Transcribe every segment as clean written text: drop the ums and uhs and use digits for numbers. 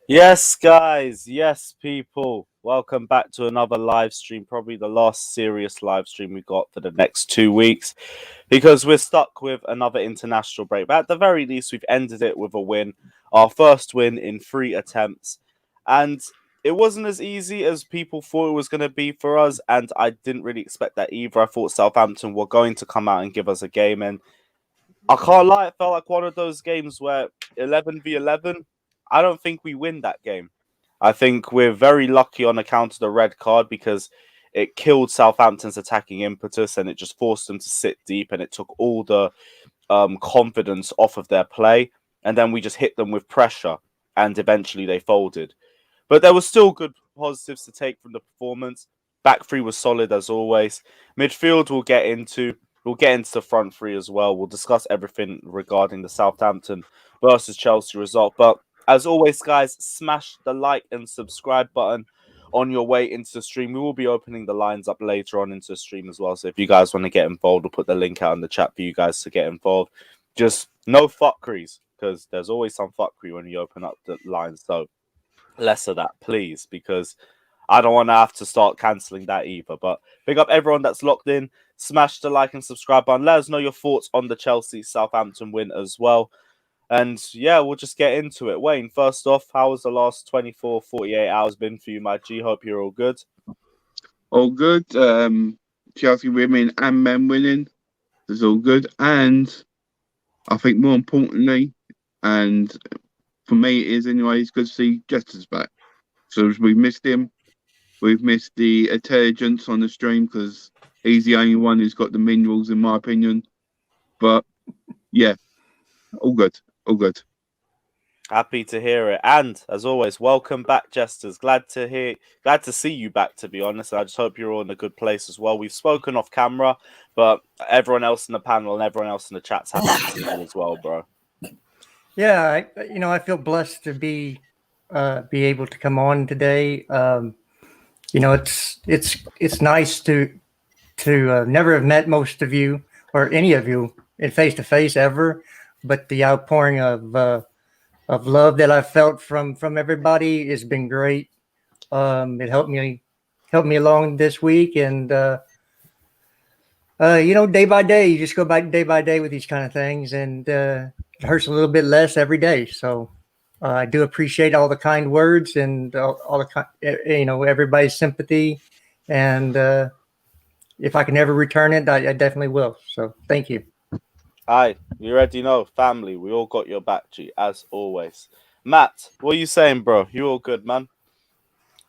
Yes, guys. Yes, people. Welcome back to another live stream. Probably the last serious live stream we got for the next 2 weeks because we're stuck with another international break. But at the very least, we've ended it with a win, our first win in 3 attempts. And it wasn't as easy as people thought it was going to be for us. And I didn't really expect that either. I thought Southampton were going to come out and give us a game. And I can't lie, it felt like one of those games where 11v11, I don't think we win that game. I think we're very lucky on account of the red card because it killed Southampton's attacking impetus and it just forced them to sit deep and it took all the confidence off of their play. And then we just hit them with pressure and eventually they folded. But there was still good positives to take from the performance. Back three was solid as always. Midfield we'll get into. We'll get into the front three as well. We'll discuss everything regarding the Southampton versus Chelsea result. But as always, guys, smash the like and subscribe button on your way into the stream. We will be opening the lines up later on into the stream as well. So if you guys want to get involved, we'll put the link out in the chat for you guys to get involved. Just no fuckeries, because there's always some fuckery when you open up the lines. So less of that, please, because I don't want to have to start cancelling that either. But big up everyone that's locked in. Smash the like and subscribe button. Let us know your thoughts on the Chelsea Southampton win as well. And yeah, we'll just get into it. Wayne, first off, how has the last 24, 48 hours been for you, my G? Hope you're all good. All good. Chelsea women and men winning is all good. And I think more importantly, and for me it is anyway, it's good to see Jester's back. So we've missed him. We've missed the intelligence on the stream because he's the only one who's got the minerals, in my opinion. But yeah, all good. All good. Happy to hear it. And as always, welcome back, Jesters. Glad to see you back, to be honest. I just hope you're all in a good place as well. We've spoken off camera, but everyone else in the panel and everyone else in the chat's happy to see you as well, bro. Yeah, I feel blessed to be able to come on today. It's nice to never have met most of you or any of you in face to face ever, but the outpouring of love that I've felt from everybody has been great. It helped me along this week, and day by day, you just go day by day with these kind of things, and it hurts a little bit less every day. So I do appreciate all the kind words and all the everybody's sympathy, and if I can ever return it, I definitely will. So thank you. Aye, you already know, family. We all got your back, G, as always. Matt, what are you saying, bro? You all good, man?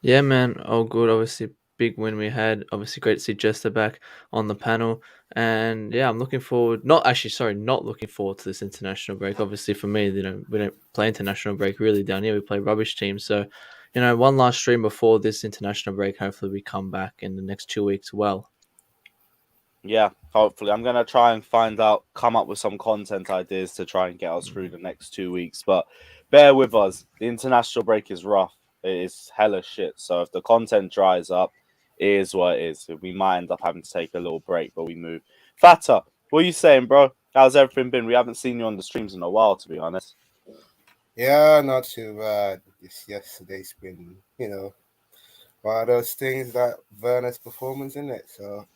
Yeah, man, all good. Obviously, big win we had. Obviously, great to see Jester back on the panel. And yeah, I'm looking forward. Not looking forward to this international break. Obviously, for me, we don't play international break really down here. We play rubbish teams. So, one last stream before this international break. Hopefully, we come back in the next 2 weeks well. Yeah, hopefully. I'm going to try and come up with some content ideas to try and get us through the next 2 weeks. But bear with us. The international break is rough. It is hella shit. So if the content dries up, it is what it is. We might end up having to take a little break, but we move. Fata, what are you saying, bro? How's everything been? We haven't seen you on the streams in a while, to be honest. Yeah, not too bad. Yesterday's been, one of those things that Werner's performance in it. So,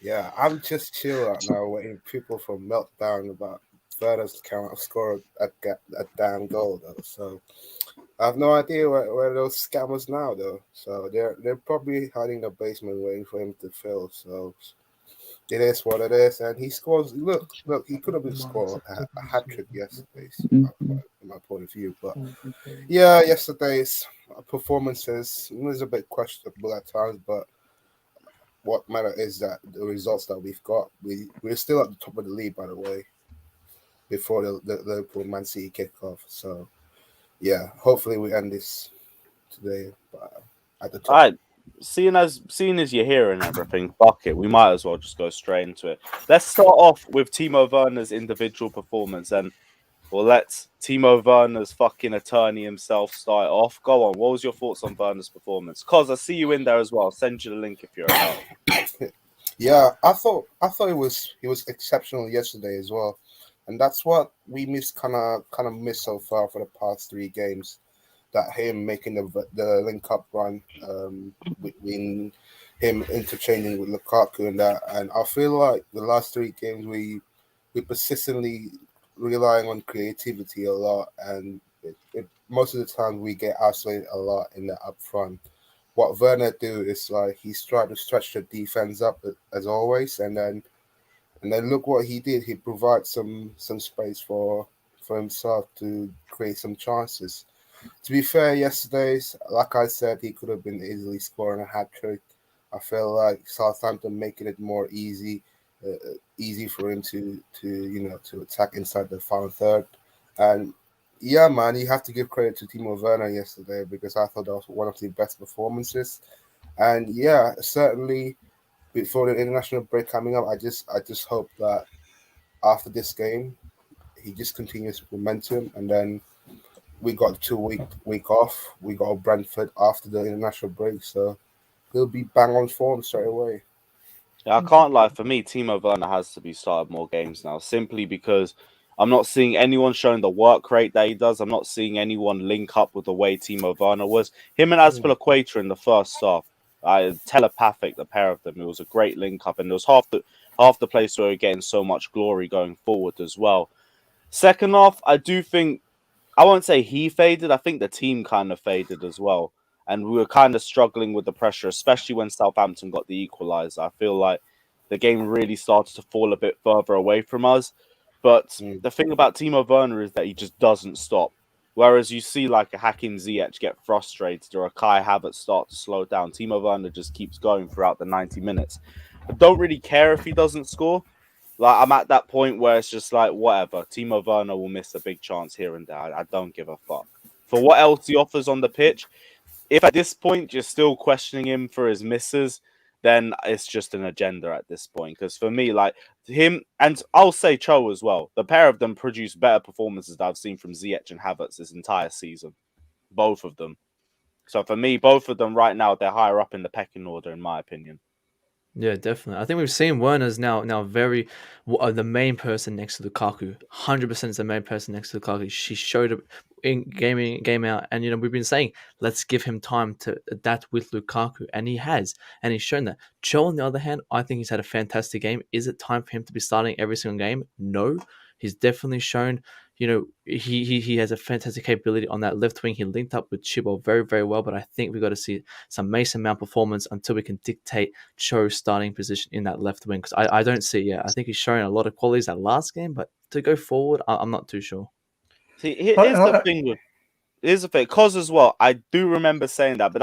yeah, I'm just chill right now, waiting people for meltdown about Werner's count score a damn goal though. So I have no idea where those scammers now though. So they're probably hiding in the basement waiting for him to fill. So it is what it is, and he scores. Look, he could have scored a hat trick yesterday, in my point of view. But yeah, yesterday's performances was a bit questionable at times, but what matter is that the results that we've got. We're still at the top of the league, by the way, before the Liverpool Man City kickoff. So yeah, hopefully we end this today at the top. All right. Seeing as you're here and everything, fuck it. We might as well just go straight into it. Let's start off with Timo Werner's individual performance, and we'll let Timo Werner's fucking attorney himself start off. Go on. What was your thoughts on Werner's performance? Cos, I see you in there as well. I'll send you the link if you're around. Yeah, I thought he was exceptional yesterday as well, and that's what we kind of missed so far for the past 3 games. that him making the link up run between him interchanging with Lukaku and that. And I feel like the last 3 games we persistently relying on creativity a lot, and most of the time we get isolated a lot in the up front. What Werner do is like he's trying to stretch the defense up as always, and then look what he did. He provides some space for himself to create some chances. To be fair, yesterday's, like I said, he could have been easily scoring a hat trick. I feel like Southampton making it more easy for him to attack inside the final third. And yeah, man, you have to give credit to Timo Werner yesterday, because I thought that was one of the best performances. And yeah, certainly before the international break coming up, I just hope that after this game he just continues momentum, and then we got 2-week off. We got Brentford after the international break, so he'll be bang on form straight away. Yeah, I can't lie. For me, Timo Werner has to be started more games now, simply because I'm not seeing anyone showing the work rate that he does. I'm not seeing anyone link up with the way Timo Werner was. Him and Azpilicueta in the first half, telepathic, the pair of them. It was a great link up, and there was half the place where we're getting so much glory going forward as well. Second half, I do think, I won't say he faded. I think the team kind of faded as well. And we were kind of struggling with the pressure, especially when Southampton got the equaliser. I feel like the game really started to fall a bit further away from us. But the thing about Timo Werner is that he just doesn't stop. Whereas you see like a Hakim Ziyech get frustrated or a Kai Havertz start to slow down, Timo Werner just keeps going throughout the 90 minutes. I don't really care if he doesn't score. Like, I'm at that point where it's just like, whatever. Timo Werner will miss a big chance here and there. I don't give a fuck. For what else he offers on the pitch, if at this point you're still questioning him for his misses, then it's just an agenda at this point. Because for me, like him, and I'll say Cho as well, the pair of them produce better performances that I've seen from Ziyech and Havertz this entire season. Both of them. So for me, both of them right now, they're higher up in the pecking order, in my opinion. Yeah, definitely. I think we've seen Werner's now very the main person next to Lukaku. 100% is the main person next to Lukaku. She showed it in game out, and we've been saying let's give him time to adapt with Lukaku, and he has, and he's shown that. Cho, on the other hand, I think he's had a fantastic game. Is it time for him to be starting every single game? No, he's definitely shown. He has a fantastic capability on that left wing. He linked up with Chibol very, very well, but I think we've got to see some Mason Mount performance until we can dictate Cho's starting position in that left wing, because I don't see, I think he's showing a lot of qualities that last game, but to go forward, I'm not too sure. See, here's the thing, because as well, I do remember saying that, but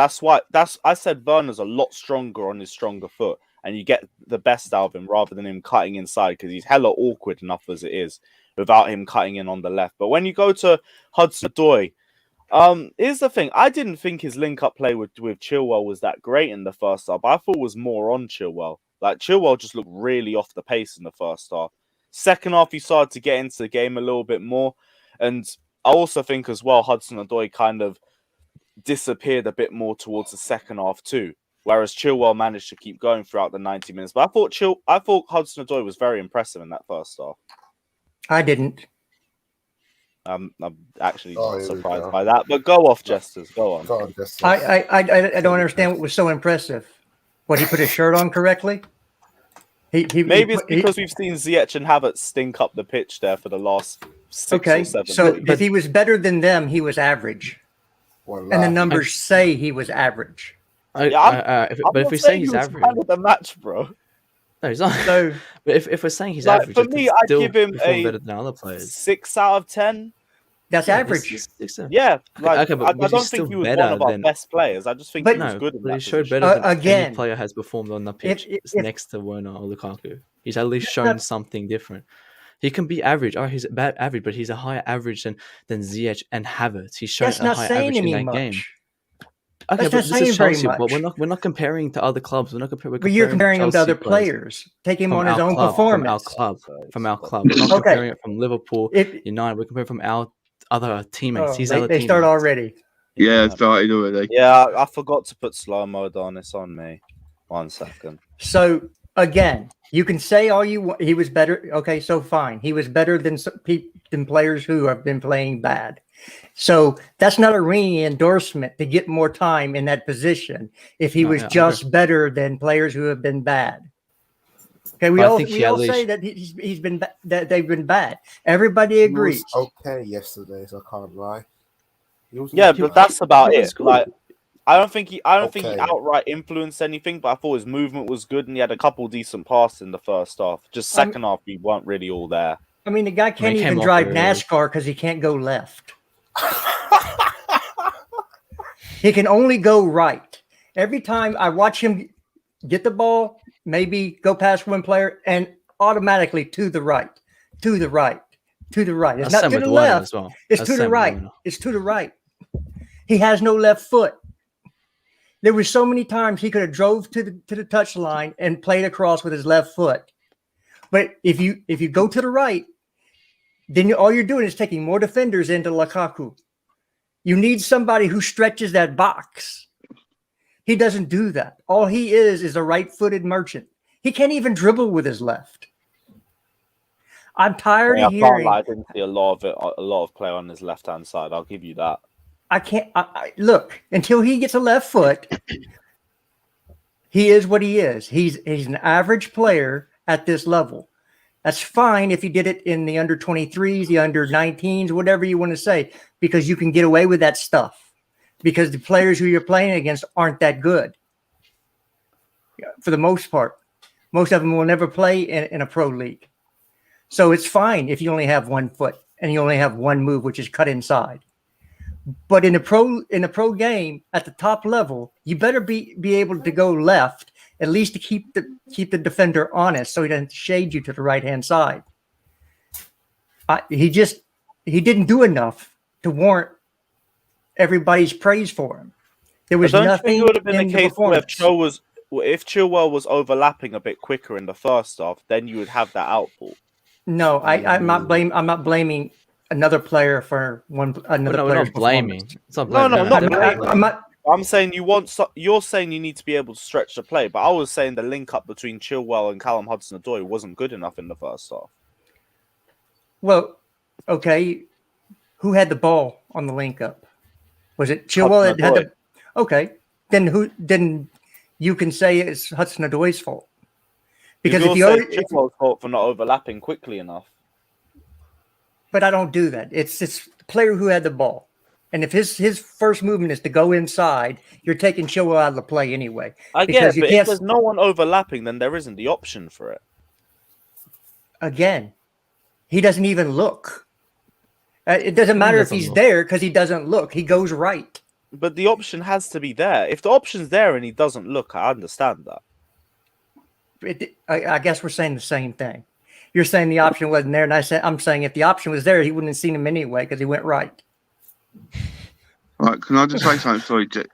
I said Werner's a lot stronger on his stronger foot, and you get the best out of him rather than him cutting inside, because he's hella awkward enough as it is without him cutting in on the left. But when you go to Hudson-Odoi, here's the thing. I didn't think his link-up play with Chilwell was that great in the first half. I thought it was more on Chilwell. Like, Chilwell just looked really off the pace in the first half. Second half, he started to get into the game a little bit more. And I also think as well, Hudson-Odoi kind of disappeared a bit more towards the second half too. Whereas Chilwell managed to keep going throughout the 90 minutes. But I thought Hudson-Odoi was very impressive in that first half. I didn't. I'm actually not surprised by that. But go off, Jesters. Go on. Go on, Jesters. I don't understand what was so impressive. What, he put his shirt on correctly? Maybe it's because we've seen Ziyech and Havertz stink up the pitch there for the last 6 or 7 so minutes. if he was better than them, he was average. And the numbers say he was average. If we say he's average, kind of the match, bro. No, he's not. So, but if we're saying he's like, average, for me, I'd give him a better than other players. 6 out of 10. That's average. Yeah, like, okay, I don't think he was one of our best players. I just think he was good. But he showed better than any player has performed on the pitch next to Werner or Lukaku. He's at least shown something different. He can be average. Oh, he's bad average, but he's a higher average than Ziyech and Havertz. He's shown a higher average in that game. Okay, but this is Chelsea, but we're not comparing to other clubs. But you're comparing him to other players. Take him on his own performance. From our club. We're not comparing it from Liverpool, United. We're comparing from our other teammates. They start already. Yeah, it started already. Yeah, I forgot to put slow mode on. It's on me. 1 second. So again, you can say all you want. He was better. Okay, so fine. He was better than players who have been playing bad. So that's not a ringing endorsement to get more time in that position if he was just better than players who have been bad. Okay, we all say that he's been that they've been bad. Everybody agrees. He was okay yesterday, so I can't lie. But that's about it. Like, I don't think he outright influenced anything, but I thought his movement was good, and he had a couple decent passes in the first half. Just second half, we weren't really all there. I mean, the guy can't even drive NASCAR because he can't go left. He can only go right. Every time I watch him get the ball, maybe go past one player, and automatically to the right, to the right, to the right. It's not to the left. It's to the right. It's to the right. He has no left foot. There were so many times he could have drove to the touch line and played across with his left foot. But if you go to the right, then all you're doing is taking more defenders into Lukaku. You need somebody who stretches that box. He doesn't do that. All he is a right-footed merchant. He can't even dribble with his left. I'm tired of hearing. I didn't see a lot of play on his left-hand side. I'll give you that. I can't look until he gets a left foot. He is what he is. He's an average player at this level. That's fine if you did it in the under 23s, the under 19s, whatever you want to say, because you can get away with that stuff because the players who you're playing against aren't that good. For the most part, most of them will never play in a pro league. So it's fine if you only have 1 foot and you only have one move, which is cut inside. But in a pro game at the top level, you better be able to go left, at least to keep the defender honest, so he doesn't shade you to the right hand side. He didn't do enough to warrant everybody's praise for him. There was nothing. It would have been the case where if Chilwell was overlapping a bit quicker in the first half, then you would have that output. No, I'm not blaming another player for another player's not blaming. It's not blaming. I'm not. I'm saying you're saying you need to be able to stretch the play, but I was saying the link up between Chilwell and Callum Hudson-Odoi wasn't good enough in the first half. Well, okay, who had the ball on the link up? Was it Chilwell that had the? Okay, then you can say it's Hudson-Odoi's fault because if you Chilwell's fault for not overlapping quickly enough. But I don't do that. It's the player who had the ball. And if his first movement is to go inside, you're taking Chilwell out of the play anyway. I get it, but if there's no one overlapping, then there isn't the option for it. Again, he doesn't even look. It doesn't matter if he's there because he doesn't look. He goes right. But the option has to be there. If the option's there and he doesn't look, I understand that. I guess we're saying the same thing. You're saying the option wasn't there, and I'm saying if the option was there, he wouldn't have seen him anyway because he went right. Right, can I just say something?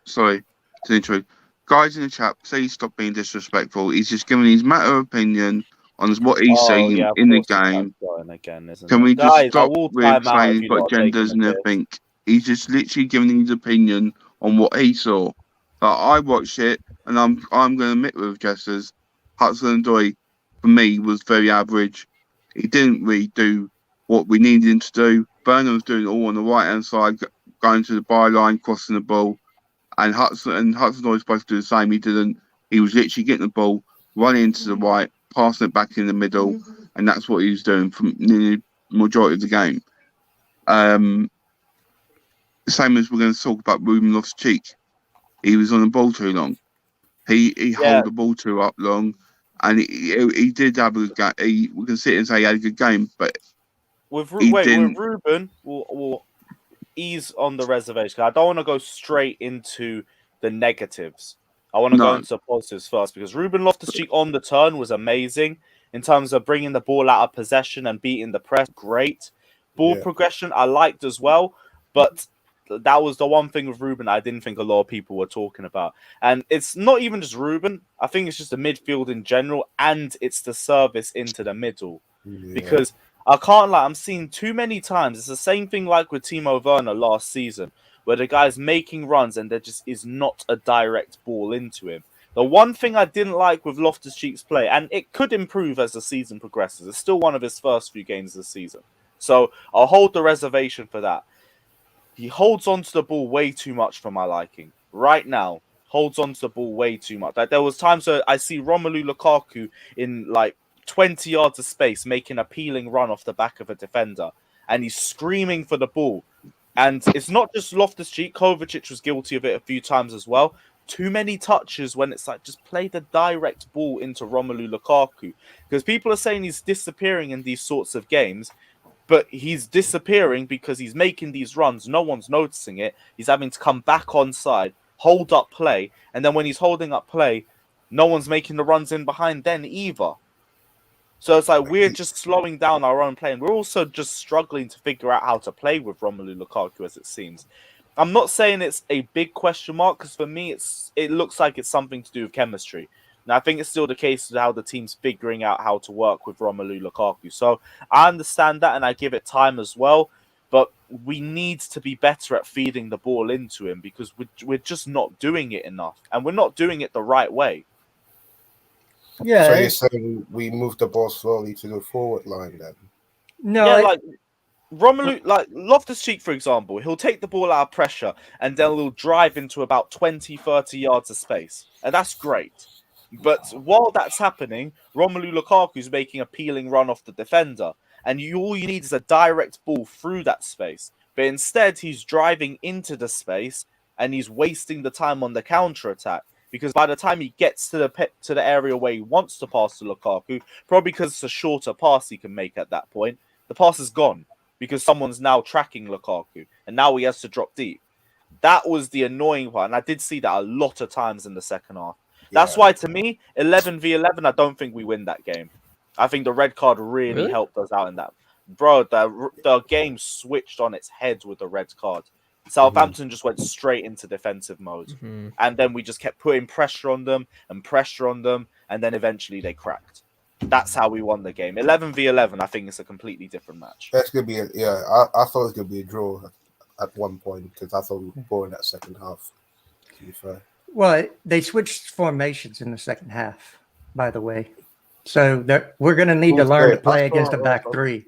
Sorry to intrude. Guys in the chat, please stop being disrespectful. He's just giving his matter of opinion on what he's seeing in the game. Can we just stop with saying he's got genders and everything? He's just literally giving his opinion on what he saw. I watched it, and I'm going to admit with Jesters, Hudson-Odoi for me was very average. He didn't really do what we needed him to do. Werner was doing it all on the right hand side, going to the byline, crossing the ball, and Hudson-Odoi was supposed to do the same. He didn't. He was literally getting the ball, running into the right, passing it back in the middle, and that's what he was doing for nearly the majority of the game. The same as we're going to talk about Ruben Loftus-Cheek. He was on the ball too long. He held the ball too up long, and he did have a good game. We can sit and say he had a good game, but with Ruben, we'll ease on the reservation. I don't want to go straight into the negatives. I want to go into the positives first, because Ruben Loftus-Cheek on the turn was amazing in terms of bringing the ball out of possession and beating the press. Great. Ball progression I liked as well, but that was the one thing with Ruben I didn't think a lot of people were talking about. And it's not even just Ruben. I think it's just the midfield in general, and it's the service into the middle. Because I can't lie, I'm seeing too many times. It's the same thing like with Timo Werner last season, where the guy's making runs and there just is not a direct ball into him. The one thing I didn't like with Loftus-Cheek's play, and it could improve as the season progresses, it's still one of his first few games of the season. So I'll hold the reservation for that. he holds on to the ball way too much for my liking. Right now, holds on to the ball way too much. Like there was times where I see Romelu Lukaku in like 20 yards of space making a peeling run off the back of a defender, and he's screaming for the ball. And it's not just Loftus-Cheek. Kovacic was guilty of it a few times as well. Too many touches when it's like, just play the direct ball into Romelu Lukaku. Because people are saying he's disappearing in these sorts of games, but he's disappearing because he's making these runs. No one's noticing it. He's having to come back on side, hold up play. And then when he's holding up play, no one's making the runs in behind then either. So it's like we're just slowing down our own play, and we're also just struggling to figure out how to play with Romelu Lukaku, as it seems. I'm not saying it's a big question mark, because for me, it looks like it's something to do with chemistry. And I think it's still the case of how the team's figuring out how to work with Romelu Lukaku. So I understand that, and I give it time as well. But we need to be better at feeding the ball into him, because we're just not doing it enough, and we're not doing it the right way. Yeah. So you're saying we move the ball slowly to the forward line then? No, Yeah, like Romelu, like Loftus-Cheek, for example, he'll take the ball out of pressure and then he'll drive into about 20, 30 yards of space. And that's great. But while that's happening, Romelu Lukaku's making a peeling run off the defender. And all you need is a direct ball through that space. But instead, he's driving into the space and he's wasting the time on the counter-attack. Because by the time he gets to the area where he wants to pass to Lukaku, probably because it's a shorter pass he can make at that point, the pass is gone because someone's now tracking Lukaku, and now he has to drop deep. That was the annoying part, and I did see that a lot of times in the second half. That's why, to me, 11v11, I don't think we win that game. I think the red card really helped us out in that. Bro, the game switched on its head with the red card. Southampton just went straight into defensive mode. And then we just kept putting pressure on them, and then eventually they cracked. That's how we won the game. 11v11, I think it's a completely different match. That's going to be, I thought it was going to be a draw at one point, because I thought we were boring that second half, to be fair. Well, they switched formations in the second half, by the way. So we're going to need to learn to play against a back three.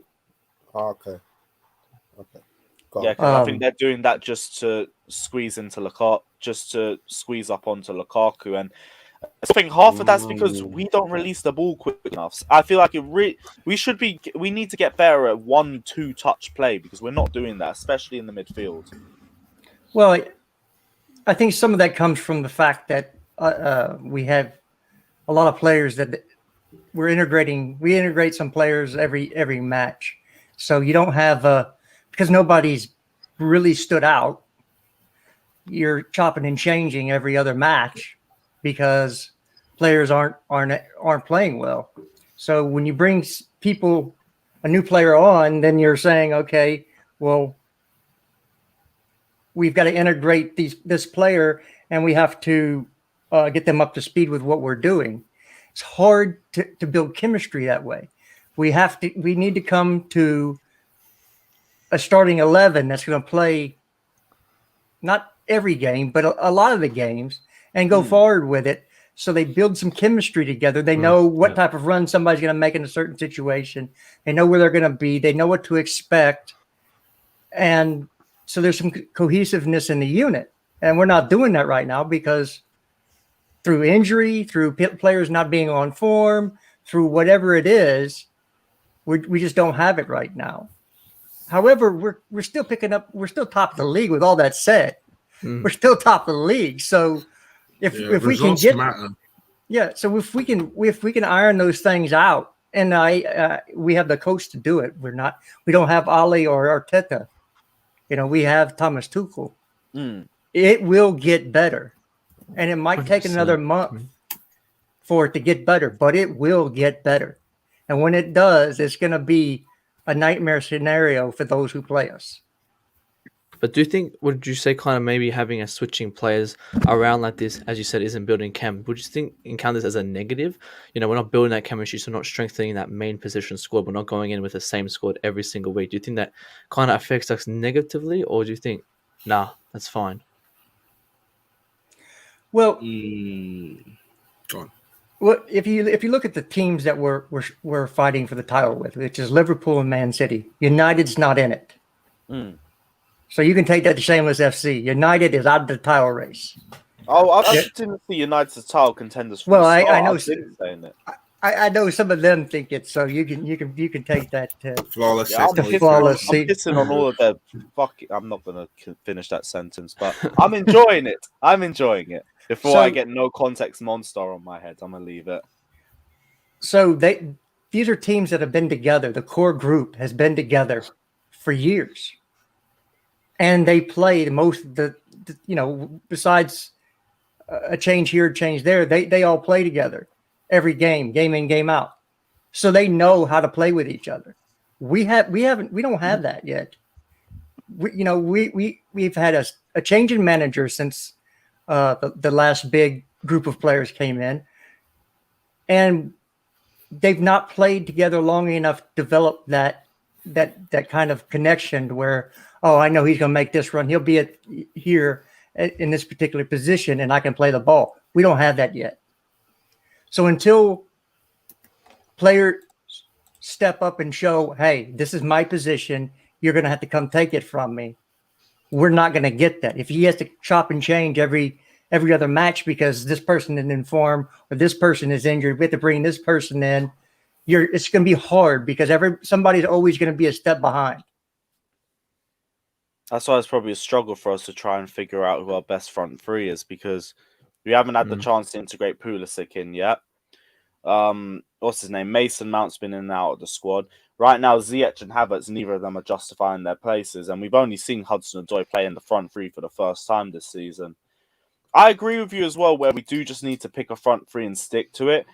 Okay. Yeah, because I think they're doing that just to squeeze into Lukaku, just to squeeze up onto Lukaku, and I think half of that's because we don't release the ball quick enough. I feel like we need to get better at 1-2 touch play, because we're not doing that, especially in the midfield. Well, I think some of that comes from the fact that we have a lot of players that we integrate some players every match, so you don't have because nobody's really stood out. You're chopping and changing every other match because players aren't playing well. So when you bring a new player on, then you're saying, okay, well, we've got to integrate this player, and we have to get them up to speed with what we're doing. It's hard to build chemistry that way. We need to come to a starting 11 that's going to play not every game, but a lot of the games, and go forward with it. So they build some chemistry together. They know what type of run somebody's going to make in a certain situation. They know where they're going to be. They know what to expect. And so there's some cohesiveness in the unit. And we're not doing that right now because through injury, through players not being on form, through whatever it is, we just don't have it right now. However, we're still we're still top of the league. With all that said, we're still top of the league. So if we can get so if we can iron those things out, and we have the coach to do it. We don't have Ali or Arteta. We have Thomas Tuchel. It will get better, and it might take another month for it to get better, but it will get better. And when it does, it's going to be a nightmare scenario for those who play us. But would you say kind of maybe having a switching players around like this, as you said, isn't building chem? Would you encounter this as a negative? We're not building that chemistry, so not strengthening that main position squad. We're not going in with the same squad every single week. Do you think that kind of affects us negatively, or do you think, nah, that's fine? Well, well, if you look at the teams that we're fighting for the title with, which is Liverpool and Man City, United's not in it. So you can take that to Shameless FC. United is out of the title race. Oh, I Yeah. didn't see United's title contenders from Well, the I start. know- I've been saying it. I know some of them think it, so you can take that. Flawless. Yeah, I'm The pissing, flawless I'm seat. pissing on all of their fucking. I'm not gonna finish that sentence, but I'm enjoying it. I'm enjoying it. Before I So- get no context monster on my head, I'm gonna leave it. So these are teams that have been together. The core group has been together for years, and they play most of the besides a change here, change there. They all play together every game in, game out. So they know how to play with each other. We don't have that yet. We've had a change in manager since the last big group of players came in, and they've not played together long enough to develop that kind of connection to where, oh, I know he's going to make this run. He'll be here in this particular position, and I can play the ball. We don't have that yet. So until players step up and show, hey, this is my position, you're going to have to come take it from me, we're not going to get that. If he has to chop and change every other match because this person isn't in form or this person is injured, we have to bring this person in, it's going to be hard because somebody's always going to be a step behind. That's why it's probably a struggle for us to try and figure out who our best front three is, because we haven't had the chance to integrate Pulisic in yet. What's his name? Mason Mount's been in and out of the squad. Right now, Ziyech and Havertz, neither of them are justifying their places, and we've only seen Hudson-Odoi play in the front three for the first time this season. I agree with you as well, where we do just need to pick a front three and stick to it.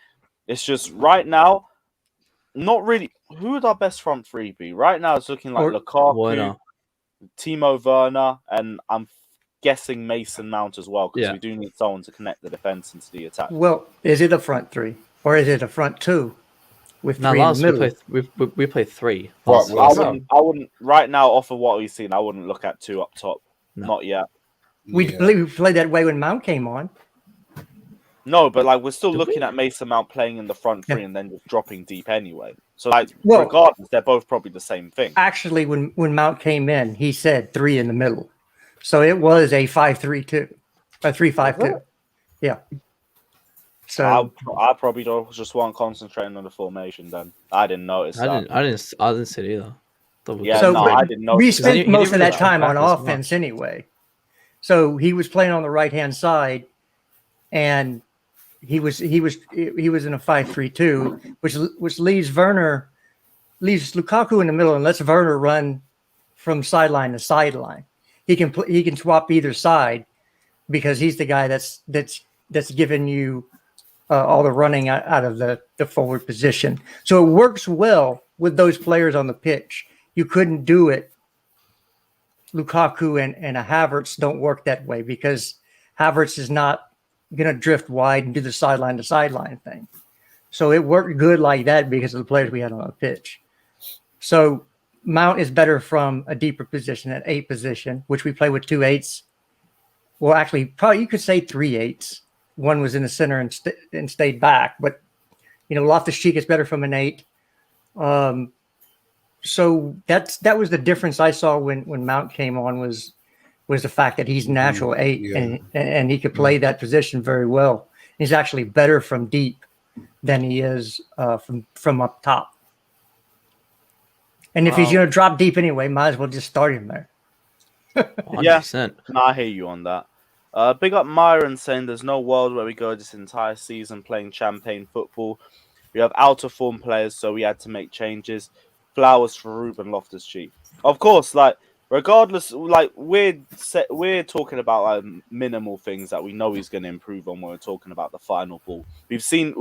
It's just right now, not really. Who would our best front three be? Right now, it's looking like Lukaku, Werner. Timo Werner, and I'm guessing Mason Mount as well, because Yeah. we do need someone to connect the defense into the attack. Well, is it a front three or is it a front two with Now, three in last the middle? we played three. What, Last well, time. I wouldn't. Right now, off of what we've seen, I wouldn't look at two up top. No. Not yet. We played that way when Mount came on. No, but like we're still Did looking we? at Mason Mount playing in the front three Yeah. and then just dropping deep anyway. So like, Well- regardless, they're both probably the same thing. Actually, when Mount came in, he said three in the middle. So it was a 5-3-2, a 3-5-2. Yeah. So I probably just wasn't concentrating on the formation. Then I didn't notice that. I didn't see it either. Yeah, So, no, but I didn't notice. we that. spent He most of didn't that really time come on back as offense anyway. So he was playing on the right hand side, and he was in a 5-3-2, which leaves Lukaku in the middle and lets Werner run from sideline to sideline. He can swap either side because he's the guy that's giving you all the running out of the forward position. So it works well with those players on the pitch. You couldn't do it. Lukaku and a Havertz don't work that way because Havertz is not going to drift wide and do the sideline to sideline thing. So it worked good like that because of the players we had on the pitch. So Mount is better from a deeper position, an 8 position, which we play with 2 8s. Well, actually, probably you could say 3 8s. One was in the center and stayed back, but Loftus-Cheek is better from an 8. So that was the difference I saw when Mount came on was the fact that he's natural 8 Yeah. and he could play that position very well. He's actually better from deep than he is from up top. And if he's going to drop deep anyway, might as well just start him there. 100%. No, I hear you on that. Big up Myron saying there's no world where we go this entire season playing champagne football. We have out of form players, so we had to make changes. Flowers for Ruben Loftus-Cheek. Of course, like regardless, like we're talking about like minimal things that we know he's going to improve on when we're talking about the final ball. We've seen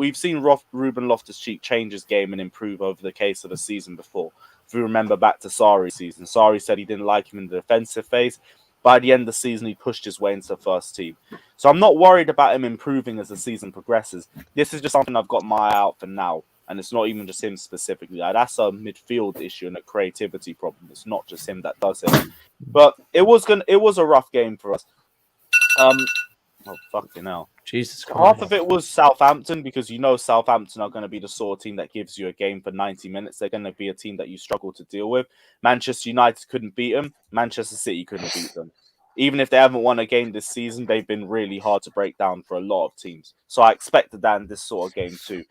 Ruben Loftus-Cheek change his game and improve over the case of the season before. If we remember back to Sarri's season, Sarri said he didn't like him in the defensive phase. By the end of the season, he pushed his way into the first team. So I'm not worried about him improving as the season progresses. This is just something I've got my eye out for now. And it's not even just him specifically. Like, that's a midfield issue and a creativity problem. It's not just him that does it. But it was a rough game for us. Oh, fucking hell. Jesus Christ. Half of it was Southampton because you know Southampton are going to be the sort of team that gives you a game for 90 minutes. They're going to be a team that you struggle to deal with. Manchester United couldn't beat them. Manchester City couldn't beat them. Even if they haven't won a game this season, they've been really hard to break down for a lot of teams. So I expected that in this sort of game too.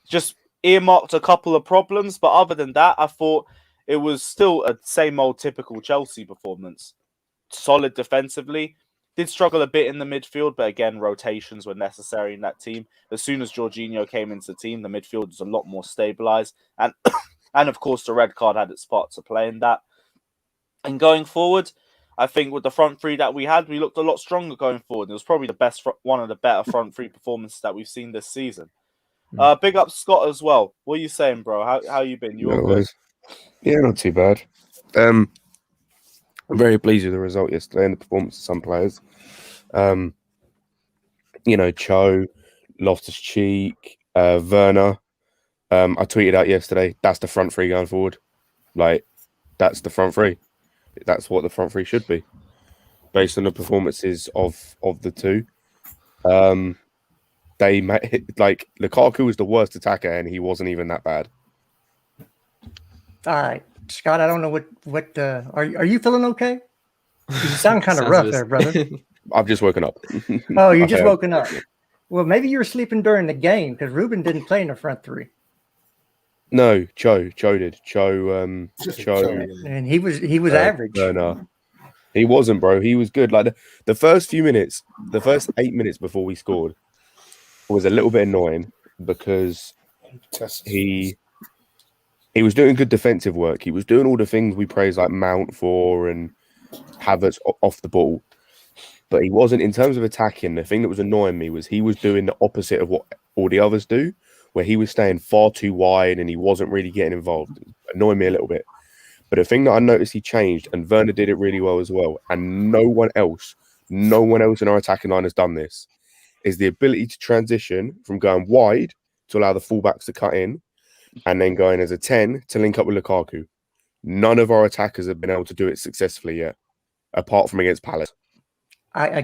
Just earmarked a couple of problems, but other than that, I thought it was still a same old typical Chelsea performance. Solid defensively. Did struggle a bit in the midfield, but again, rotations were necessary in that team. As soon as Jorginho came into the team, the midfield was a lot more stabilised. And of course, the red card had its part to play in that. And going forward, I think with the front three that we had, we looked a lot stronger going forward. It was probably one of the better front three performances that we've seen this season. Big up Scott as well. What are you saying, bro? How you been? You all good? Yeah, not too bad. I'm very pleased with the result yesterday and the performance of some players. Cho, Loftus-Cheek, Werner. I tweeted out yesterday, that's the front three going forward. Like, that's the front three. That's what the front three should be, based on the performances of the two. Lukaku was the worst attacker, and he wasn't even that bad. All right, Scott. I don't know what. Are you feeling okay? You sound kind of rough there, brother. I've just woken up. Oh, you just woken up. Well, maybe you were sleeping during the game because Ruben didn't play in the front three. No, Cho did. Cho, and he was average. No, he wasn't, bro. He was good. Like the first few minutes, the first 8 minutes before we scored, was a little bit annoying because he was doing good defensive work. He was doing all the things we praise like Mount for and Havertz off the ball. But he wasn't, in terms of attacking, the thing that was annoying me was he was doing the opposite of what all the others do, where he was staying far too wide and he wasn't really getting involved. It annoyed me a little bit. But the thing that I noticed he changed, and Werner did it really well as well, and no one else in our attacking line has done this, is the ability to transition from going wide to allow the fullbacks to cut in and then going as a 10 to link up with Lukaku. None of our attackers have been able to do it successfully yet, apart from against Palace. I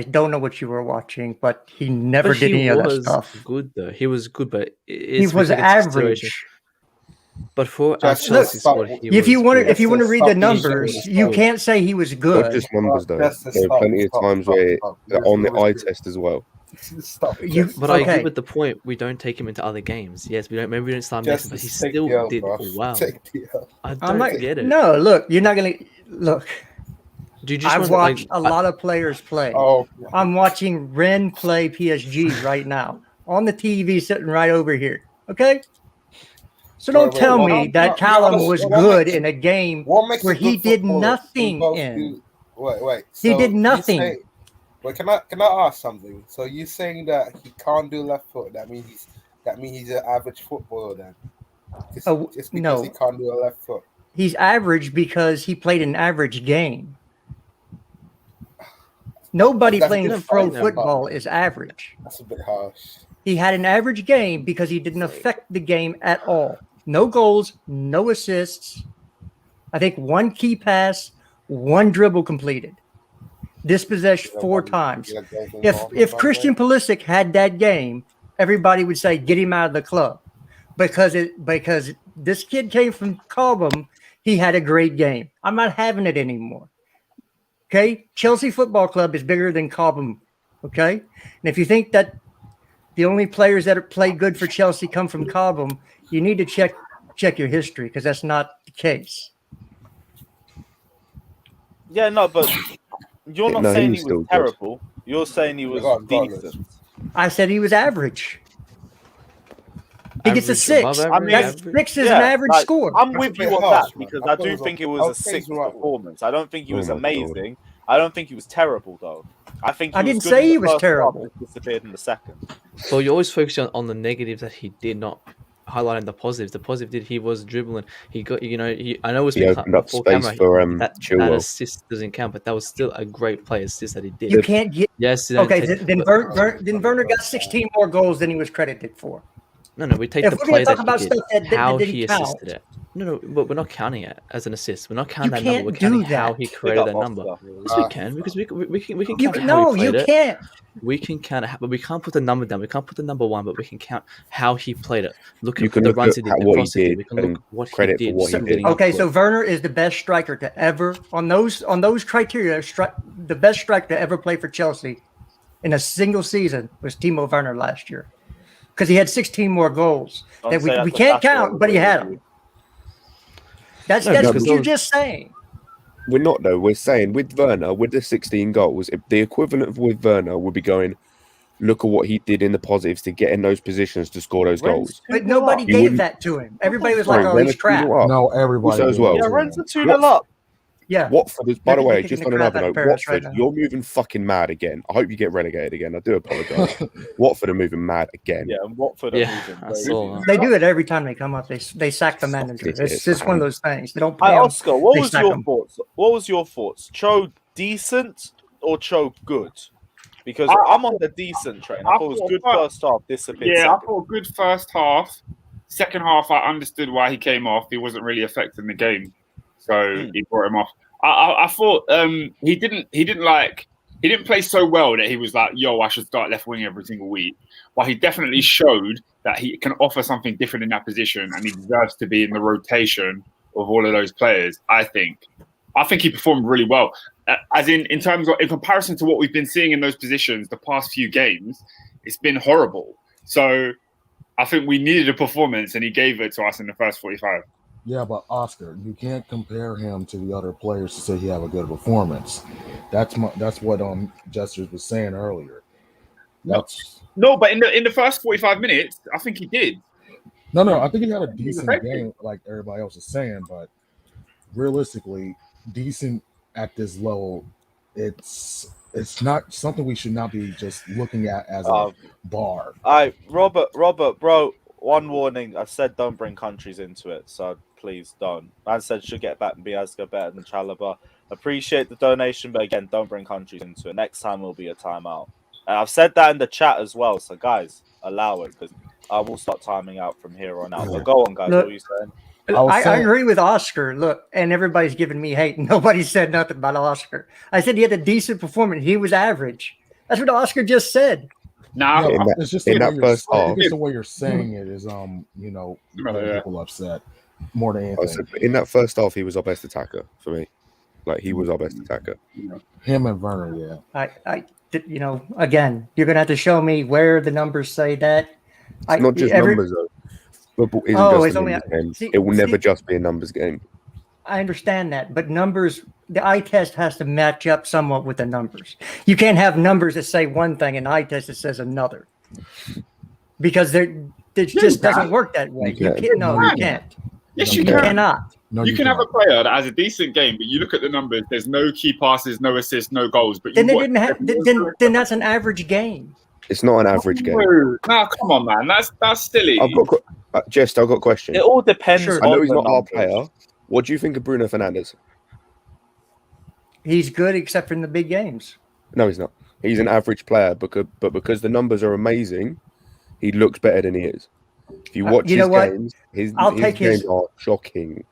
don't know what you were watching, but he never did any of that stuff. Good though. He was good, but he was average. But for our Chelsea squad, if you want to read the numbers, you can't say he was good. Not just numbers though. There are plenty of times where on the eye test as well. But I agree with the point. We don't take him into other games. Yes, we don't start missing, but he still did well. I don't get it. No, look, you're not gonna look. I've watched a lot of players play. Oh, I'm watching Ren play PSG right now on the TV, sitting right over here. Okay, so don't tell me that Callum was good in a game where he did nothing in. Wait. He did nothing. Can I ask something? So you're saying that he can't do left foot? That means he's an average footballer then? Just because he can't do a left foot. He's average because he played an average game. Nobody playing pro football is average. That's a bit harsh. He had an average game because he didn't affect the game at all. No goals, no assists. I think one key pass, one dribble completed. Dispossessed 4 times. If Christian Pulisic had that game, everybody would say, get him out of the club. Because this kid came from Callum, he had a great game. I'm not having it anymore. Okay? Chelsea Football Club is bigger than Callum. Okay? And if you think that the only players that have played good for Chelsea come from Callum, you need to check your history because that's not the case. Yeah, no, but you're not saying he was terrible. You're saying he was decent. I said he was average. He gets a 6. I mean, 6 is an average score. I'm with you on that because I do think it was a 6 performance. I don't think he was amazing. I don't think he was terrible though. I think I didn't say he was terrible. Disappeared in the second. So you always focus on the negatives that he did not highlighting the positives. The positive did he was dribbling. He got I know it was he opened up space for that assist doesn't count, but that was still a great play assist that he did. You can't get then Werner got 16 more goals than he was credited for. No, we take the play that he did. How he assisted it. No, but we're not counting it as an assist. We're not counting that can't number. We're counting do how that. he created that Big up, number. Oscar. Yes, we can, because we can You count can, how no, he you played it. can't. We can count it, but we can't put the number down. We can't put the number 1, but we can count how he played it. Look You at can the look runs at he did, the what he cross he did. did We can look and at what he credit for did. what he did. leading up Okay, to so it. Werner is the best striker to ever on those criteria. The best striker to ever play for Chelsea in a single season was Timo Werner last year, because he had 16 more goals that we can't count, but he had them. That's what you're just saying. We're not, though. We're saying with Werner, with the 16 goals, if the equivalent of with Werner would be going, look at what he did in the positives to get in those positions to score those goals. But nobody gave that to him. Everybody was like, "Oh, he's crap." No, everybody also as well. Yeah, Ren's a 2-0 up. Yeah. Watford is, by the They're way, kicking just the on crap another out of note, Paris Watford, right now. you're moving fucking mad again. I hope you get relegated again. I do apologise. Watford are moving mad again. Yeah, and Watford are moving. I saw that. They do it every time they come up. They sack the manager. It's just one of those things. They don't pay him. Oscar, what They was sack your him. thoughts? What was your thoughts? Cho decent or Cho good? Because I'm on the decent train. I thought it was good first half, disappeared Yeah, I second. thought good first half. Second half, I understood why he came off. He wasn't really affecting the game, so he brought him off. I thought he didn't play so well that he was like, yo, I should start left wing every single week. But he definitely showed that he can offer something different in that position, and he deserves to be in the rotation of all of those players. I think he performed really well. As in terms of, in comparison to what we've been seeing in those positions the past few games, it's been horrible. So I think we needed a performance, and he gave it to us in the first 45. Yeah, but Oscar, you can't compare him to the other players to say he have a good performance. That's what Jesters was saying earlier. No, but in the first 45 minutes, I think he did. No, I think he had a decent game, like everybody else is saying, but realistically, decent at this level, it's not something we should not be just looking at as a bar. Robert, bro, one warning. I said don't bring countries into it, so please don't. Man said should get back and be Asga better than Chalobah. Appreciate the donation, but again, don't bring countries into it. Next time will be a timeout. And I've said that in the chat as well, so guys, allow it, because I will start timing out from here on out. But go on, guys. Look, what are you saying? I agree with Oscar. Look, and everybody's giving me hate. Nobody said nothing about Oscar. I said he had a decent performance. He was average. That's what Oscar just said. Now, it's just the way you're saying it is, people upset more than anything. In that first half, he was our best attacker for me. Like, he was our best attacker. Him and Werner, yeah. Again, you're gonna have to show me where the numbers say that. It's not just numbers though. Football isn't just a numbers game. It will never just be a numbers game. I understand that, but numbers, the eye test has to match up somewhat with the numbers. You can't have numbers that say one thing and eye test that says another, because it just doesn't work that way. You can't. Yes, you can. Cannot. No, you can have a player that has a decent game, but you look at the numbers. There's no key passes, no assists, no goals. But then then that's an average game. It's not an average game. No, come on, man. That's silly. I've got a question. It all depends. Sure. I know he's not our player. What do you think of Bruno Fernandes? He's good, except for in the big games. No, he's not. He's an average player, because the numbers are amazing, he looks better than he is. If you watch his games, his games are shocking.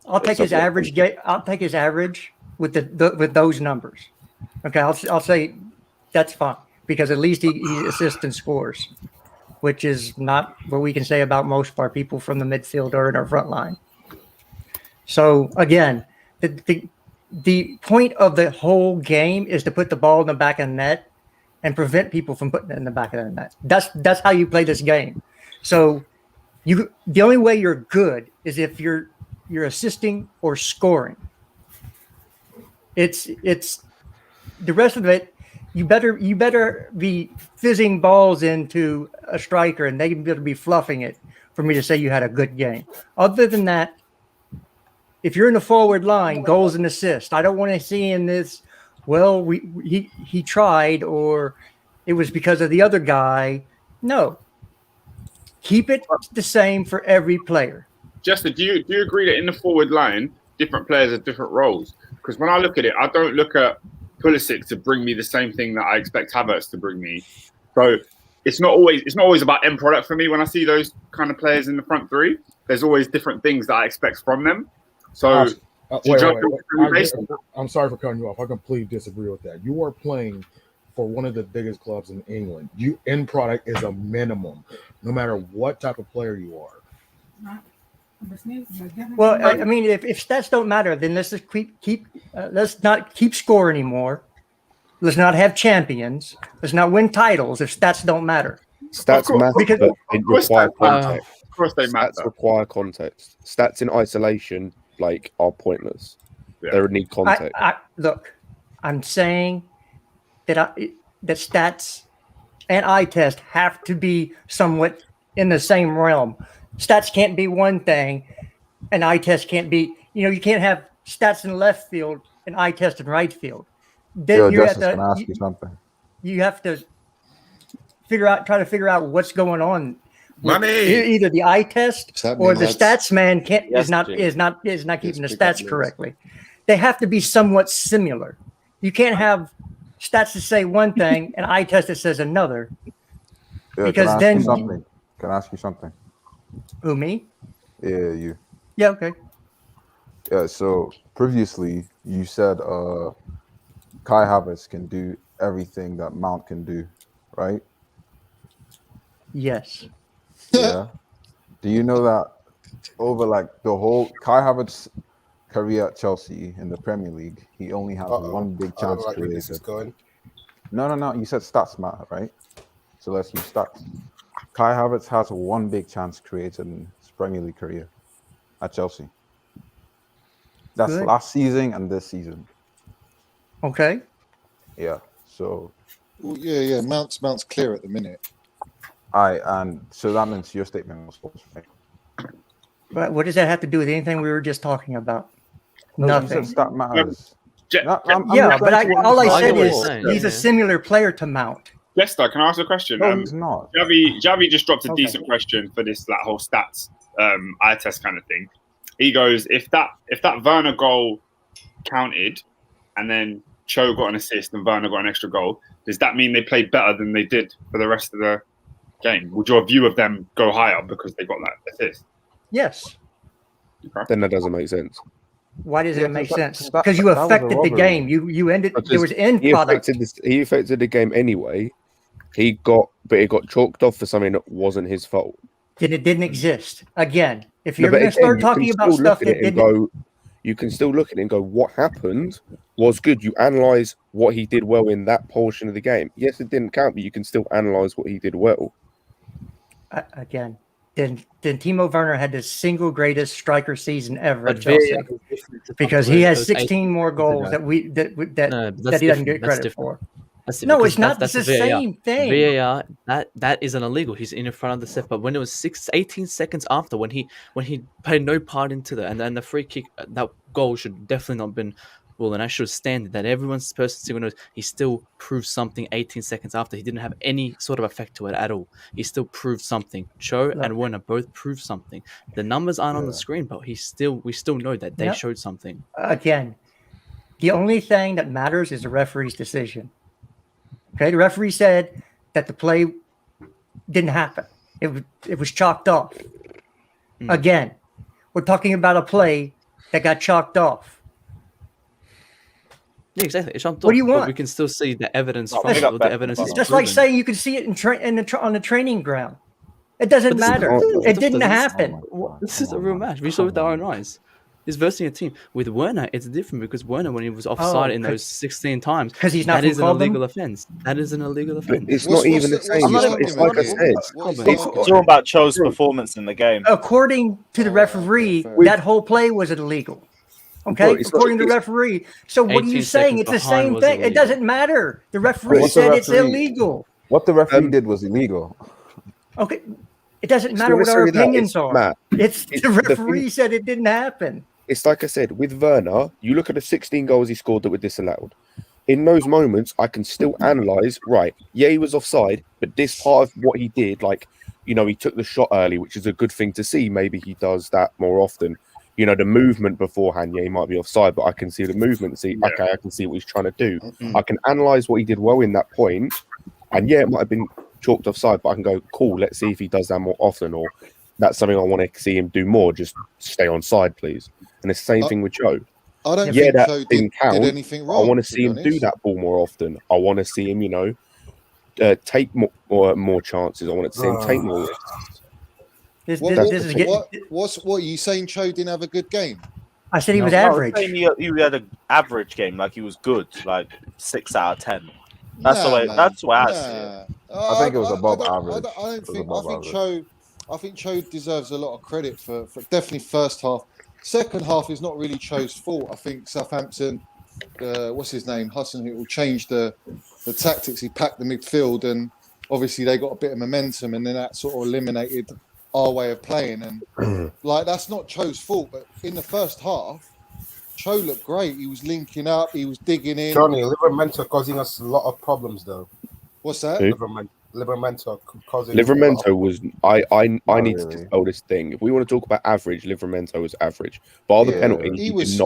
I'll take his average. I'll take his average with with those numbers. Okay, I'll say that's fine, because at least he assists and scores, which is not what we can say about most of our people from the midfield or in our front line. So again, the point of the whole game is to put the ball in the back of the net and prevent people from putting it in the back of the net. That's how you play this game. So the only way you're good is if you're assisting or scoring. It's the rest of it. You better be fizzing balls into a striker, and they better be fluffing it for me to say you had a good game. Other than that, if you're in the forward line, goals and assists, I don't want to see in this, well, he tried, or it was because of the other guy. No. Keep it the same for every player. Justin, do you agree that in the forward line, different players have different roles? Because when I look at it, I don't look at Pulisic to bring me the same thing that I expect Havertz to bring me. So it's not always about end product for me when I see those kind of players in the front three. There's always different things that I expect from them. So wait. I'm sorry for cutting you off. I completely disagree with that. You are playing for one of the biggest clubs in England. End product is a minimum, no matter what type of player you are. Well, I mean, if stats don't matter, then let's just let's not keep score anymore. Let's not have champions. Let's not win titles if stats don't matter. Stats matter, because- but they require context. Of course they matter. Stats require context. Stats in isolation, are pointless. Yeah. They would need context. Look, I'm saying that stats and eye test have to be somewhat in the same realm. Stats can't be one thing, and eye test can't be. You can't have stats in left field and eye test in right field. Then Justice, can I ask you something? You have to try to figure out what's going on. Money. Either the eye test or the stats man is not keeping the stats correctly. They have to be somewhat similar. You can't have stats that say one thing and eye test that says another. Because then can I ask you something? Who, me? Yeah, you. Yeah, okay. Yeah, so previously you said Kai Havertz can do everything that Mount can do, right? Yes. Yeah. Do you know that over the whole Kai Havertz career at Chelsea in the Premier League, he only has one big chance created. No. You said stats matter, right? So let's use stats. Kai Havertz has one big chance created in his Premier League career at Chelsea. That's Good. Last season and this season. Okay. Yeah. So. Well, yeah. Mount's clear at the minute. And so that means your statement was false, right? But what does that have to do with anything we were just talking about? No, Nothing. you said stat matters. But all I said is he's a similar player to Mount. Jester, can I ask a question? No, he's not. Javi just dropped a decent question for this whole stats eye test kind of thing. He goes, if that Werner goal counted and then Cho got an assist and Werner got an extra goal, does that mean they played better than they did for the rest of the game? Would your view of them go higher because they got that assist? Yes. Okay. Then that doesn't make sense. Why does it make sense? Because you affected the game. You ended. There was end product. He affected the game anyway. It got chalked off for something that wasn't his fault. Then it didn't exist. Again, if you're going to start talking about stuff that didn't, you can still look at it and go, what happened was good. You analyze what he did well in that portion of the game. Yes, it didn't count, but you can still analyze what he did well. Again, then Timo Werner had the single greatest striker season ever at Chelsea because he has 16 more goals that he doesn't get credit for. No, it's not. It's the same thing. VAR, that isn't illegal. He's in front of the set, but when it was 18 seconds after, when he played no part into that, and then the free kick, that goal should definitely not have been an actual standard that everyone's supposed to see. When he still proved something 18 seconds after. He didn't have any sort of effect to it at all. He still proved something. Cho and Werner both proved something. The numbers aren't on the screen, but we still know that they showed something. Again, the only thing that matters is the referee's decision. Okay, the referee said that the play didn't happen. It was chalked off. Again, we're talking about a play that got chalked off. Yeah, exactly. It's what do you want? We can still see the evidence from it. The evidence is just like saying you can see it on the training ground. It doesn't matter. It didn't happen. This is a real match. We saw it with our own eyes. He's versing a team. With Werner, it's different because Werner, when he was offside in those 16 times, because he's not that is an illegal offense. That is an illegal offense. It's not even the same. It's like I said. It's all about Cho's performance in the game. According to the referee, that whole play was illegal. Okay, according to the referee. So what are you saying? It's the same thing. It doesn't matter. The referee said it's illegal. What the referee did was illegal. Okay, it doesn't matter what our opinions are. It's the referee said it didn't happen. It's like I said, with Werner, you look at the 16 goals he scored that were disallowed. In those moments, I can still analyse, right, yeah, he was offside, but this part of what he did, he took the shot early, which is a good thing to see. Maybe he does that more often. The movement beforehand, he might be offside, but I can see the movement and okay, I can see what he's trying to do. I can analyse what he did well in that point, and it might have been chalked offside, but I can go, cool, let's see if he does that more often, or that's something I want to see him do more. Just stay on side, please. And it's the same thing with Cho. I don't think that Cho didn't count. did anything wrong. I want to see him do that ball more often. I want to see him, take more chances. I want to see him take more risks. What are you saying? Cho didn't have a good game? I said he was average. He had an average game, like he was good, like 6 out of 10. That's the way. Man. That's why I see it. I think it was above average. I think Cho deserves a lot of credit for definitely first half. Second half is not really Cho's fault. I think Southampton, what's his name, Hudson-Odoi, changed the tactics. He packed the midfield, and obviously they got a bit of momentum, and then that sort of eliminated our way of playing. And that's not Cho's fault. But in the first half, Cho looked great. He was linking up. He was digging in. Johnny, Livramento causing us a lot of problems, though. What's that? Livramento causing. Livramento was. I need to dispel this thing. If we want to talk about average, Livramento was average. Bar the penalty, he was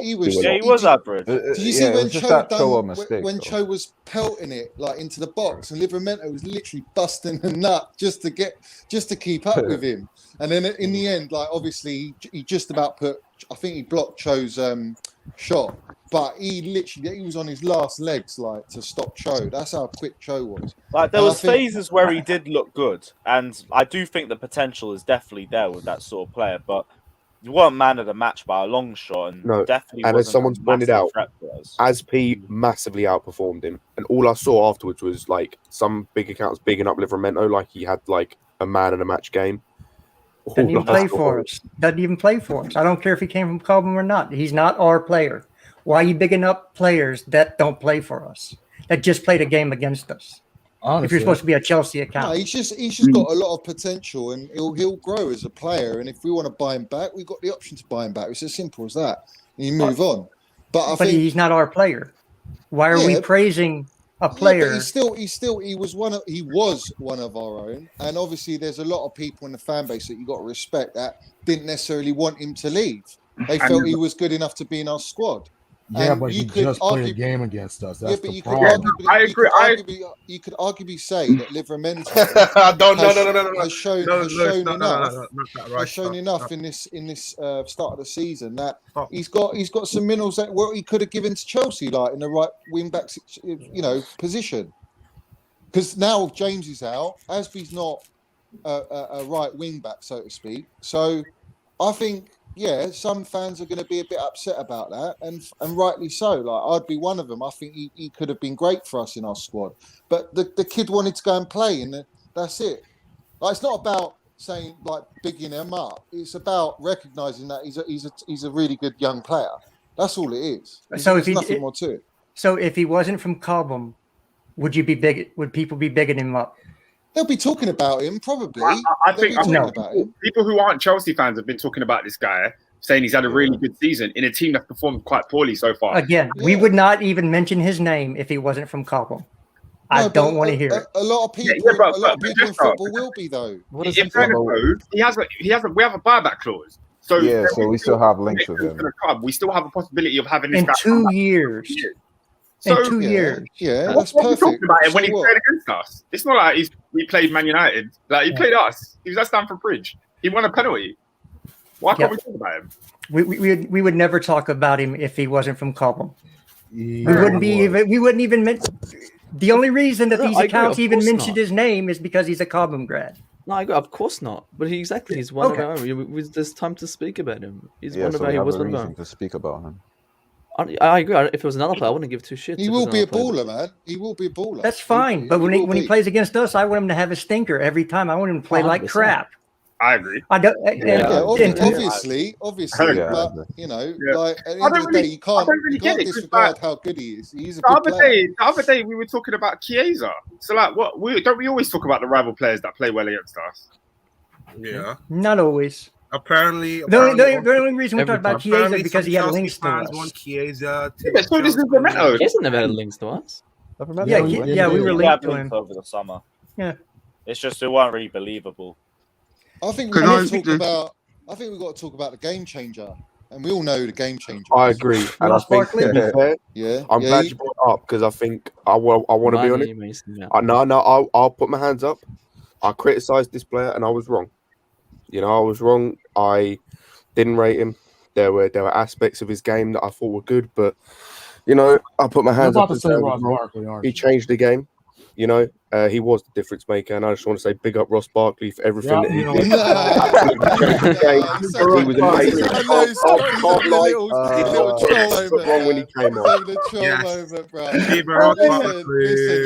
average. Did you see when Cho was pelting it into the box, and Livramento was literally busting the nut just to keep up with him. And then in the end, obviously he just about put. I think he blocked Cho's shot, but he was on his last legs to stop Cho. That's how quick Cho was. There was phases where he did look good, and I do think the potential is definitely there with that sort of player. But you weren't man of the match by a long shot, and definitely. And as someone's pointed out, Aspi massively outperformed him, and all I saw afterwards was some big accounts bigging up Livramento, like he had a man of the match game. Doesn't even play for us. Doesn't even play for us. I don't care if he came from Callum or not. He's not our player. Why are you bigging up players that don't play for us? That just played a game against us? Honestly, if you're supposed to be a Chelsea account. No, he's just got a lot of potential, and he'll grow as a player. And if we want to buy him back, we've got the option to buy him back. It's as simple as that. And you move on. But I think he's not our player. Why are we praising a player? But he was one of our own, and obviously there's a lot of people in the fan base that you got to respect that didn't necessarily want him to leave. They felt he was good enough to be in our squad. Yeah, but you just played a game against us. That's the problem. You could arguably say that Livramento has shown enough in this start of the season that he's got some minerals that he could have given to Chelsea, in the right wing back position. Because now James is out, Asby's not a right wing back, so to speak. So I think. Yeah, some fans are going to be a bit upset about that, and rightly so. I'd be one of them. I think he could have been great for us in our squad, but the kid wanted to go and play, and that's it. It's not about saying bigging him up. It's about recognizing that he's a really good young player. That's all it is. There's nothing more to it. So if he wasn't from Cobham, would people be bigging him up? They'll be talking about him, probably. I think people who aren't Chelsea fans have been talking about this guy, saying he's had a really good season in a team that's performed quite poorly so far. Again, we would not even mention his name if he wasn't from Cobham. I don't want to hear it. A lot of people, in football will be, though. We have a buyback clause. So we still have links with him. We still have a possibility of having this in guy 2 years. So, in 2 years. Yeah, that's perfect. Talking about it when he played against us. It's not like he played Man United. He played us. He was at Stamford Bridge. He won a penalty. Why can't we talk about him? We would never talk about him if he wasn't from Cobham. We wouldn't even mention. The only reason that these accounts even mentioned his name is because he's a Cobham grad. No, of course not. But he's one of our own. There's time to speak about him. He was one of our own. To speak about him. I agree. If it was another player, I wouldn't give two shits. He will be a baller, man. He will be a baller. That's fine. But when he plays against us, I want him to have a stinker every time. I want him to play 100%. Like crap. I agree. I don't. Obviously, but at the end of the day, you can't disregard how good he is. He's a good player. The other day, we were talking about Chiesa. So, don't we always talk about the rival players that play well against us? Yeah. Not always. Apparently, the only reason we talk about Chiesa is because he had links to us. Chiesa. So does Livramento. He hasn't never had links to us. Yeah, we were linked to him over the summer. Yeah, it's just it wasn't really believable. I think we've got to talk about the game changer, and we all know the game changer. I agree, and I think to be fair, I'm glad you brought it up because I think I want to be honest. I'll put my hands up. I criticised this player and I was wrong. You know, I was wrong. I didn't rate him. There were aspects of his game that I thought were good, but you know, I put my You're hands about up to and say say I was Ross wrong. Barkley, aren't He you? changed the game. You know, he was the difference maker, and I just want to say big up Ross Barkley for everything that he did. He was amazing. I know he's having a little troll But moment. wrong when he came He's on. having a troll moment, bro. Listen,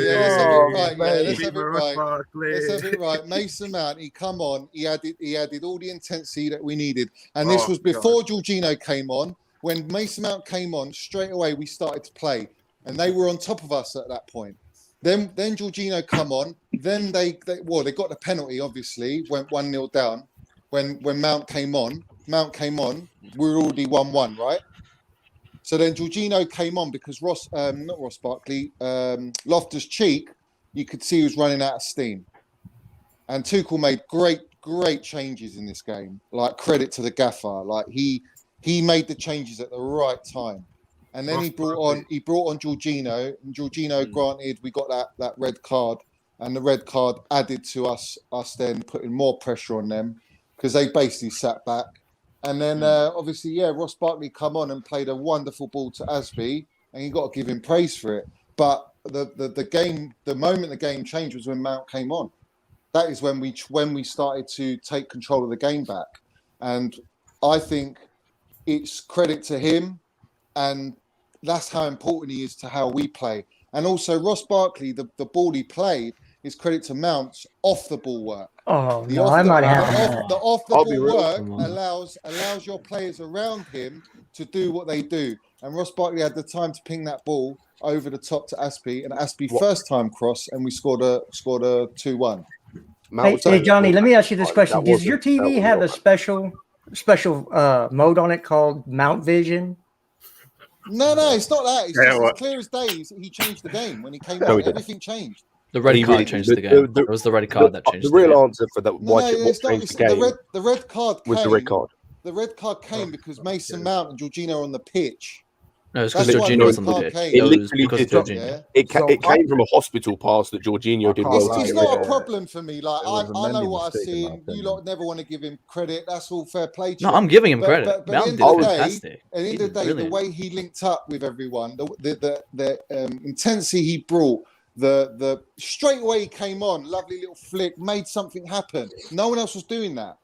yeah, let's have it right. Yeah, let's have it right. Let's have it right. Mason Mount, he come on. He added all the intensity that we needed, and this was before Jorginho came on. When Mason Mount came on, straight away we started to play, and they were on top of us at that point. Then Jorginho come on. Then they got the penalty. Obviously, went 1-0 down. When Mount came on, we were already 1-1, right? So then Jorginho came on because not Ross Barkley, Loftus-Cheek, you could see he was running out of steam. And Tuchel made great changes in this game. Like, credit to the gaffer. Like, he made the changes at the right time. And then he brought on Jorginho. And Jorginho, granted, we got that red card. And the red card added to us then putting more pressure on them because they basically sat back. And then, obviously, Ross Barkley come on and played a wonderful ball to Asby. And you got to give him praise for it. But the moment the game changed was when Mount came on. That is when we started to take control of the game back. And I think it's credit to him, and that's how important he is to how we play. And also Ross Barkley, the ball he played is credit to Mount's off the ball work. Oh, no, I might have the off the ball work allows your players around him to do what they do. And Ross Barkley had the time to ping that ball over the top to Aspie, and Aspie first time cross, and we scored a 2-1. Hey, Johnny, let me ask you this question. Does your TV have a special mode on it called Mount Vision? No, it's not that. It's just as clear as day. He changed the game when he came on. Everything changed. The red card changed the game. It was the red card that changed the game. The real answer for that what changed the game the red card was the red card. The red card came because Mason Mount and Jorginho are on the pitch. No, it's because Jorginho was on the pitch. It literally did. It came from a hospital pass that Jorginho did well. It's not a problem for me. Like I know what I've seen. You lot never want to give him credit. That's all fair play. No, I'm giving him credit. But at the end of the day, the way he linked up with everyone, the intensity he brought, the straight away he came on, lovely little flick, made something happen. No one else was doing that.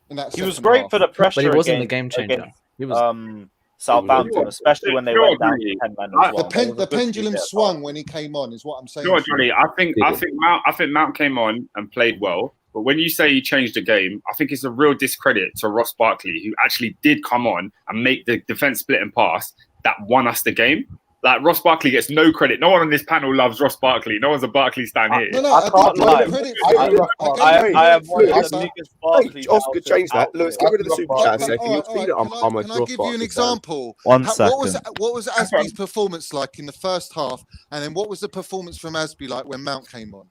In that he was great half. For the pressure, but he wasn't the game changer. He was. Southampton, especially when they went down to 10 men as well. The pendulum swung when he came on, is what I'm saying. Sure, Johnny. I think Mount came on and played well. But when you say he changed the game, I think it's a real discredit to Ross Barkley, who actually did come on and make the defense split and pass that won us the game. Like, Ross Barkley gets no credit. No one on this panel loves Ross Barkley. No one's a Barkley stan here. I can't lie. I am one of the biggest Barkley. Oscar, change that. Lewis, get rid of the super chat a second. Can I give you an example? One second. What was Aspie's performance like in the first half? And then what was the performance from Aspie like when Mount came on?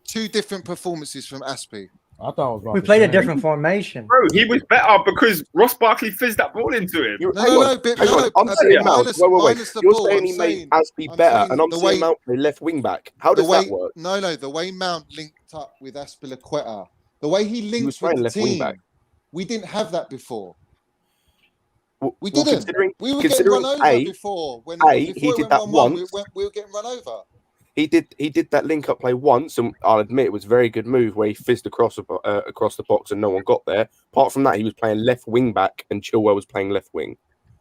Two different performances from Aspie. I thought we played a different formation. Bro, he was better because Ross Barkley fizzed that ball into him. I'm saying Mount. Wait. You're saying he made Aspie better, and I'm saying Mount play left wing back. How does that work? No, the way Mount linked up with Aspilicueta, the way he linked with the team, we didn't have that before. We didn't. We were getting run over before. He did that once. We were getting run over. He did that link up play once, and I'll admit it was a very good move where he fizzed across the box and no one got there. Apart from that, he was playing left wing back and Chilwell was playing left wing.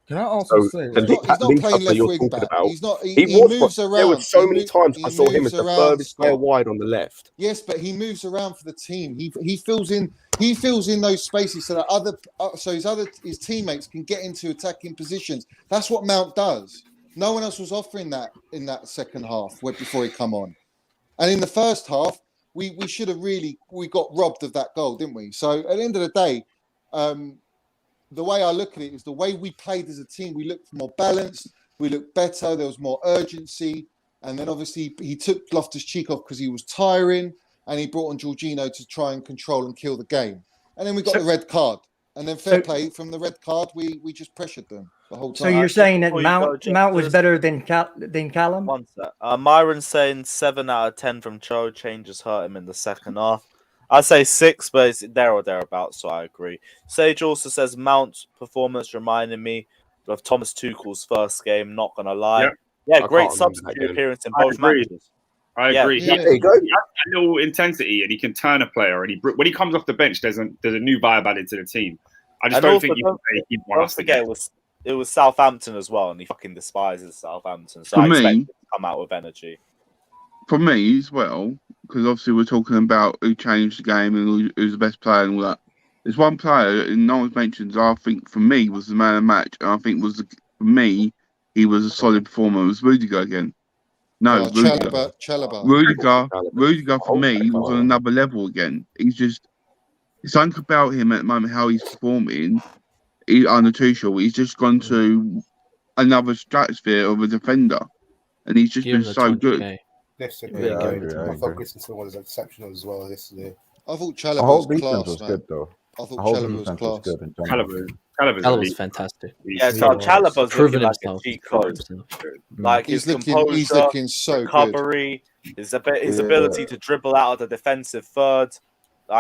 Can I also say he's not playing left wing back? He's not. He moves around. There were so many times I saw him as the furthest player wide on the left. Yes, but he moves around for the team. He fills in those spaces so that his teammates can get into attacking positions. That's what Mount does. No one else was offering that in that second half before he come on. And in the first half, we should have we got robbed of that goal, didn't we? So at the end of the day, the way I look at it is the way we played as a team. We looked more balanced. We looked better. There was more urgency. And then obviously he took Loftus-Cheek off because he was tiring, and he brought on Jorginho to try and control and kill the game. And then we got the red card. And then fair play, from the red card, we just pressured them the whole time. So you're saying that Mount was better than Callum? One sec. Myron's saying 7 out of 10 from Cho. Changes hurt him in the second half. I'd say 6, but it's there or thereabouts, so I agree. Sage also says Mount performance reminded me of Thomas Tuchel's first game, not going to lie. Yeah, I great can't remember that substitute game. appearance in I both agree. matches. I agree. Yeah. He There you go. has a little intensity, and he can turn a player. And when he comes off the bench, there's a new vibe added to the team. I just And don't also, think you can say he won don't us the forget, game. it was Southampton as well, and he fucking despises Southampton. So For I expect me- him to come out with energy. For me as well, because obviously we're talking about who changed the game and who's the best player and all that. There's one player, and no one's mentioned, I think for me was the man of the match, and I think for me, he was a solid performer. It was Rudiger again. No, Rudiger. Chalobah. Rudiger for me was on another level again. It's something about him at the moment, how he's performing under Tuchel. He's just gone to another stratosphere of a defender, and he's just Give him been the so good. 200K. Yeah, I agree. I thought Christensen was exceptional as well yesterday. I thought Our Chalobah whole was defense class, was man. good though. I thought Our whole Chalobah was defense was class. good in general. Callum's fantastic. Chalobah's Proven looking like a himself. cheat code. Mm. Like his He's composure, looking so recovery, his ability to dribble out of the defensive third.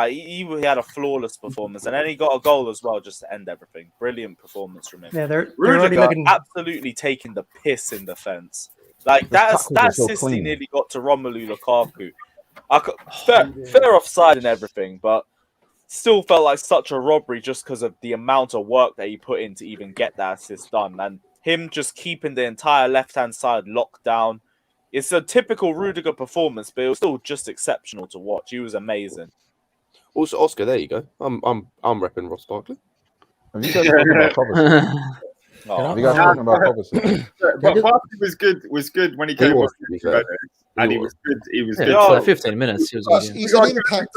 He had a flawless performance, and then he got a goal as well just to end everything. Brilliant performance from him. Yeah, they're already Rudiger looking. absolutely taking the piss in defense. Like that tackles are so assist he clean. nearly got to Romelu Lukaku. Fair offside and everything, but still felt like such a robbery just because of the amount of work that he put in to even get that assist done. And him just keeping the entire left-hand side locked down. It's a typical Rudiger performance, but it was still just exceptional to watch. He was amazing. Also, Oscar, there you go. I'm repping Ross Barkley. Have you guys talking about Kovacic? Have you guys talking about Kovacic? But Barkley was good when he came off, and he was good. He was good. For 15 minutes, he was good. He's an impact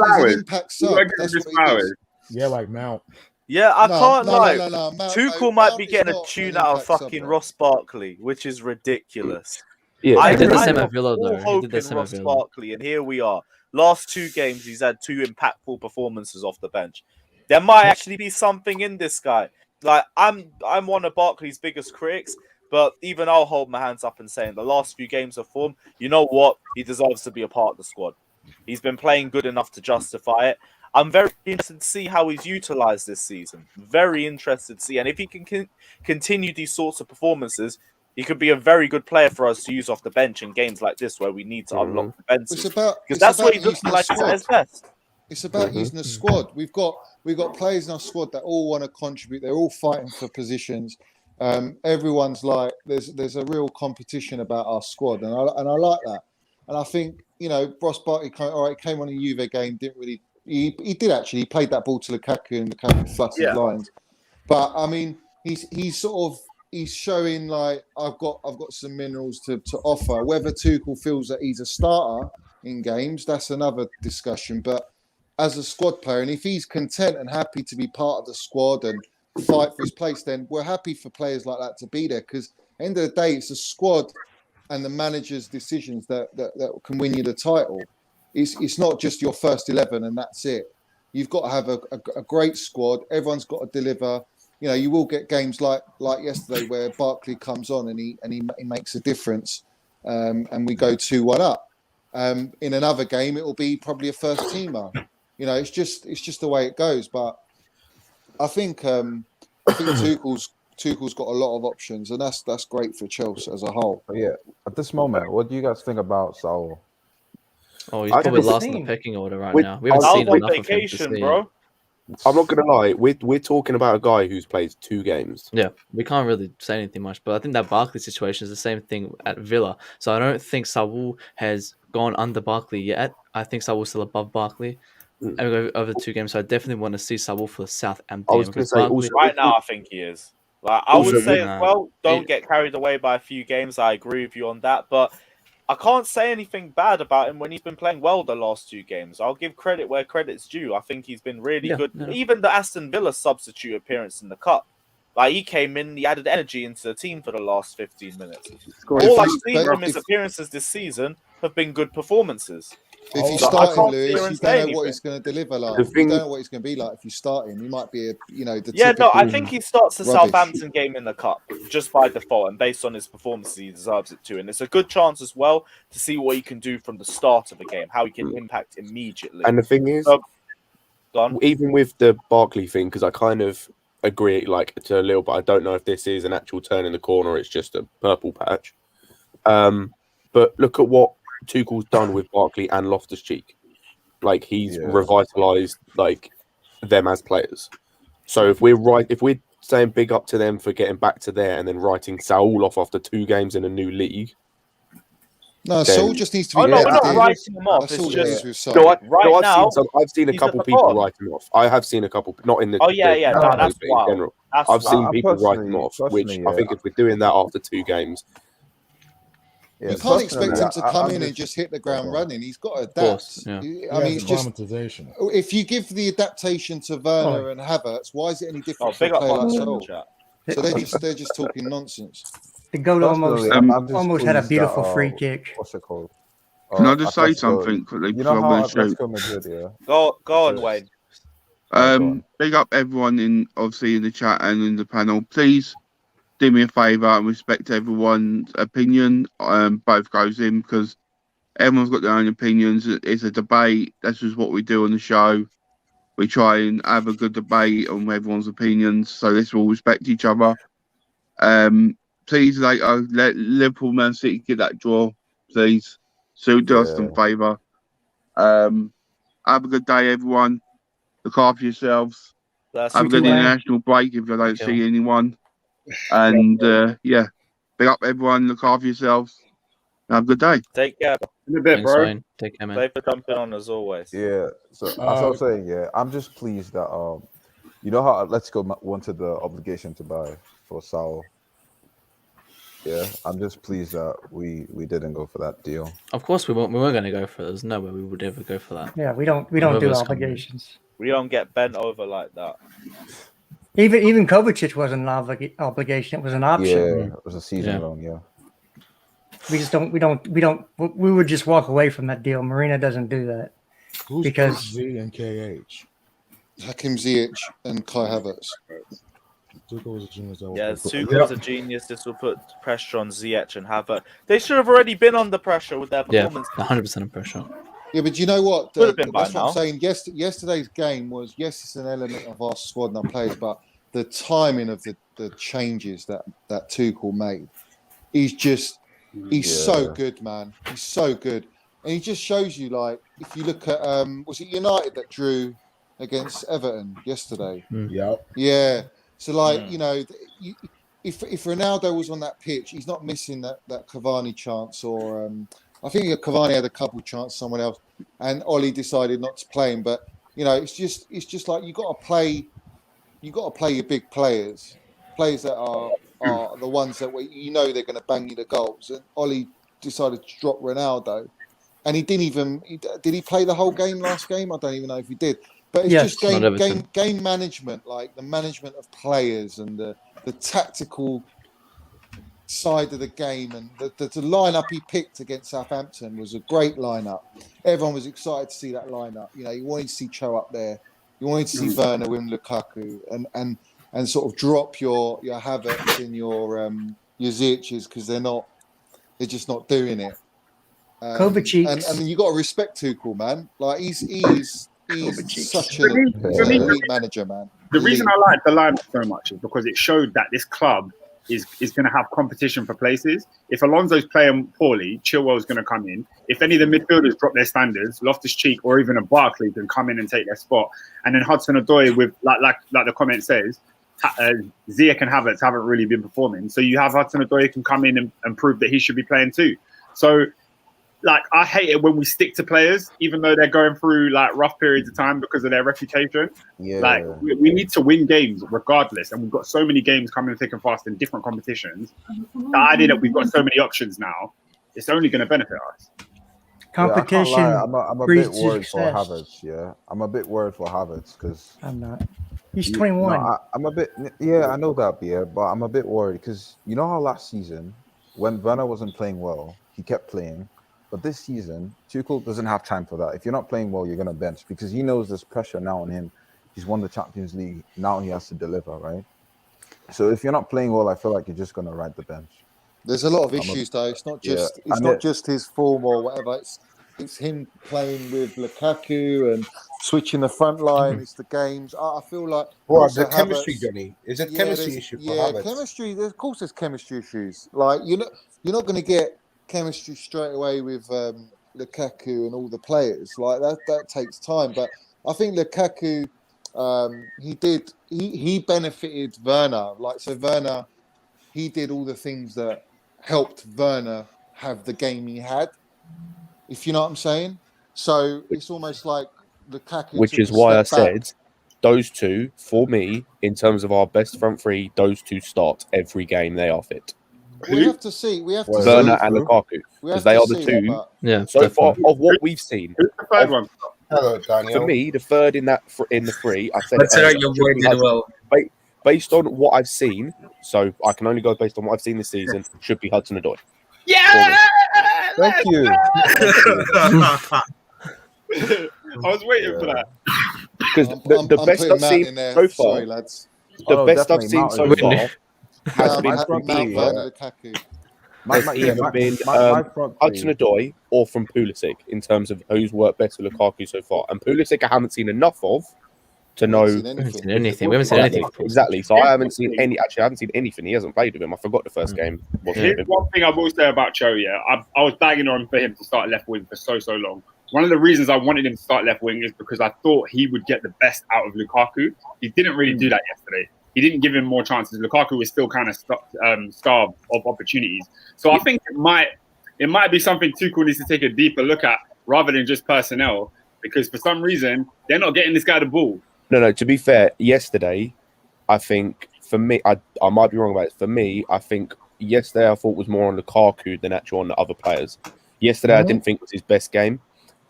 sub. That's what he is. Yeah, like Mount. Yeah, I can't lie. No. Tuchel might be getting a tune out of fucking Ross Barkley, which is ridiculous. Yeah, He did the I same got at Villa, full though. He hope did the in same at Ross Villa. Barkley, and here we are. Last 2 games, he's had 2 impactful performances off the bench. There might actually be something in this guy. Like I'm one of Barkley's biggest critics, but even I'll hold my hands up and say in the last few games of form, you know what? He deserves to be a part of the squad. He's been playing good enough to justify it. I'm very interested to see how he's utilised this season. Very interested to see. And if he can continue these sorts of performances, he could be a very good player for us to use off the bench in games like this where we need to unlock defenses. Because that's what he looks like at his best. It's about using the squad. We've got players in our squad that all want to contribute. They're all fighting for positions. Everyone's like, there's a real competition about our squad, and I like that. And I think Ross Barkley came on a Juve game, didn't really. He did actually. He played that ball to Lukaku, and Lukaku fluffed his lines. But I mean, he's showing like I've got some minerals to offer. Whether Tuchel feels that he's a starter in games, that's another discussion. But as a squad player, and if he's content and happy to be part of the squad and fight for his place, then we're happy for players like that to be there. Because at the end of the day, it's the squad and the manager's decisions that can win you the title. It's not just your first 11 and that's it. You've got to have a great squad. Everyone's got to deliver. You will get games like yesterday where Barkley comes on and he makes a difference, and we go 2-1 up. In another game, it will be probably a first teamer. It's just the way it goes. But I think Tuchel's got a lot of options, and that's great for Chelsea as a whole. But yeah, at this moment, what do you guys think about Saul? Oh, he's probably last in the pecking order right now. We haven't seen enough of him to see. Bro. I'm not gonna lie, we're talking about a guy who's played 2 games. Yeah, we can't really say anything much, but I think that Barkley situation is the same thing at Villa. So I don't think Saul has gone under Barkley yet. I think Saul's still above Barkley over 2 games. So I definitely want to see Saul for Southampton. I was going to say, also, right now, I think he is. Like I would say as well, don't get carried away by a few games. I agree with you on that, but I can't say anything bad about him when he's been playing well the last 2 games. I'll give credit where credit's due. I think he's been really good. Yeah. Even the Aston Villa substitute appearance in the cup. Like he came in, he added energy into the team for the last 15 minutes. All I've seen from his appearances this season have been good performances. If you start him, Lewis, you don't know what he's going to deliver like. You don't know what he's going to be like if you start him. He might be I think he starts the Southampton game in the cup just by default, and based on his performances, he deserves it too. And it's a good chance as well to see what he can do from the start of the game, how he can impact immediately. And the thing is, even with the Barkley thing, because I kind of agree, like, to a little, but I don't know if this is an actual turn in the corner or it's just a purple patch. But look at what Tuchel's done with Barkley and Loftus-Cheek. Like, he's revitalized like them as players. So if we're saying big up to them for getting back to there and then writing Saul off after 2 games in a new league. No, Saul just needs to be. we're not writing him off. That's all it is with Saul. No, right now, I've seen a couple people write him off. I have seen a couple, not in the. Oh yeah. No, that's in wild. general. That's I've seen wild. people write him off, which I think if we're doing that after 2 games. You can't expect him to come in and just hit the ground running. He's got to adapt. I mean, it's just if you give the adaptation to Werner and Havertz, why is it any different for a player like Saul? So they're just talking nonsense. The goal almost had a beautiful free kick. What's it called? Can I just say something quickly? You know how Atletico Madrid, Go on, Wayne. Big up everyone in the chat and in the panel. Please do me a favour and respect everyone's opinion. Both goes in because everyone's got their own opinions. It's a debate. That's just what we do on the show. We try and have a good debate on everyone's opinions. So let's all respect each other. Please, let Liverpool, Man City get that draw, please. So do us some favour. Have a good day, everyone. Look after yourselves. Have a good international break if I don't see anyone. And big up everyone. Look after yourselves. Have a good day. Take care. In a bit, bro. Fine. Take care, man. Thanks for jumping on as always. Yeah. So as I was saying, I'm just pleased that you know how Atletico wanted the obligation to buy for Saul. Yeah, I'm just pleased that we didn't go for that deal. Of course we weren't going to go for it. There's no way we would ever go for that. Yeah, we don't do obligations. We don't get bent over like that. Even Kovacic wasn't an obligation; it was an option. Yeah, it was a season long. Yeah, we just don't. We would just walk away from that deal. Marina doesn't do that. Who's because Z and KH? Hakim Ziyech and Kai Havertz. Tuchel was a genius. Tuchel's a genius. This will put pressure on Ziyech and Havertz. They should have already been under pressure with their performance. Yeah, 100% of pressure. Yeah, but you know what? Would have been by that's now. what I'm saying. Yesterday's game was, yes, it's an element of our squad and our players, but the timing of the changes that Tuchel made, he's so good, man. He's so good. And he just shows you, like, if you look at, was it United that drew against Everton yesterday? Yeah. So, like, you know, if Ronaldo was on that pitch, he's not missing that Cavani chance, or I think Cavani had a couple chances, someone else, and Ollie decided not to play him. But you know, it's just like you got to play your big players that are the ones that you know they're going to bang you the goals. And Ollie decided to drop Ronaldo, and he didn't even did he play the whole game last game? I don't even know if he did. But it's just game management, like the management of players and the tactical side of the game, and the lineup he picked against Southampton was a great lineup. Everyone was excited to see that lineup. You know, you wanted to see Cho up there, you wanted to see Werner with Lukaku, and sort of drop your Havertz and your Ziyeches because they're just not doing it. Kovacic, and you got to respect Tuchel, man. Like he's such an elite manager, man. The reason I like the lineup so much is because it showed that this club is going to have competition for places. If Alonso's playing poorly, Chilwell's going to come in. If any of the midfielders drop their standards, Loftus-Cheek or even a Barkley can come in and take their spot. And then Hudson-Odoi, with like the comment says, Ziyech and Havertz haven't really been performing. So you have Hudson-Odoi who can come in and prove that he should be playing too. So, like, I hate it when we stick to players, even though they're going through like rough periods of time because of their reputation. Yeah. Like we need to win games regardless, and we've got so many games coming thick and fast in different competitions. The idea that we've got so many options now, it's only going to benefit us. Competition. I'm a bit worried for Havertz. Yeah, I'm a bit worried for Havertz because I'm not. He's 21. No, I'm a bit. Yeah, I know that, but I'm a bit worried because you know how last season when Werner wasn't playing well, he kept playing. But this season, Tuchel doesn't have time for that. If you're not playing well, you're going to bench because he knows there's pressure now on him. He's won the Champions League. Now he has to deliver, right? So if you're not playing well, I feel like you're just going to ride the bench. There's a lot of issues, though. It's not just just his form or whatever. it's him playing with Lukaku and switching the front line. It's the games. I feel like the chemistry, Havertz, Johnny. Is it chemistry issue for Havertz? Chemistry. Of course, there's chemistry issues. Like you're not going to get chemistry straight away with Lukaku and all the players. Like that takes time. But I think Lukaku, he benefited Werner. Like so, Werner, he did all the things that helped Werner have the game he had. If you know what I'm saying. So it's almost like Lukaku. Which is why I said those two, for me, in terms of our best front three, those two start every game. They are fit. We have to see. Werner and Lukaku, because they are the two. Yeah. So far of what we've seen. Who's the third one? Hello, Daniel. For me, the third in the three, I said. Your boy did well. Based on what I've seen, so I can only go based on what I've seen this season. Should be Hudson-Odoi. Yeah. Thank you. I was waiting for that. Because the best I've seen so far, sorry, lads. The best I've seen so far has been from Lukaku. Hudson-Odoi or from Pulisic in terms of who's worked better with Lukaku so far. And Pulisic I haven't seen enough of to know. We haven't seen anything. Exactly. So I haven't seen any. Actually, I haven't seen anything. He hasn't played with him. I forgot the first game. Here's one thing I will say about Cho. Yeah, I was bagging on for him to start left wing for so long. One of the reasons I wanted him to start left wing is because I thought he would get the best out of Lukaku. He didn't really do that yesterday. He didn't give him more chances. Lukaku was still kind of starved of opportunities. So I think it might be something Tuchel needs to take a deeper look at rather than just personnel, because for some reason they're not getting this guy the ball. No. To be fair, yesterday, I think for me, I might be wrong about it. For me, I think yesterday I thought was more on Lukaku than actually on the other players. Yesterday, I didn't think was his best game.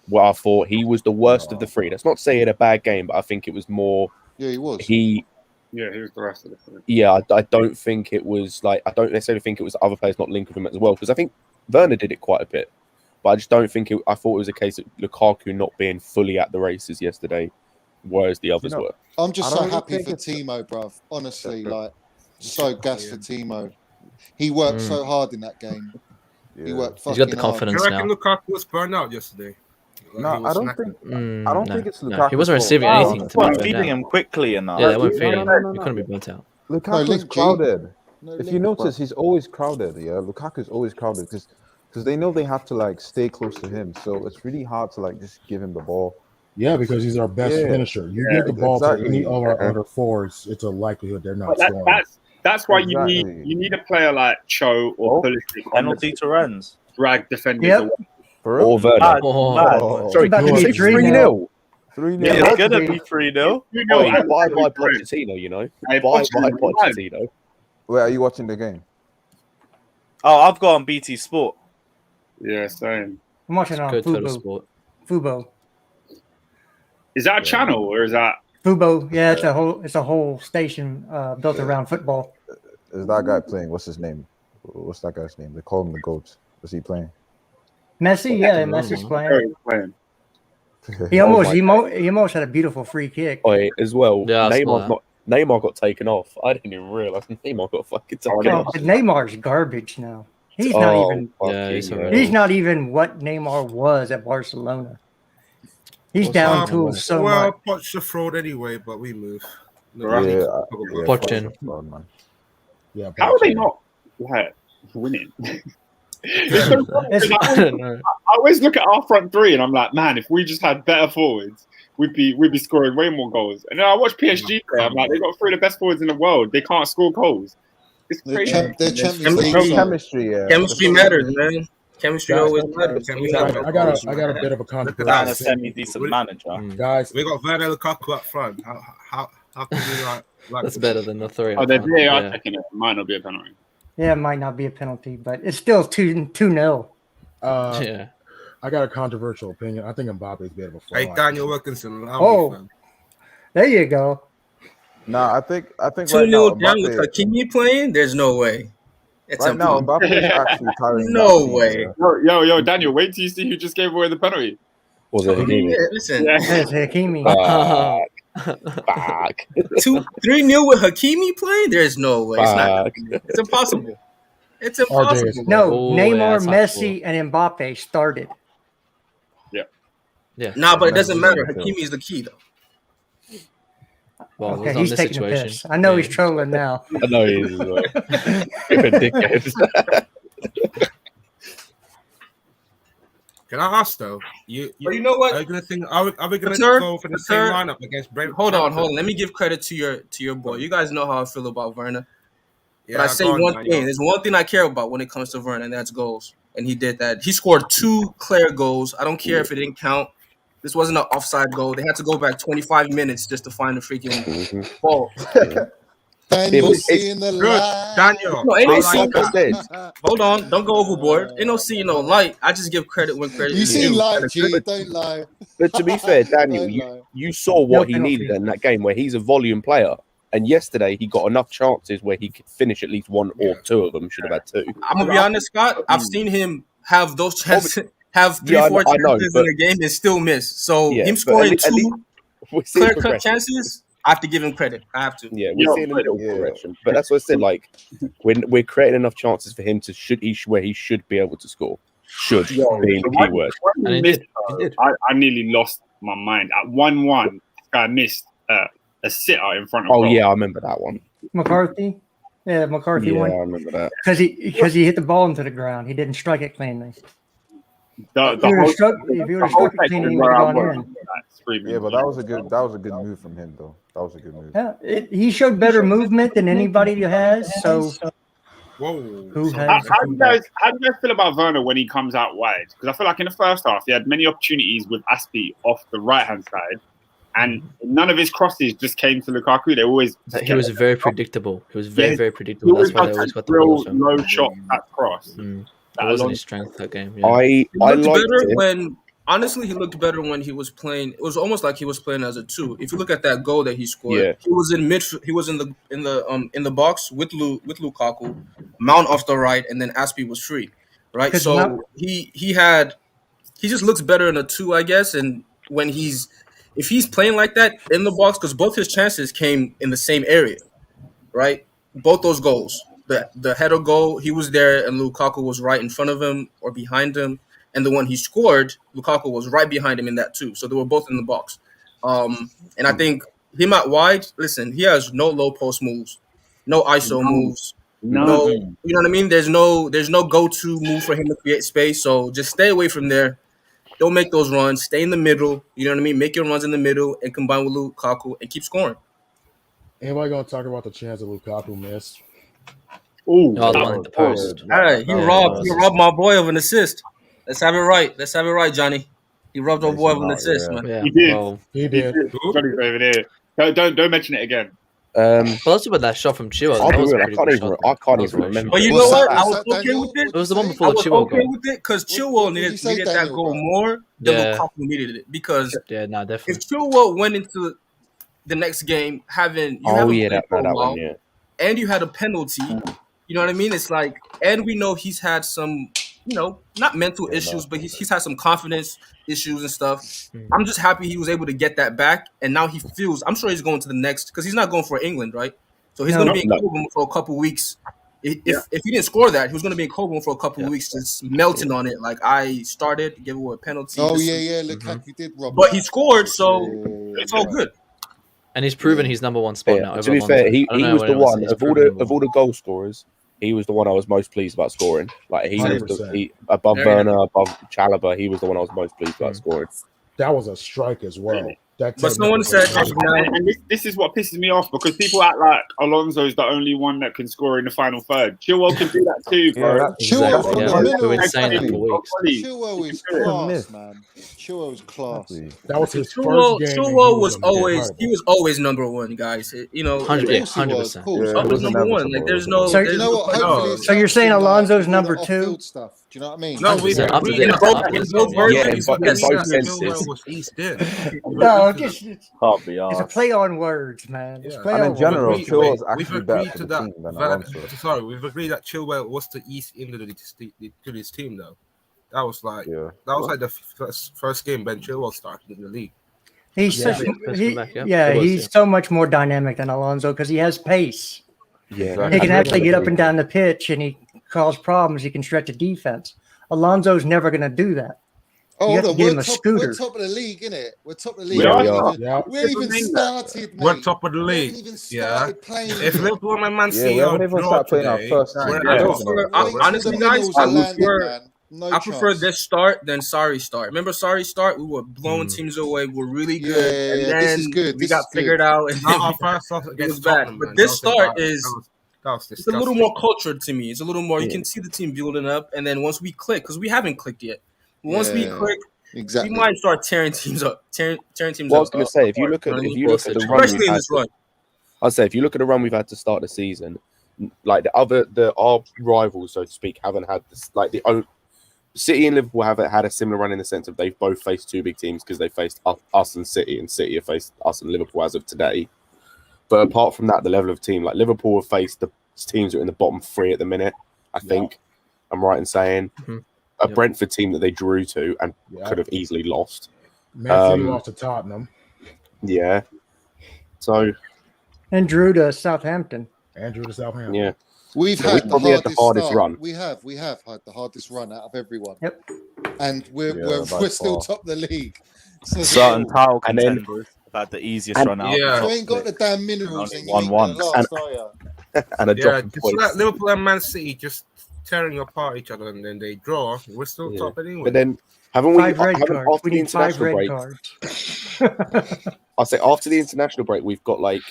Well, I thought he was the worst of the three. That's not to say he had a bad game, but I think it was more. Yeah, he was. He was the rest of the three. Yeah, I don't think it was like. I don't necessarily think it was other players not linking with him as well, because I think Werner did it quite a bit, but I just don't think it. I thought it was a case of Lukaku not being fully at the races yesterday, whereas the others were. I'm just so happy for Timo, bruv. Honestly, so gassed for Timo. He worked so hard in that game. Yeah. He worked fucking hard. He's got the confidence now. now. I reckon Lukaku was burned out yesterday. No, I don't think. I don't think it's Lukaku. He wasn't receiving anything. They weren't feeding him quickly enough. Yeah, they weren't feeding him. He couldn't be burnt out. Lukaku's crowded. If you notice, he's always crowded. Yeah, Lukaku's always crowded because they know they have to stay close to him. So it's really hard to just give him the ball. Yeah, because he's our best finisher. You give the ball to any of our other forwards, it's a likelihood they're not scoring. That's why you need a player like Cho or Pulisic. Penalty to Rennes. Drag defenders away. Or Werner. Sorry, did you say 3-0? 3-0. Yeah, it's going to be 3-0. Bye Pochettino, you know. Bye Pochettino. Where are you watching the game? Oh, I've got on BT Sport. Yeah, same. I'm watching on Fubo. Is that a channel or is that Fubo? Yeah, it's a whole station built around football. Is that guy playing? What's his name? What's that guy's name? They call him the GOAT. Was he playing? Messi, yeah, Messi's playing. He almost had a beautiful free kick. As well. Yeah, Neymar got taken off. I didn't even realize Neymar got fucking taken off. Neymar's garbage now. He's not even. He's not even what Neymar was at Barcelona. He's down tools so much. Well, Poch the fraud anyway, but we move. Poch. Yeah. How are they not winning? I always look at our front three and I'm like, man, if we just had better forwards, we'd be scoring way more goals. And then I watch PSG play. I'm like, they got three of the best forwards in the world. They can't score goals. It's crazy. Chemistry matters, man. Chemistry always matters. I got a bit of a controversy. And a semi-decent manager, guys. We got Werner Lukaku up front. How can we like that's better than the three. Oh, they're VAR checking it. It might not be a penalty. Yeah, it might not be a penalty, but it's still 2-0. Yeah. I got a controversial opinion. I think Mbappe's a bit of a fraud. Hey, Daniel Wilkinson. There you go. Nah, I think 2-0 down with Hakimi playing. There's no way. It's right now, Mbappe is actually carrying. No way. Yo, Daniel, wait till you see who just gave away the penalty. Was it Hakimi? Yeah, listen, it's Hakimi. Back. 3-0 with Hakimi playing. There's no way. It's not. It's impossible. It's impossible. No, Neymar, Messi, and Mbappe started. Yeah. Nah, but it doesn't matter. Hakimi is the key, though. Well, okay, he's taking the piss. I know he's trolling now. I know he is as well. You're a dickhead. Can I ask though? But you know what? Are we gonna go for the same lineup against Brentford? Hold on. Let me give credit to your boy. You guys know how I feel about Werner. Yeah, but I say one thing. There's one thing I care about when it comes to Werner, and that's goals. And he did that. He scored 2 clear goals. I don't care if it didn't count. This wasn't an offside goal. They had to go back 25 minutes just to find the freaking fault. Daniel seeing the light. Daniel, no, ain't no seeing hold on, don't go overboard. Ain't no seeing no light. I just give credit when credit you is see due. light, G, don't lie. But to be fair, Daniel, you saw what he needed in that game where he's a volume player. And yesterday he got enough chances where he could finish at least 1 or 2 of them. Should have had 2. I'm gonna be honest, Scott. I've seen him have those chances, have 3-4 chances in a game and still miss. So him scoring 2 clear-cut chances, I have to give him credit. I have to. Yeah, we're seeing a little progression, but that's what I said. Like, when we're creating enough chances for him to where he should be able to score. Should being the key word. And he did. I nearly lost my mind at 1-1. This guy missed a sitter in front of. Oh yeah, I remember that one. McCarthy. Yeah, McCarthy won. Yeah, I remember that. Because he hit the ball into the ground. He didn't strike it cleanly. If you would have struck it cleanly, he would have gone in. Yeah, but that was a good move from him, though. That was a good move. Yeah, he showed better movement than anybody has. So, how do you guys feel about Werner when he comes out wide? Because I feel like in the first half he had many opportunities with Aspie off the right hand side, and none of his crosses just came to Lukaku. They always he was very predictable. He was very predictable. That's why they always got the balls from low shot at cross. That wasn't his strength that game. Yeah. He looked better when. Honestly, he looked better when he was playing. It was almost like he was playing as a 2. If you look at that goal that he scored, he was in midfield. He was in the box with Lukaku, Mount off the right, and then Aspie was free, right? So he just looks better in a 2, I guess. And when if he's playing like that in the box, because both his chances came in the same area, right? Both those goals, the header goal, he was there, and Lukaku was right in front of him or behind him. And the one he scored, Lukaku was right behind him in that too. So they were both in the box. And I think him out wide, listen, he has no low post moves, no ISO moves. No, you know what I mean? There's no go-to move for him to create space. So just stay away from there. Don't make those runs. Stay in the middle. You know what I mean? Make your runs in the middle and combine with Lukaku and keep scoring. Anybody gonna talk about the chance that Lukaku missed? Oh, the post. Hey, he robbed my boy of an assist. Let's have it right, Johnny. He robbed our boy of an assist, man. Yeah. He did. Well, he did. Johnny's over there. Don't mention it again. But also with that shot from Chilwell, I can't even remember. But you know what? I was okay with it. It was the one before the Chilwell goal. With it because Chilwell needed that goal more than Lukaku needed it. Because definitely. If Chilwell went into the next game having and you had a penalty, you know what I mean? It's like, and we know he's had some, not mental issues, but he's had some confidence issues and stuff. I'm just happy he was able to get that back, and now he feels. I'm sure he's going to the next because he's not going for England, right? So he's going to be in Cobham for a couple weeks. If he didn't score that, he was going to be in Cobham for a couple of weeks, just melting on it. Like I started, gave away a penalty. Oh Lukaku did rob, but he scored, so it's all good. And he's proven his number 1 spot now. To be fair, he was the one of all the goal scorers. He was the one I was most pleased about scoring. Like he was above Werner, above Chalobah. He was the one I was most pleased about scoring. That was a strike as well. But someone said, and this is what pisses me off because people act like Alonso is the only one that can score in the final third. Chilwell can do that too, bro. Chilwell is class, man. Chilwell is class. That was his first game. Chilwell was always number 1, guys. 100%. Always number 1. Like there's no. So you know what? So you're saying Alonso's number 2? Stuff. Do you know what I mean? No, we in both versions. No, it's a play on words, man. It's play and on in general, words. Chilwell's We've actually better agreed for to the team than Alonso. We've agreed that Chilwell was the East England to his team, though. That was like the first game Ben Chilwell started in the league. He's so much more dynamic than Alonso because he has pace. Yeah, he can actually get up and down the pitch, and he cause problems. He can stretch a defense. Alonso's never going to do that. Oh, You have hold to on. get him a scooter. We're top of the league, innit? We're top of the league. We are. We ain't even started, mate. We're top of the We league. ain't even started playing. If Liverpool and Man Yeah, City we haven't even draw started playing our today, first we're team. out of Wait till honestly, the guys, minerals are landing, man. No I prefer chance. this start than sorry start. Remember sorry start? We were blowing teams away. We were really good, and Yeah, then this is good. we This got is good. figured out. And Not our first loss it against was bad. Tottenham, But man. this That was start embarrassing. is That was it's a little disgusting. more cultured to me. It's a little more. You can see the team building up, and then once we click, because we haven't clicked yet. Once we click, exactly, we might start tearing teams up. Tearing teams Well, I up. was going to say, if you look at the run, especially in this run. I'd say if you look at the run we've had to start the season, like our rivals, so to speak, haven't had this. Like City and Liverpool haven't had a similar run in the sense of they've both faced two big teams because they faced us and City have faced us and Liverpool as of today. But apart from that, the level of team, like Liverpool have faced the teams that are in the bottom three at the minute. I think I'm right in saying a Brentford team that they drew to and could have easily lost. Man City lost to Tottenham. Yeah. So. And drew to Southampton. Yeah. We've probably had the hardest run. We have had the hardest run out of everyone. Yep. And we're still top of the league. So certain title and then contenders have had the easiest run out. You ain't got the damn minerals and you ain't one gonna last, are you? And a drop of just points. like Liverpool and Man City just tearing apart each other, and then they draw. We're still top anyway. But then haven't we? Five red Haven't cards. after We the need 5 international red break? cards. I'll say after the international break, we've got like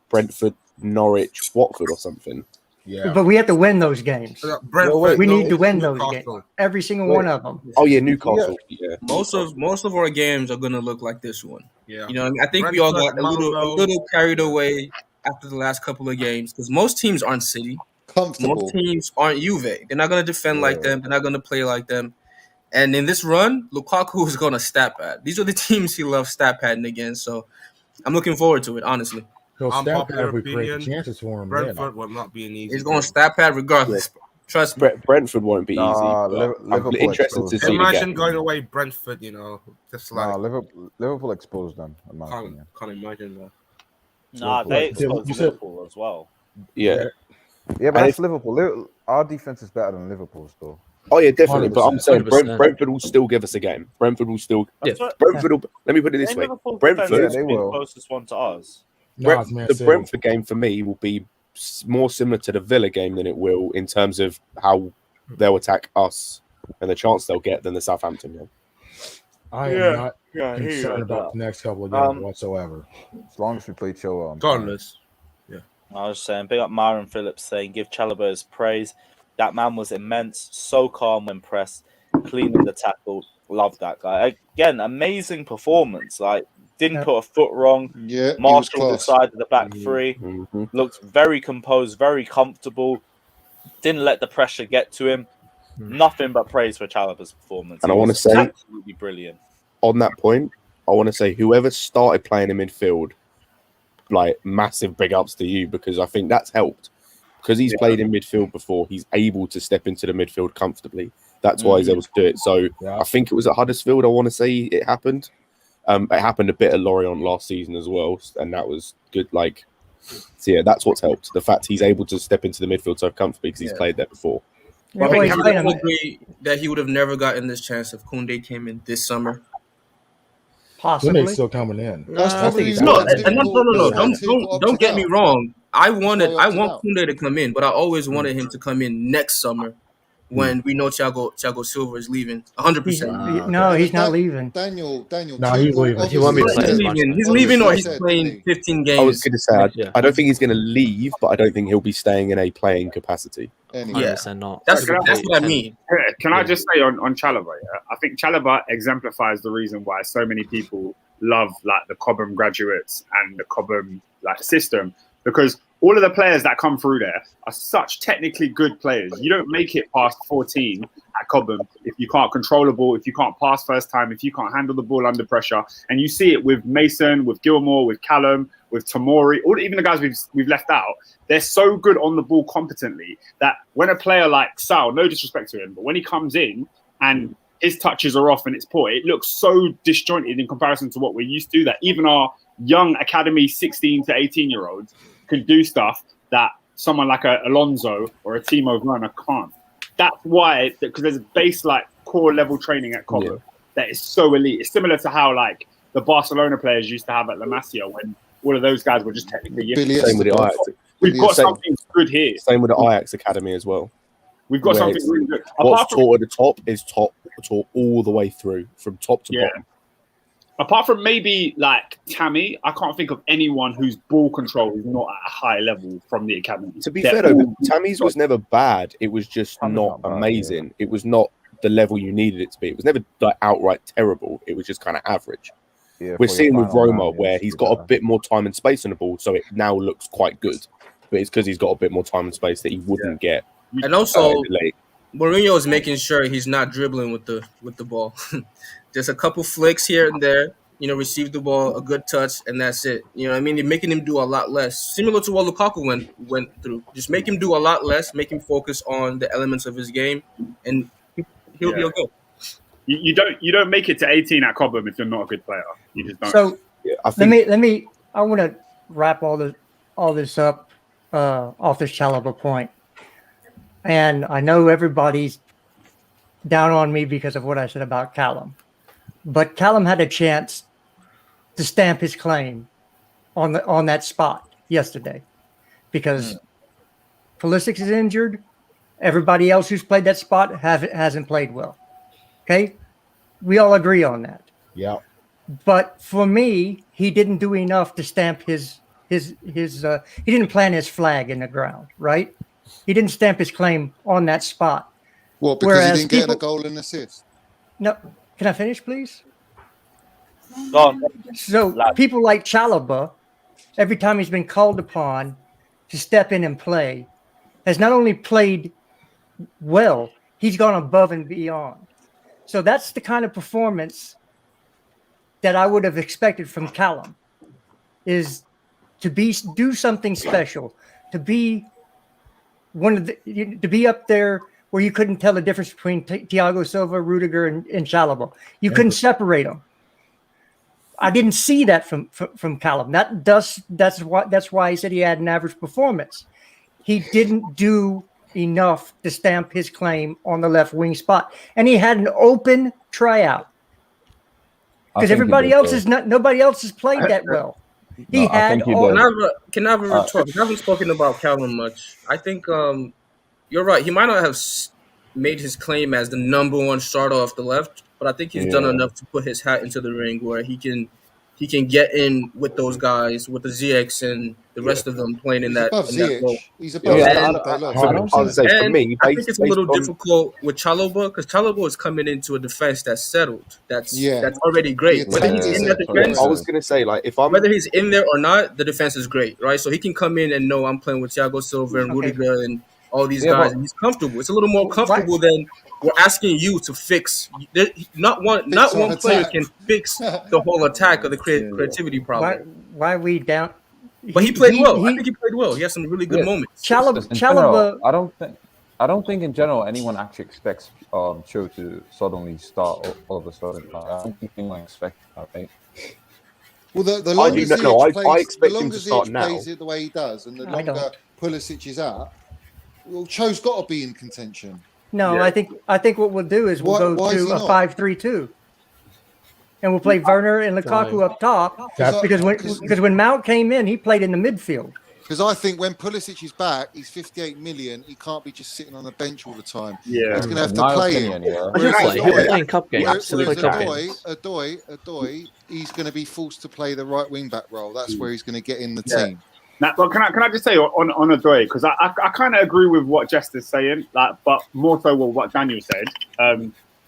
Brentford, Norwich, Watford, or something. Yeah. But we have to win those games. Brentford, We need to win those Newcastle. games. Every single one of them. Oh yeah, Newcastle. Yeah. Most of our games are gonna look like this one. Yeah. You know, I think we all got a little carried away after the last couple of games because most teams aren't City. Comfortable. Most teams aren't Juve. They're not gonna defend like them. They're not gonna play like them. And in this run, Lukaku is gonna stat pad. These are the teams he loves stat padding against. So I'm looking forward to it, honestly. He'll stat pad Unpopular if we create the opinion, chances for him. Brentford will not be an easy. He's going to stat pad regardless. Trust me. Brentford won't be easy. I'm Liverpool interested to see Imagine going away Brentford, just like Liverpool exposed them. In my can't opinion. imagine that. Nah, they exposed Liverpool as well. Yeah. Yeah, but that's Liverpool. Our defense is better than Liverpool's, though. Oh yeah, definitely. But I'm saying 100%. Brentford will still give us a game. Brentford will still. Brentford will. Let me put it this way. Brentford, they will. Closest one to us. The Brentford game for me will be more similar to the Villa game than it will in terms of how they'll attack us and the chance they'll get than the Southampton game. I am not concerned about the next couple of games whatsoever. As long as we play Chilwell. Godless. Yeah. I was saying, big up Myron Phillips saying, give Chalobah his praise. That man was immense, so calm when pressed, cleaning the tackle. Love that guy. Again, amazing performance. Like, didn't put a foot wrong. Yeah, Marshall decided the back three. Looked very composed, very comfortable. Didn't let the pressure get to him. Nothing but praise for Chalobah's performance. And I want to say, absolutely brilliant. On that point, I want to say whoever started playing in midfield, like massive big ups to you, because I think that's helped. Because he's played in midfield before, he's able to step into the midfield comfortably. That's why he's able to do it. So I think it was at Huddersfield, I want to say it happened. It happened a bit at Lorient last season as well, and that was good. Like, so yeah, that's what's helped. The fact he's able to step into the midfield so comfortably because he's played there before. I think I agree that he would have never gotten this chance if Koundé came in this summer. Possibly. Koundé's still coming in. Don't get me wrong. I want Koundé to come in, but I always wanted him to come in next summer when we know Thiago Silva is leaving. 100%. No, he's not leaving. Daniel. No, he's leaving. He won't be playing. He's leaving, or he's playing 15 games. I was going to say, I don't think he's going to leave, but I don't think he'll be staying in a playing capacity. Yeah, that's what I mean. Can I just say on Chalobah? Yeah? I think Chalobah exemplifies the reason why so many people love like the Cobham graduates and the Cobham like system, because all of the players that come through there are such technically good players. You don't make it past 14 at Cobham if you can't control the ball, if you can't pass first time, if you can't handle the ball under pressure. And you see it with Mason, with Gilmore, with Callum, with Tomori, even the guys we've left out. They're so good on the ball competently that when a player like Sal, no disrespect to him, but when he comes in and his touches are off and it's poor, it looks so disjointed in comparison to what we're used to, that even our young academy 16 to 18-year-olds can do stuff that someone like a Alonso or a Timo Werner can't. That's why, because there's base like core level training at Cobham. that is so elite. It's similar to how like the Barcelona players used to have at La Masia when all of those guys were just technically. Same with the Ajax. We've got something good here. Same with the Ajax academy as well. We've got something really good. What's taught at the top is taught all the way through, from top to bottom. Apart from maybe like Tammy, I can't think of anyone whose ball control is not at a high level from the academy. To be fair though, Tammy's was never bad. It was just not amazing. Yeah. It was not the level you needed it to be. It was never like outright terrible. It was just kind of average. Yeah, we're seeing with Roma where he's got a bit more time and space on the ball, so it now looks quite good. But it's because he's got a bit more time and space that he wouldn't get. And also, Mourinho is making sure he's not dribbling with the ball. Just a couple flicks here and there, receive the ball, a good touch, and that's it. You know what I mean? They're making him do a lot less. Similar to what Lukaku went through. Just make him do a lot less, make him focus on the elements of his game, and he'll be okay. You don't make it to 18 at Cobham if you're not a good player. You just don't. So I want to wrap all this up off this Chalobah point. And I know everybody's down on me because of what I said about Callum. But Callum had a chance to stamp his claim on that spot yesterday because Pulisic is injured. Everybody else who's played that spot hasn't played well. Okay? We all agree on that. Yeah. But for me, he didn't do enough to stamp his he didn't plant his flag in the ground, right? He didn't stamp his claim on that spot. Well, because he didn't get a goal and assist. No, can I finish, please? Go on. So people like Chalobah, every time he's been called upon to step in and play, has not only played well, he's gone above and beyond. So that's the kind of performance that I would have expected from Callum, is to do something special, to be to be up there where you couldn't tell the difference between Thiago Silva, Rudiger, and Chalobah. You couldn't separate them. I didn't see that from Callum. That's why he said he had an average performance. He didn't do enough to stamp his claim on the left wing spot, and he had an open tryout because nobody else has played that well. He had. Can I have a retort? I haven't spoken about Callum much. I think you're right. He might not have made his claim as the number one starter off the left, but I think he's done enough to put his hat into the ring where he can get in with those guys, with the ZX and the rest of them playing in that role. He's above for me, I think it's a little difficult with Chalobah because Chalobah is coming into a defense that's settled, that's already great. Whether he's in that defense, I was gonna say whether he's in there or not, the defense is great, right? So he can come in and know I'm playing with Thiago Silva and Rudiger and all these guys, and he's comfortable. It's a little more comfortable than we're asking you to fix. Not one player can fix the whole attack or the creativity problem. Why are we down? But he played well. I think he played well. He had some really good moments. Chalobah. I don't think in general anyone actually expects Cho to suddenly start all of a sudden. I don't think anyone expects that, right? Well, the longer Ziyech plays it the way he does, and the longer Pulisic is out, well, Cho's got to be in contention. No, I think what we'll do is we'll go to a 5-3-2, and we'll play Werner and Lukaku up top because when Mount came in, he played in the midfield. Because I think when Pulisic is back, he's 58 million. He can't be just sitting on the bench all the time. Yeah, he's going to have to play him. He'll play in cup games. Absolutely, Odoi, he's going to be forced to play the right wing back role. That's where he's going to get in the team. Now, but can I just say on Odoi, because I kind of agree with what Jester's saying, but more so with what Daniel said.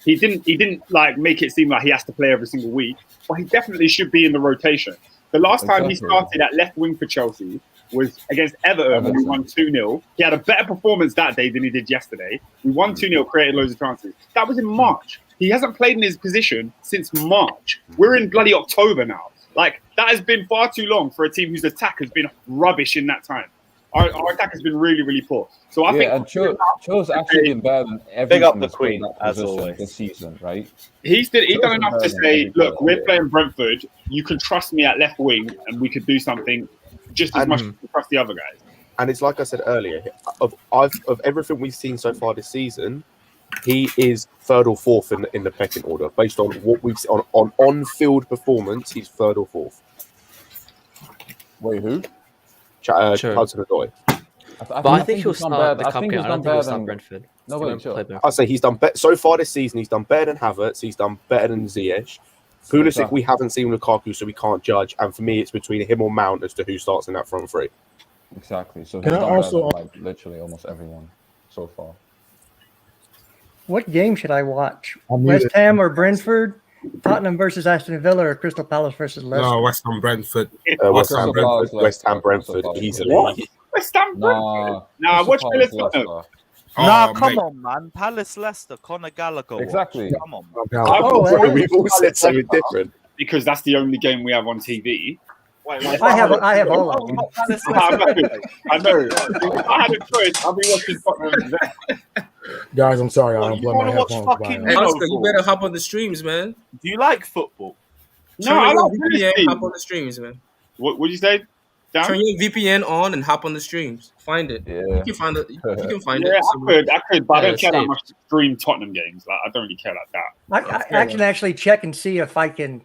He didn't like make it seem like he has to play every single week, but he definitely should be in the rotation. The last time he started at left wing for Chelsea was against Everton when we won 2-0. He had a better performance that day than he did yesterday. We won 2-0, created loads of chances. That was in March. He hasn't played in his position since March. We're in bloody October now. Like, that has been far too long for a team whose attack has been rubbish in that time. Our attack has been really, really poor. So I think... and Cho's actually been better than everyone. Big up the Queen, as always. This season, right? He's done enough to say, look, we're playing Brentford. You can trust me at left wing, and we could do something just as much as you trust the other guys. And it's like I said earlier, of everything we've seen so far this season, he is third or fourth in the pecking order based on what we've seen on field performance. He's third or fourth. Wait, who? Hudson-Odoi. But I think he'll start the cup game. I don't think he'll start Brentford. No, wait, sure. I say he's done so far this season. He's done better than Havertz. He's done better than Ziyech. Pulisic, we haven't seen Lukaku, so we can't judge. And for me, it's between him or Mount as to who starts in that front three. Exactly. So Can he's I done also- better than, like literally almost everyone so far. What game should I watch? I'm West muted. Ham or Brentford? Tottenham versus Aston Villa or Crystal Palace versus Leicester? No, West Ham Brentford. West Ham Brentford, easily. What? West Ham Brentford? Nah, watch Villa Tottenham. Nah, come on, man. Palace Leicester, Conor Gallagher. Exactly. Come on. We've all said something different. Because that's the only game we have on TV. I have all of them. I know. If I had a choice, I'll be watching Tottenham. Guys, I'm sorry, I don't play my headphones. Oscar, you better hop on the streams, man. Do you like football? Turn your VPN, hop on the streams, man. What would you say? Dan? Turn your VPN on and hop on the streams. Find it. Yeah. You can find it. You can find Yeah, it. I could, but I don't care that Steve. much to stream Tottenham games. Like, I don't really care like that. I can actually check and see if I can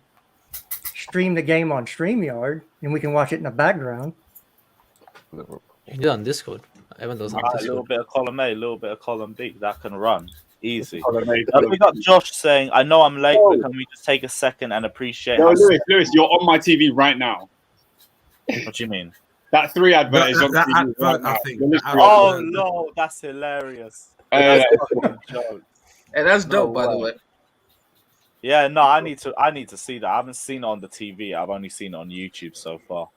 stream the game on StreamYard and we can watch it in the background. You can do it on Discord. Everyone does it on A Discord. little bit of column A, a little bit of column B. That can run easy. Column A, We got Josh saying, "I know I'm late, but can we just take a second and appreciate?" Yo, how Lewis, you're on my TV right now. What do you mean? That 3 advert is on That TV right advert, I now. think. You're That literally Oh on no, that's hilarious. Uh, Joke. And that's dope, by the way. Yeah, no, I need to see that. I haven't seen it on the TV. I've only seen it on YouTube so far.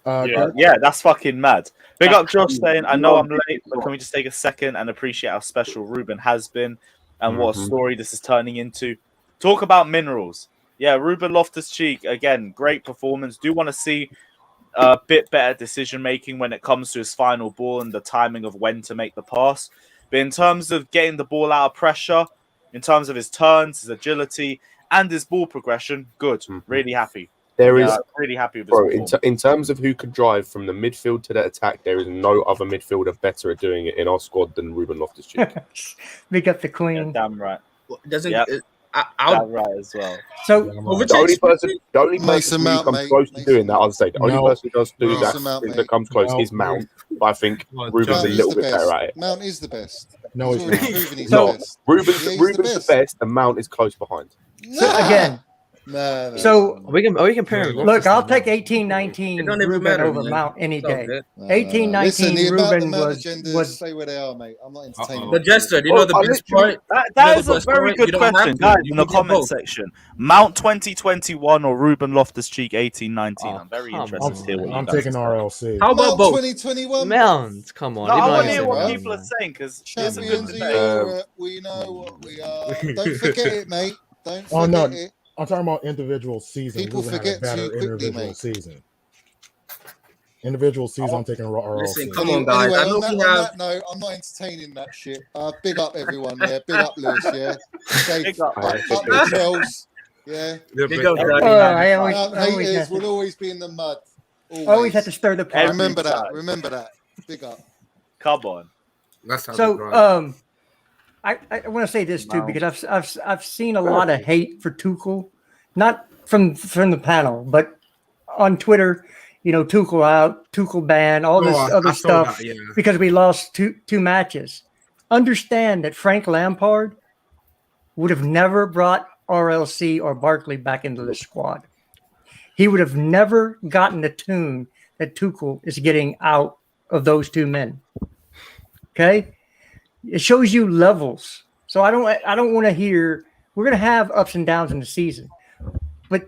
Yeah, that's fucking mad. Big up Josh saying, "I know I'm late, but can we just take a second and appreciate how special Ruben has been and what a story this is turning into? Talk about minerals. Yeah, Ruben Loftus-Cheek, again, great performance. Do want to see a bit better decision making when it comes to his final ball and the timing of when to make the pass. But in terms of getting the ball out of pressure, in terms of his turns, his agility, and his ball progression, good. Really happy. Really happy with this. Bro, in terms of who could drive from the midfield to the attack, there is no other midfielder better at doing it in our squad than Ruben Loftus-Cheek. Big up the Queen. Yeah, damn right. Doesn't damn right as well. So the only person who comes close to doing that, I'll say, the only person who does do that comes close is Mount. But I think Ruben's a little bit better at it. Mount is the best. No, he's already not. proven he's No, the best. Ruben's the best, and Mount is close behind. Again. No. So Are we comparing? look, I'll take 18-19 It don't even Ruben matter, over man. Mount any It's all day. good. 18-19 Listen, the Ruben amount of was agendas stay where they are, mate. I'm not entertaining. The Jester, do you know the best part? That is a very good question, guys, in the comment both. section. Mount 2021 or Ruben Loftus-Cheek 18-19. I'm very come interested to hear what you I'm guys taking say. RLC. How about Mount both? 2021. Mount, come on. No, I even want though to hear he's what a people are man. saying because it's a good Champions of debate. Europe. We know what we are. Don't forget it, mate. Don't Oh, forget no. it. I'm talking about individual seasons. People Ruben had a forget better too quickly, individual mate. season. Individual season, I'm taking RLC. Listen, come on, guys. Anyway, I know on we that have. note, I'm not entertaining that shit. Big up everyone, yeah. Big up Lewis, yeah. Okay, Big up. up the trails, yeah. Big up, Daddy. I always Mount always haters have will to, always be in the mud. always have to stir the pot. Remember that. time. Remember that. Big up. Come on. That's how So I want to say this too because I've seen a lot of hate for Tuchel, not from the panel, but on Twitter. You know, Tuchel out, Tuchel ban, all this other stuff because we lost two matches. Understand that Frank Lampard would have never brought RLC or Barkley back into the squad. He would have never gotten the tune that Tuchel is getting out of those two men. Okay, it shows you levels. So I don't want to hear. We're going to have ups and downs in the season, but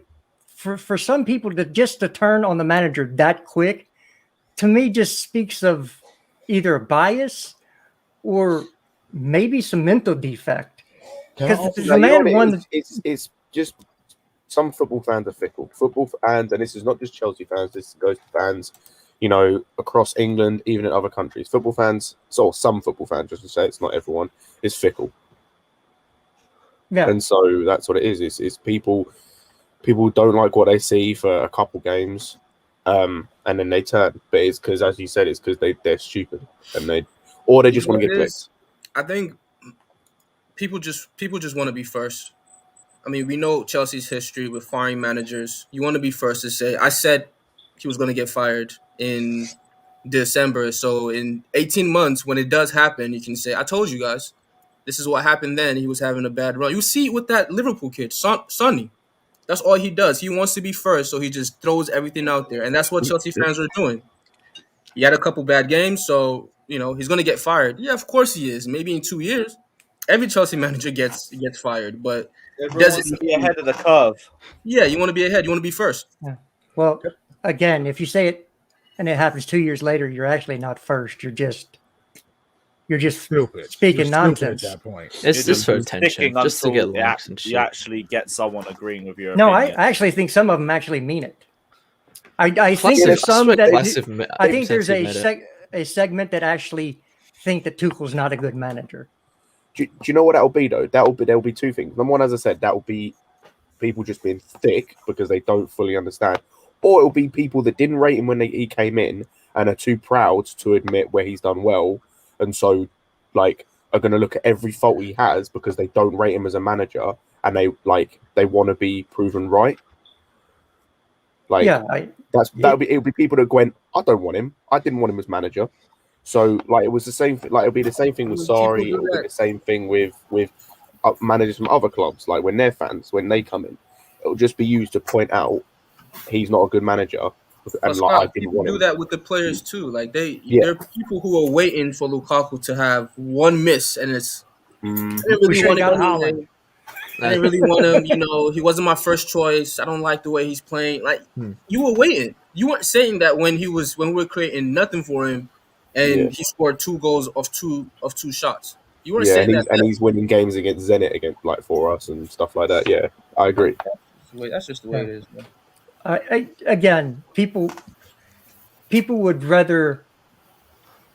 for some people to turn on the manager that quick, to me, just speaks of either a bias or maybe some mental defect. Because the man won. It's just some football fans are fickle. And this is not just Chelsea fans. This goes to fans, you know, across England, even in other countries. Football fans, so some football fans, just to say it's not everyone, is fickle. Yeah. And so that's what it is. It's people don't like what they see for a couple games, and then they turn. But it's because, as you said, it's because they're stupid and they just want to get clicked. I think people just want to be first. I mean, we know Chelsea's history with firing managers. You want to be first to say, I said he was going to get fired in December. So in 18 months, when it does happen, you can say, I told you guys, this is what happened then. He was having a bad run. You see with that Liverpool kid, Sonny. That's all he does. He wants to be first, so he just throws everything out there. And that's what Chelsea fans are doing. He had a couple bad games, so, he's going to get fired. Yeah, of course he is. Maybe in 2 years. Every Chelsea manager gets fired, but everyone wants to be ahead of the curve. Yeah, you want to be ahead. You want to be first. Yeah. Well, again, if you say it and it happens 2 years later, you're actually not first. You're just stupid. Speaking nonsense. At that point. It's just for attention, just to get likes and shit. You actually get someone agreeing with your No, opinion. I actually think some of them actually mean it. I think there's some that I think there's a segment that actually think that Tuchel's not a good manager. Do you know what that'll be though? There'll be two things. Number one, as I said, that'll be people just being thick because they don't fully understand, or it'll be people that didn't rate him when he came in and are too proud to admit where he's done well, and so are going to look at every fault he has because they don't rate him as a manager, and they want to be proven right. It'll be people that went, I don't want him. I didn't want him as manager. So it was the same. It'll be the same thing with Sarri. It'll be the same thing with managers from other clubs. Like when they're fans, when they come in, it'll just be used to point out he's not a good manager. And Scott, people do that with the players too. There are people who are waiting for Lukaku to have one miss, and it's I didn't really want him. He wasn't my first choice. I don't like the way he's playing. You were waiting. You weren't saying that when we were creating nothing for him, and he scored 2 goals of two shots. You weren't saying that. And he's winning games against Zenit for us and stuff like that. Yeah, I agree. That's just the way it is, man. Again, people would rather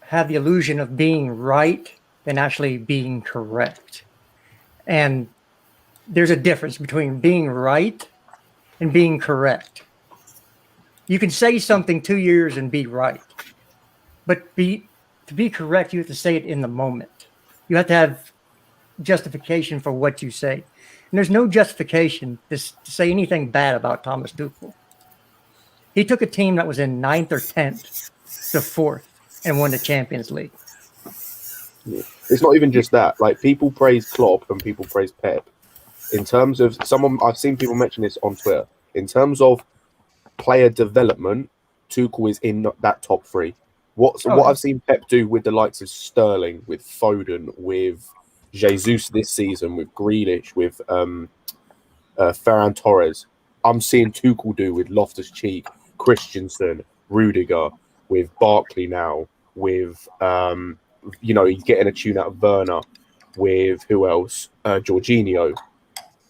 have the illusion of being right than actually being correct. And there's a difference between being right and being correct. You can say something 2 years and be right, but to be correct, you have to say it in the moment. You have to have justification for what you say. And there's no justification to say anything bad about Thomas Tuchel. He took a team that was in 9th or 10th to 4th and won the Champions League. It's not even just that. People praise Klopp and people praise Pep. In terms of I've seen people mention this on Twitter. In terms of player development, Tuchel is in that top 3. What I've seen Pep do with the likes of Sterling, with Foden, with Jesus this season, with Grealish, with Ferran Torres, I'm seeing Tuchel do with Loftus-Cheek, Christensen, Rudiger, with Barkley now, with he's getting a tune out of Werner, with who else? Jorginho.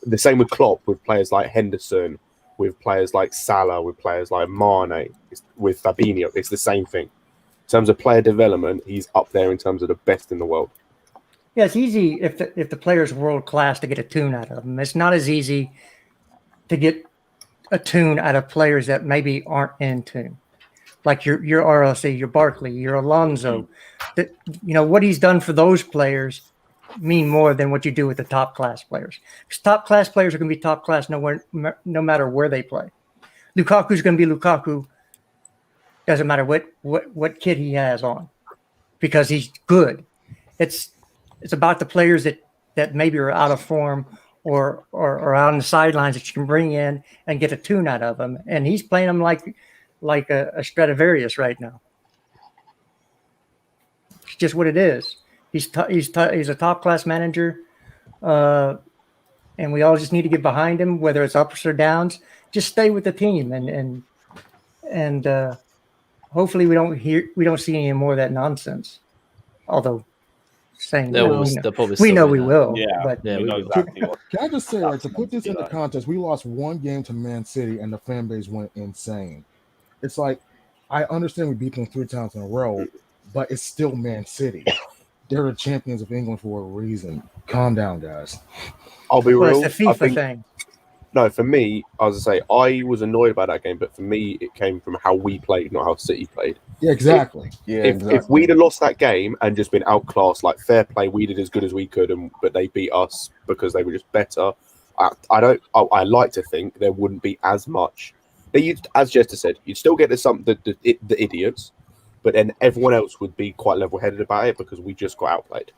The same with Klopp, with players like Henderson, with players like Salah, with players like Mane, with Fabinho. It's the same thing. In terms of player development, he's up there in terms of the best in the world. Yeah, it's easy if the player's world class to get a tune out of them. It's not as easy to get a tune out of players that maybe aren't in tune, like your RLC, your Barkley, your Alonso. What he's done for those players mean more than what you do with the top class players. Because top class players are going to be top class no matter where they play. Lukaku's going to be Lukaku. Doesn't matter what kit he has on, because he's good. It's about the players that maybe are out of form or out on the sidelines that you can bring in and get a tune out of them. And he's playing them like a Stradivarius right now. It's just what it is. He's a top class manager, and we all just need to get behind him, whether it's ups or downs. Just stay with the team, and hopefully we don't see any more of that nonsense. Although saying we know we will. We know exactly what. Can I just say, to put this into context, we lost 1 game to Man City, and the fan base went insane. It's I understand we beat them 3 times in a row, but it's still Man City. They're the champions of England for a reason. Calm down, guys. I'll be real. It's the FIFA thing. No, for me, as I say, I was annoyed by that game, but for me, it came from how we played, not how City played. Yeah, exactly. If we'd have lost that game and just been outclassed, like fair play, we did as good as we could, but they beat us because they were just better. I like to think there wouldn't be as much. As Jester said, you'd still get the idiots, but then everyone else would be quite level-headed about it because we just got outplayed.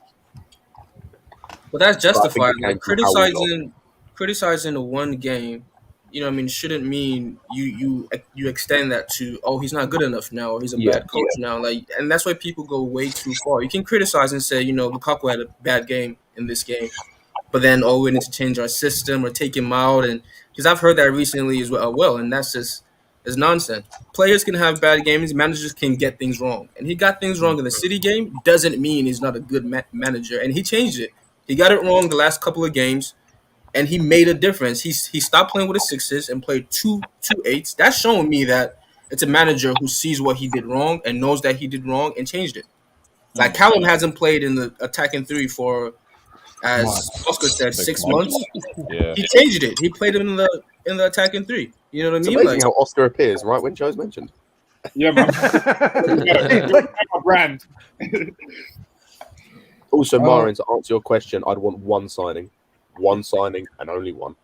But that's justified. Like criticizing the one game, you know what I mean, shouldn't mean you extend that to, oh, he's not good enough now, or he's a bad coach now. Like, and that's why people go way too far. You can criticize and say, you know, Lukaku had a bad game in this game, but then, oh, we need to change our system or take him out. And because I've heard that recently as well, and that's just is nonsense. Players can have bad games, managers can get things wrong, and he got things wrong in the City game. Doesn't mean he's not a good manager, and he changed it. He got it wrong the last couple of games, and he made a difference. He stopped playing with the 6s and played two 8s. That's showing me that it's a manager who sees what he did wrong and knows that he did wrong and changed it. Like Callum hasn't played in the attacking 3 for, as Oscar said, 6 months. Yeah. He changed it. He played him in the attacking 3. You know what I mean? It's amazing how Oscar appears right when Joe's mentioned. Yeah, man. Brand. Also, Marin, to answer your question, I'd want one signing and only one.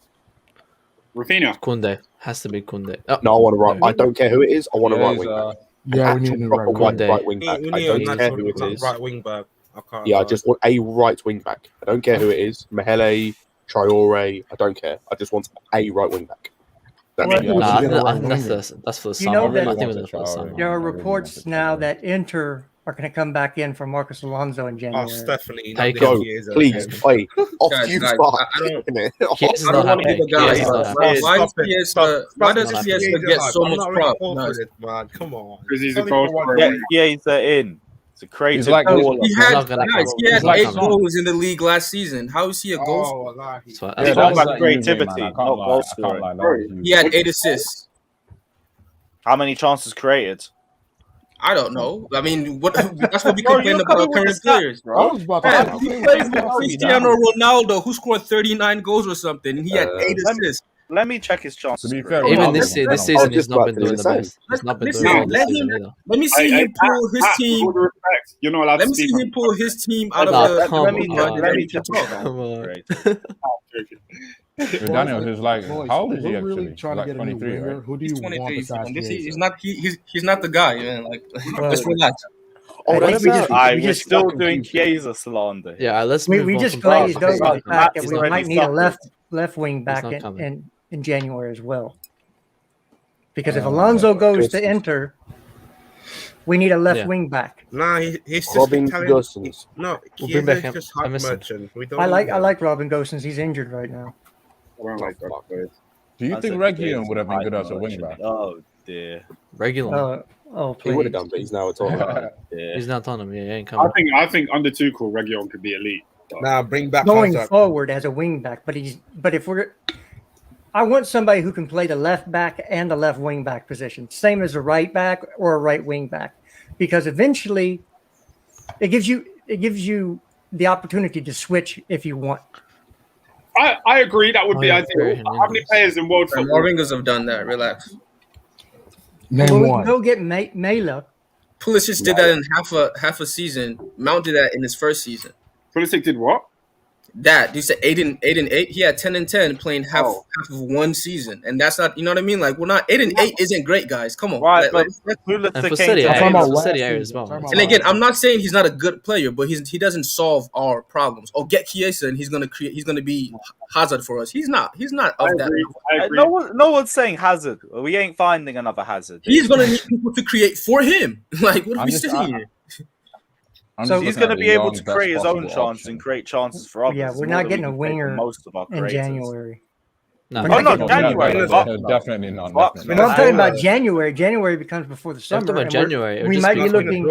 Rafinha. Kunde has to be Kunde. No, I want to right. I don't care who it is. I want a right wing back. Yeah, we need a right wing back. I don't care who it is. Right wing back. I just want a right wing back. I don't care who it is. Mahele, Traore. I don't care. I just want a right wing back. That's for the summer. You know that I think that's for the summer. There are reports now that Inter are going to come back in for Marcus Alonso in January. Oh, Stephanie, go, please, play. Off you start. I don't want to be the guy. Why does Fiesta get so much props? Man, come on. Because he's a goal scorer. Yeah, he's in. It's a crazy He had 8 goals in the league last season. How is he a goal scorer? It's all about creativity, not goal scoring. He had 8 assists. How many chances created? I don't know. I mean, that's what we complain about current players, bro. He plays with Cristiano Ronaldo, who scored 39 goals or something, and he had 8 assists. Let me check his chances. To be fair, even this season, he's not been doing the best. He's not been doing let me see him pull his team. You're not allowed let me see him pull his team out of the. Let me check. Come on. Daniel, who's like, how old is he actually? Really trying to get 23, right? Who do you want besides he's not the guy, man. Like, let's relax. We're still doing Chiesa slander. Yeah, let's. We just glazed over the fact that we might need a left wing back in January as well. Because if Alonso goes to Inter, we need a left wing back. Nah, he's just Robin Gosens. No, he's just hype merchant. I like Robin Gosens. He's injured right now. I don't like that. Do you think Reguilon would have been good as a wing back? Oh dear, Reguilon. He would have done, but he's now at Tottenham. He's not Tottenham. Yeah, he ain't coming. I think under Tuchel, Reguilon could be elite. Now bring back going forward as a wing back, I want somebody who can play the left back and the left wing back position, same as a right back or a right wing back, because eventually it gives you the opportunity to switch if you want. I agree. That would be ideal. How many players in world football? More Ringers have done that. Relax. We can go get Mela. Pulisic did that in half a season. Mount did that in his first season. Pulisic did what? That you said 8 and 8. He had 10 and 10 playing half of one season, and that's not, you know what I mean. Like, we're not 8 and 8 isn't great, guys. Come on, right? Like, and for City as well. And again, I'm not saying he's not a good player, but he doesn't solve our problems. Oh, get Chiesa, and he's gonna be Hazard for us. He's not of that. No one's saying Hazard. We ain't finding another Hazard. He's gonna need people to create for him. Like, what are we saying here? So he's going to be able to create his own chances and create chances for others. Yeah, we're not getting a winger in January. No, January. Definitely not. We're not talking about January. January becomes before the summer. About January. We might be looking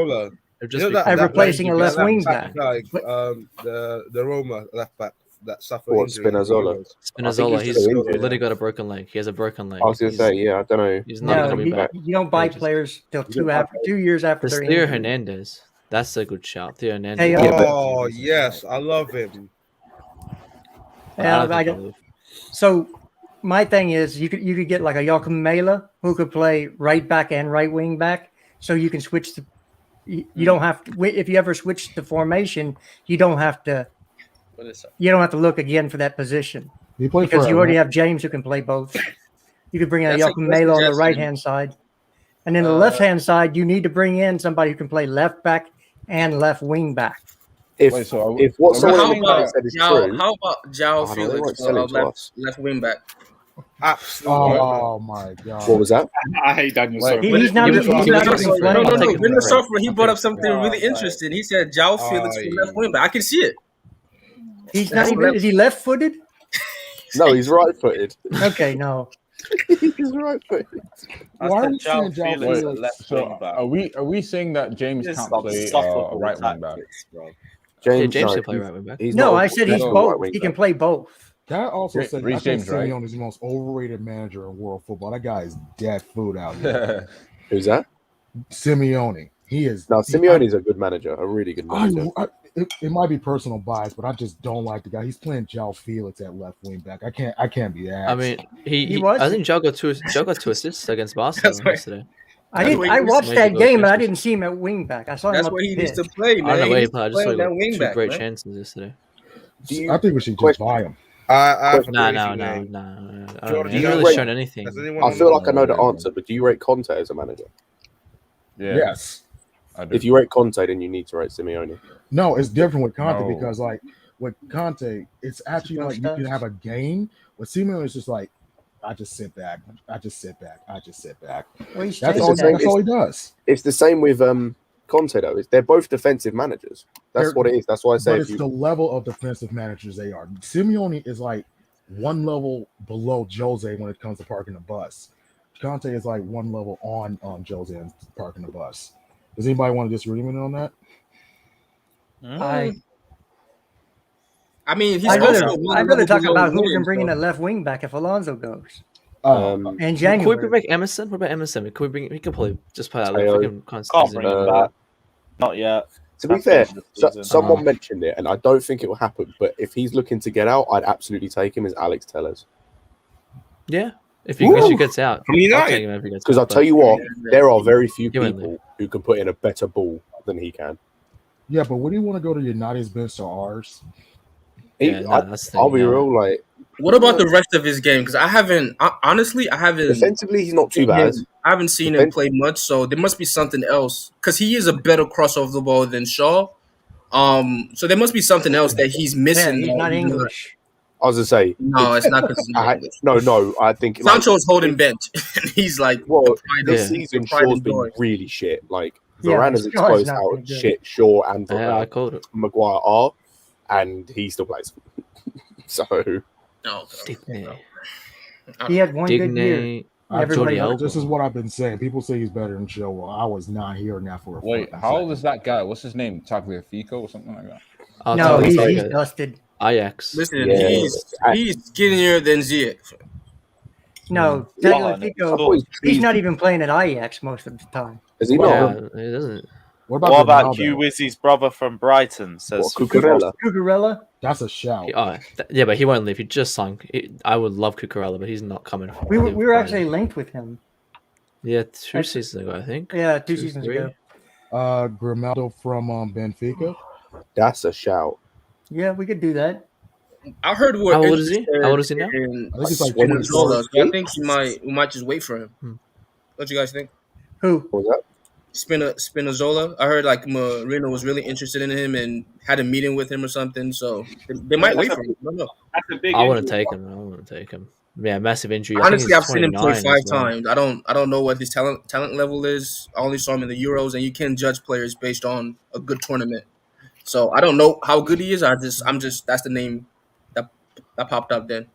at replacing a left wing back. Like the Roma left back that suffered injury. Spinazzola, he's literally got a broken leg. He has a broken leg. I was going to say, I don't know. He's not coming back. You don't buy players till 2 years after their injury. Theo Hernandez. That's a good shout. Theo Hernandez. Hey, yes, I love him. So my thing is you could get like a Joachim Mela who could play right back and right wing back, so you can switch the. You don't have to. If you ever switch the formation, you don't have to. You don't have to look again for that position because you already have James who can play both. You could bring in Joachim Mela on the right hand side, and then the left hand side you need to bring in somebody who can play left back and left wing back. If what someone in the said is true, how about João Felix left wing back? Absolutely. Oh my god! What was that? I hate Daniel. He's not even playing. No. He brought up something really interesting. He said João Felix left wing back. I can see it. He's not even. Is he left-footed? No, he's right-footed. Okay, no. He's right-footed. Why are we saying João Felix? So are we saying that James can't play right wing back? James can play right wing back. No, I said he's both. He can play both. That also said I think James, Simeone is the most overrated manager in world football. That guy is dead food out here. Who's that? Simeone. He is. No, Simeone's a good manager, a really good manager. It might be personal bias, but I just don't like the guy. He's playing João Felix at left wing back. I can't be that. I mean, he was. I think João got two assists against Barcelona yesterday. I watched that game, and I didn't see him at wing back. I saw him. That's where he needs to play, man. I don't know where he played. I just saw that wing two back, great man. chances yesterday. I think we should just buy him. No. He's not really shown anything. I feel like I know the answer, but do you rate Conte as a manager? Yeah. Yes. If you rate Conte, then you need to rate Simeone. No, it's different with Conte because, like, with Conte, it's actually like you can have a game. With Simeone, it's just like, I just sit back. Well, that's all he does. It's the same with Conte, though. They're both defensive managers. That's what it is. That's why I say it's the level of defensive managers they are. Simeone is like one level below Jose when it comes to parking the bus. Conte is like one level on Jose and parking the bus. Does anybody want to disagree with me on that? I mean, I'd rather talk about who can bring in a left wing back if Alonso goes. In January. Could we bring Emerson? What about Emerson? Could we bring? He could probably just play that left. Can't bring him back. Not yet. To be fair, someone mentioned it, and I don't think it will happen. But if he's looking to get out, I'd absolutely take him as Alex Tellez. Yeah, if he gets out, because I'll tell you what, there are very few people who can put in a better ball than he can. Yeah, but would you want to go to United's bench or ours? I'll be real. Like, what about the rest of his game? Because I haven't. Defensively, he's not too bad. I haven't seen him play much, so there must be something else. Because he is a better crossover the ball than Shaw. So there must be something else that he's missing. Yeah, he's not English. I was to say, no, it's not because no. I think Sancho's holding bench. He's like, this season Shaw's been really shit. Like Varane has exposed how shit Shaw and Maguire are, and he still plays. So, he had one good year. This is what I've been saying. People say he's better than Shaw. Well, I was not hearing that for a Wait, how old is that guy? What's his name? Tagliafico or something like that? No, he's dusted. Ajax. Listen, he's skinnier than Ziyech. No, Tagliafico, he's not even playing at Ajax most of the time. Is he not? He doesn't. What about Q Wizzy's brother from Brighton? Says Cucurella. That's a shout. Yeah, but he won't leave. He just signed. I would love Cucurella, but he's not coming. We were actually linked with him. Yeah, 2 seasons ago, I think. Yeah, 2 seasons ago. Grimaldo from Benfica. That's a shout. Yeah, we could do that. I heard what. How old is he? How old is he now? I think he's like I think we might just wait for him. What do you guys think? Who? What was that? Spinazzola. I heard like Marino was really interested in him and had a meeting with him or something. So they might wait for him. I don't know. I want to take him. Yeah, massive injury. Honestly, I've seen him play 5 times. I don't know what his talent level is. I only saw him in the Euros, and you can judge players based on a good tournament. So I don't know how good he is. I'm just that's the name that popped up then.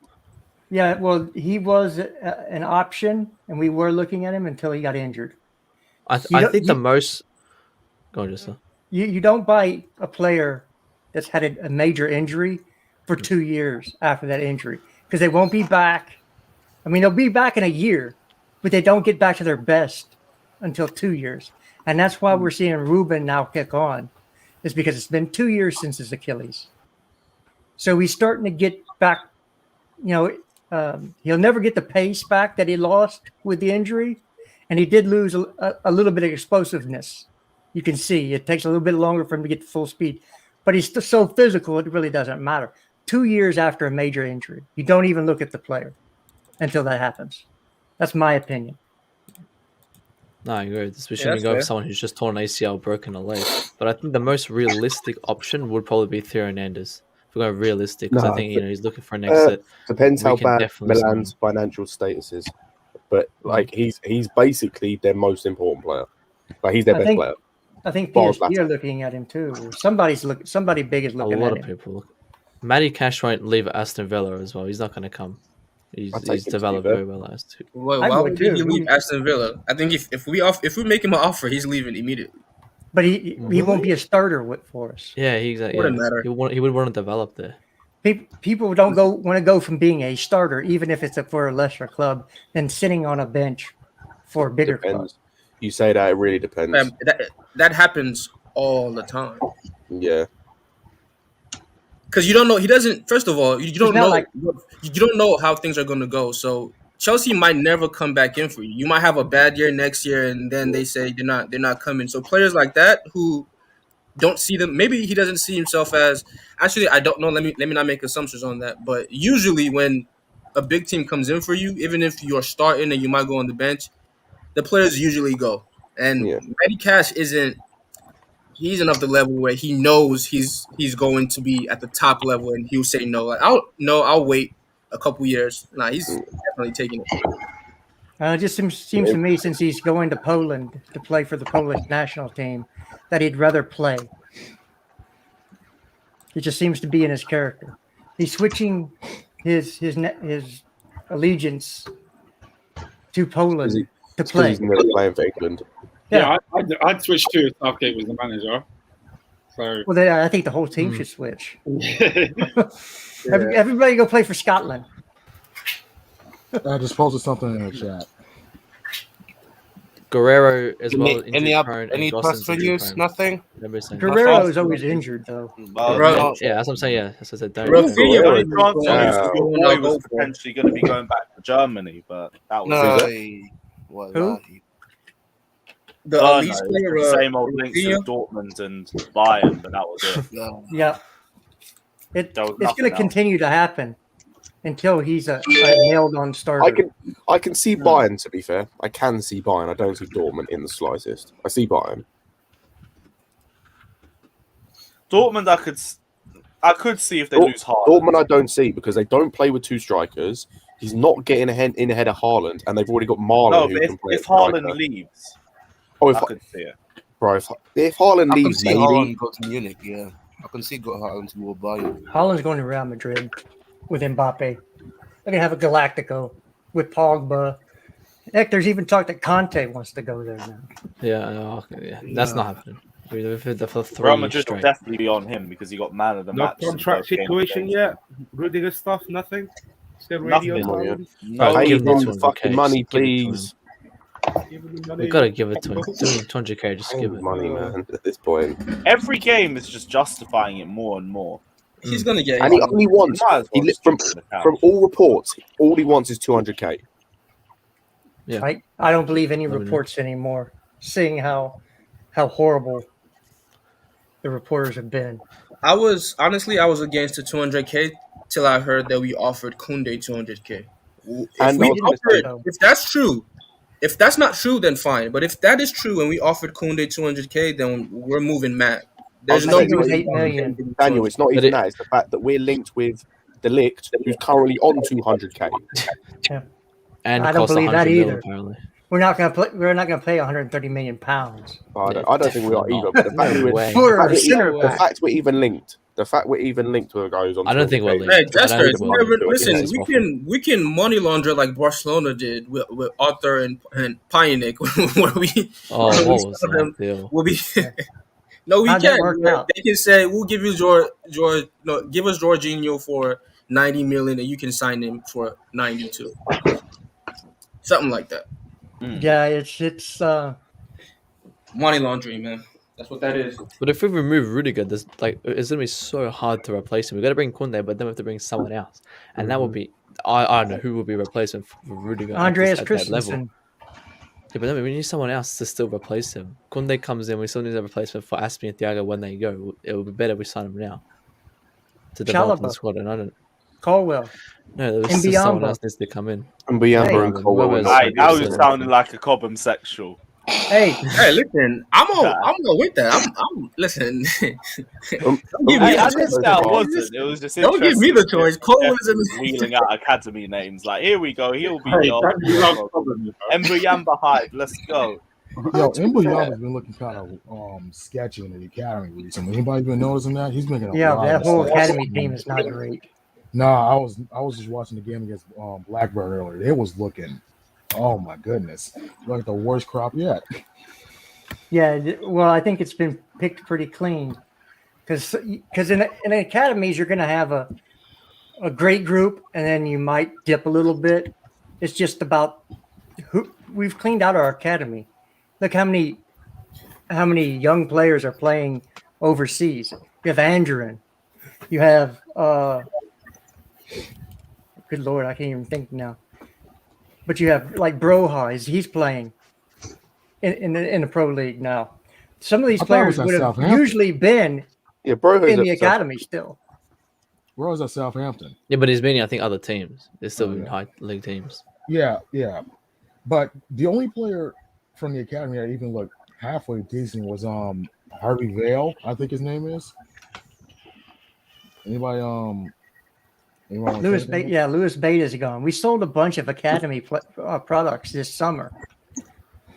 Yeah, well, he was an option, and we were looking at him until he got injured. I think the most. Go on, just you don't buy a player that's had a major injury for 2 years after that injury because they won't be back. I mean, they'll be back in a year, but they don't get back to their best until 2 years, and that's why we're seeing Ruben now kick on. Is because it's been 2 years since his Achilles, so he's starting to get back. You know, He'll never get the pace back that he lost with the injury, and he did lose a little bit of explosiveness. You can see it takes a little bit longer for him to get to full speed, but he's still so physical it really doesn't matter. 2 years after a major injury, you don't even look at the player until that happens. That's my opinion. No, I agree. Especially when you go for someone who's just torn an ACL, broken a leg. But I think the most realistic option would probably be Theo Hernandez. If we're going realistic, because I think he's looking for an exit. Depends how bad Milan's financial status is, but like he's basically their most important player. Like he's their best player. I think PSG are looking at him too. Somebody big is looking at him. A lot of people look. Matty Cash won't leave Aston Villa as well. He's not going to come. He's developed very well as too. Why would he leave Aston Villa? I think if we make him an offer, he's leaving immediately. But he won't be a starter for us. Yeah, exactly. Wouldn't matter. He would want to develop there. People don't want to go from being a starter, even if it's for a lesser club, than sitting on a bench for a bigger club. You say that, it really depends. That happens all the time. Yeah. Because you don't know. He doesn't. First of all, you don't know. You don't know how things are going to go. So Chelsea might never come back in for you. You might have a bad year next year, and then they say they're not coming. So players like that who don't see them. Maybe he doesn't see himself as. Actually, I don't know. Let me not make assumptions on that. But usually, when a big team comes in for you, even if you're starting and you might go on the bench, the players usually go. And Matty Cash isn't. He's of the level where he knows he's going to be at the top level, and he'll say no. Like I'll wait a couple years. Nah, he's definitely taking it. It just seems to me, since he's going to Poland to play for the Polish national team, that he'd rather play. It just seems to be in his character. He's switching his allegiance to Poland to play. He's going to play for England. Yeah, I'd switch too if Southgate was the manager. So, well, I think the whole team should switch. Everybody go play for Scotland. I just posted something in the chat. Guerrero as well. Any plus for news? Nothing. Guerrero is always injured though. Yeah, that's what I'm saying. Yeah, that's what I said. Boy was potentially going to be going back to Germany, but that was who? The same old links to Dortmund and Bayern, but that was it. Yeah, it's going to continue to happen until he's a nailed-on starter. I can see Bayern. To be fair, I can see Bayern. I don't see Dortmund in the slightest. I see Bayern. Dortmund, I could see if they lose Haaland. Dortmund, I don't see because they don't play with two strikers. He's not getting ahead of Haaland, and they've already got Marlon. No, but if Haaland leaves. Oh, I could see it. Bro, if Haaland leaves, maybe Haaland go to Munich. Yeah, I can see Haaland to go Bayern. Haaland's going to Real Madrid with Mbappe. They're gonna have a Galactico with Pogba. Heck, there's even talk that Conte wants to go there now. Yeah, that's not happening. Real Madrid will definitely be on him because he got man of the match. No contract situation yet. Rudiger stuff. Nothing. Still radio. No, pay him the fucking money, please. We gotta give it to him. 200k, just give it. Money, man. At this point, every game is just justifying it more and more. He's gonna get. And he only wants. From all reports, all he wants is 200k. Yeah, I don't believe any reports anymore. Seeing how horrible the reporters have been. I was against the 200k till I heard that we offered Koundé 200k. If that's true. If that's not true, then fine. But if that is true and we offered Koundé 200k, then we're moving mad. There's no 8 million. Daniel, it's not even that. It's the fact that we're linked with De Ligt, who's currently on 200k. Yeah. And I don't believe that either. Apparently. We're not going to pay 130 million pounds. I don't think we are either. But the fact we're even linked. The fact we're even linked to a guy who's on. I don't think we're linked. Hey, Jester, listen, we can money launder like Barcelona did with Arthur and Pionik, where we. We'll be. No, we can't. They can say we'll give you give us Jorginho for 90 million, and you can sign him for 92. Something like that. Yeah, it's money laundering, man. That's what that is. But if we remove Rudiger, there's it's gonna be so hard to replace him. We got to bring Kunde, but then we have to bring someone else, and that will be I don't know who will be replacement for Rudiger. Andreas at that level. Christensen. Yeah, but then we need someone else to still replace him. Kunde comes in, we still need a replacement for Aspi and Thiago when they go. It would be better if we sign him now to develop the Chalobah. squad. And I don't. Colwell. No, there's just someone else needs to come in. And Biamba and Colwell. Now you're sounding like a Cobham sexual. Hey, listen, I'm going with that. I'm listen. Don't give me I didn't say I wasn't. It was just don't give me the choice. Cole is wheeling out academy names. Like, here we go. He'll be the Mbuyamba Hive. Let's go. Yo, Mbuyamba's been looking kind of sketchy in the academy recently. Anybody been noticing that? He's making a lot that of whole mistakes. academy team is not great. Nah, I was just watching the game against Blackburn earlier. It was looking, oh my goodness, like the worst crop yet. Yeah, well, I think it's been picked pretty clean because in academies you're going to have a great group and then you might dip a little bit. It's just about who we've cleaned out our academy. Look how many young players are playing overseas. You have Andrew, you have good Lord, I can't even think now. But you have like Broha, he's playing in the pro league now. Some of these players would have usually been in the academy still. Broha's at Southampton. Yeah, but he's been, I think, other teams. They're still in high league teams. Yeah. But the only player from the academy that even looked halfway decent was Harvey Vale, I think his name is. Anybody Lewis Bate is gone. We sold a bunch of academy products this summer.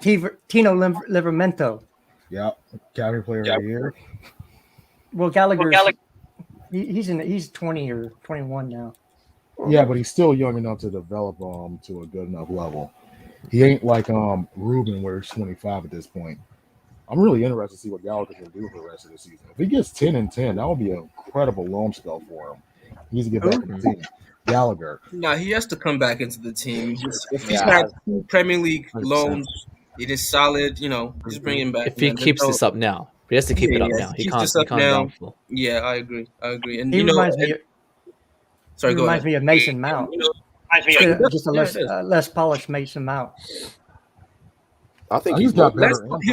Tino Livramento. Yeah, academy player of the year. Well, Gallagher. He's 20 or 21 now. Yeah, but he's still young enough to develop to a good enough level. He ain't like Ruben, where he's 25 at this point. I'm really interested to see what Gallagher can do for the rest of the season. If he gets 10 and 10, that would be an incredible loan spell for him. He needs to get back in the team. Gallagher. Nah, he has to come back into the team. If he's had 2 Premier League 100%. Loans, it is solid. Just bring him back. If he keeps this up now, he has to keep it up now. He can't downfall. Yeah, I agree. And he reminds me. Sorry, he reminds me of Mason Mount. Just a less polished Mason Mount. I think he's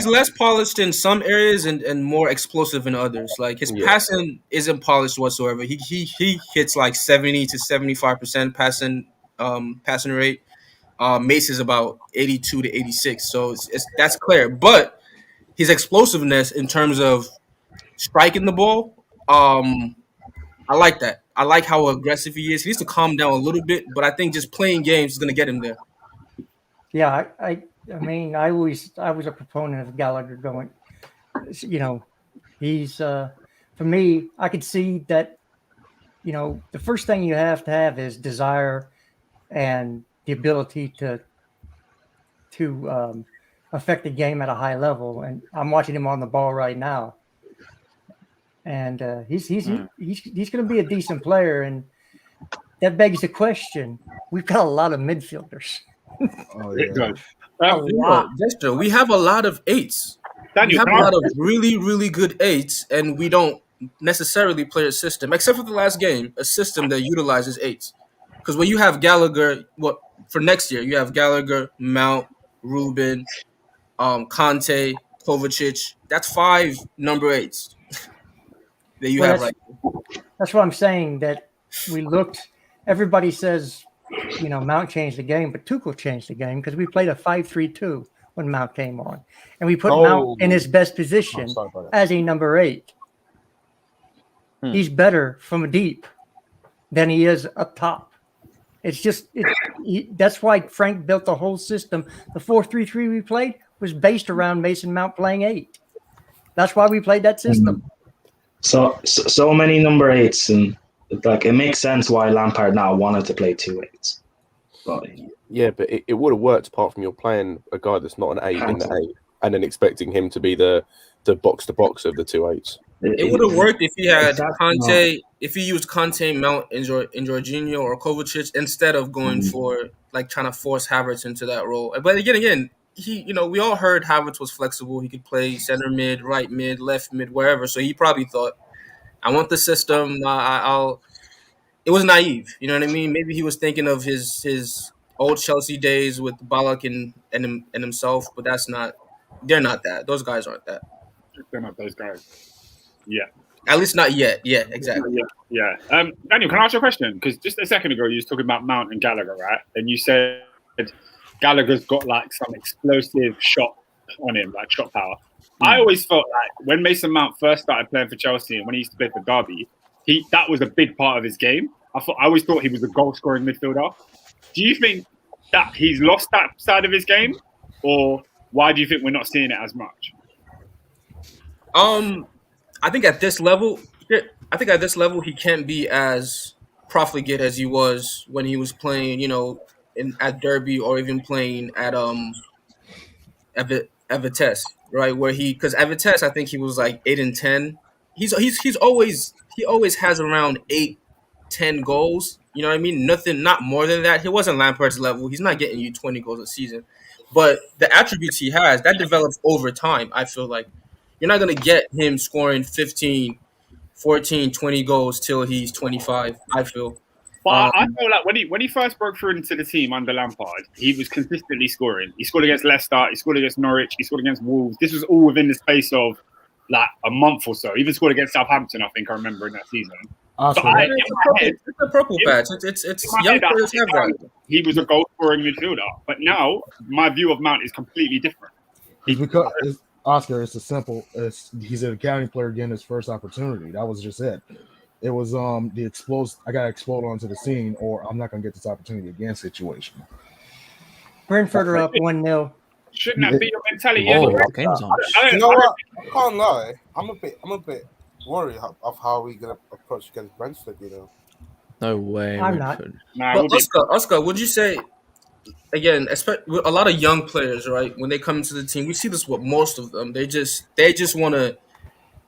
less polished in some areas and more explosive in others. Like his passing isn't polished whatsoever. He hits like 70 to 75% passing rate. Mace is about 82 to 86, so that's clear. But his explosiveness in terms of striking the ball, I like that. I like how aggressive he is. He needs to calm down a little bit, but I think just playing games is going to get him there. Yeah, I mean, I was a proponent of Gallagher going. He's for me. I could see that. The first thing you have to have is desire and the ability to affect the game at a high level. And I'm watching him on the ball right now, and he's going to be a decent player. And that begs the question: we've got a lot of midfielders. Oh yeah. Dexter, we have a lot of 8s. We have a lot of really, really good 8s, and we don't necessarily play a system, except for the last game, a system that utilizes 8s. Because when you have Gallagher, for next year, you have Gallagher, Mount, Ruben, Conte, Kovacic. That's 5 number 8s that you have right now. That's what I'm saying, that we looked, everybody says, Mount changed the game, but Tuchel changed the game because we played a 5-3-2 when Mount came on. And we put Mount in his best position as a number 8. He's better from deep than he is up top. It's just, that's why Frank built the whole system. The 4-3-3 we played was based around Mason Mount playing 8. That's why we played that system. So many number 8s, and it makes sense why Lampard now wanted to play 2 8s. But yeah, but it would have worked apart from you're playing a guy that's not an 8 in the 8 and then expecting him to be the box to box of the 2 8s. It would have worked if he had Conte, if he used Conte, Mount, and Jorginho or Kovacic instead of going for trying to force Havertz into that role. But again, we all heard Havertz was flexible. He could play center mid, right mid, left mid, wherever. So he probably thought, I want the system. I'll. It was naive. You know what I mean? Maybe he was thinking of his old Chelsea days with Ballack and himself, but that's not. They're not that. Those guys aren't that. They're not those guys. Yeah. At least not yet. Yeah, exactly. Yeah. Daniel, can I ask you a question? Because just a second ago, you was talking about Mount and Gallagher, right? And you said Gallagher's got like some explosive shot on him, like shot power. I always felt like when Mason Mount first started playing for Chelsea and when he used to play for Derby, that was a big part of his game. I always thought he was a goal-scoring midfielder. Do you think that he's lost that side of his game, or why do you think we're not seeing it as much? I think at this level, he can't be as profligate as he was when he was playing, at Derby or even playing at Vitesse, right? Because at Vitesse, I think he was like 8 and 10. He always has around 8-10 goals. You know what I mean? Not more than that. He wasn't Lampard's level. He's not getting you 20 goals a season. But the attributes he has, that develops over time. I feel like you're not going to get him scoring 15, 14, 20 goals till he's 25, I feel. But I feel like when he first broke through into the team under Lampard, he was consistently scoring. He scored against Leicester, he scored against Norwich, he scored against Wolves. This was all within the space of like a month or so. He even scored against Southampton, I think I remember in that season. It's a purple patch. It's young players have that. He was a goal scoring midfielder, but now my view of Mount is completely different. Oscar, it's simple. He's an academy player getting his first opportunity. That was just it. It was I got to explode onto the scene, or I'm not going to get this opportunity again situation. Brentford are up 1-0. Shouldn't that be your mentality? You know what? I can't lie. I'm a bit worried of how we're gonna approach against Brentford. No way. I'm not. But Oscar, would you say again, with a lot of young players, right? When they come into the team, we see this with most of them. They just want to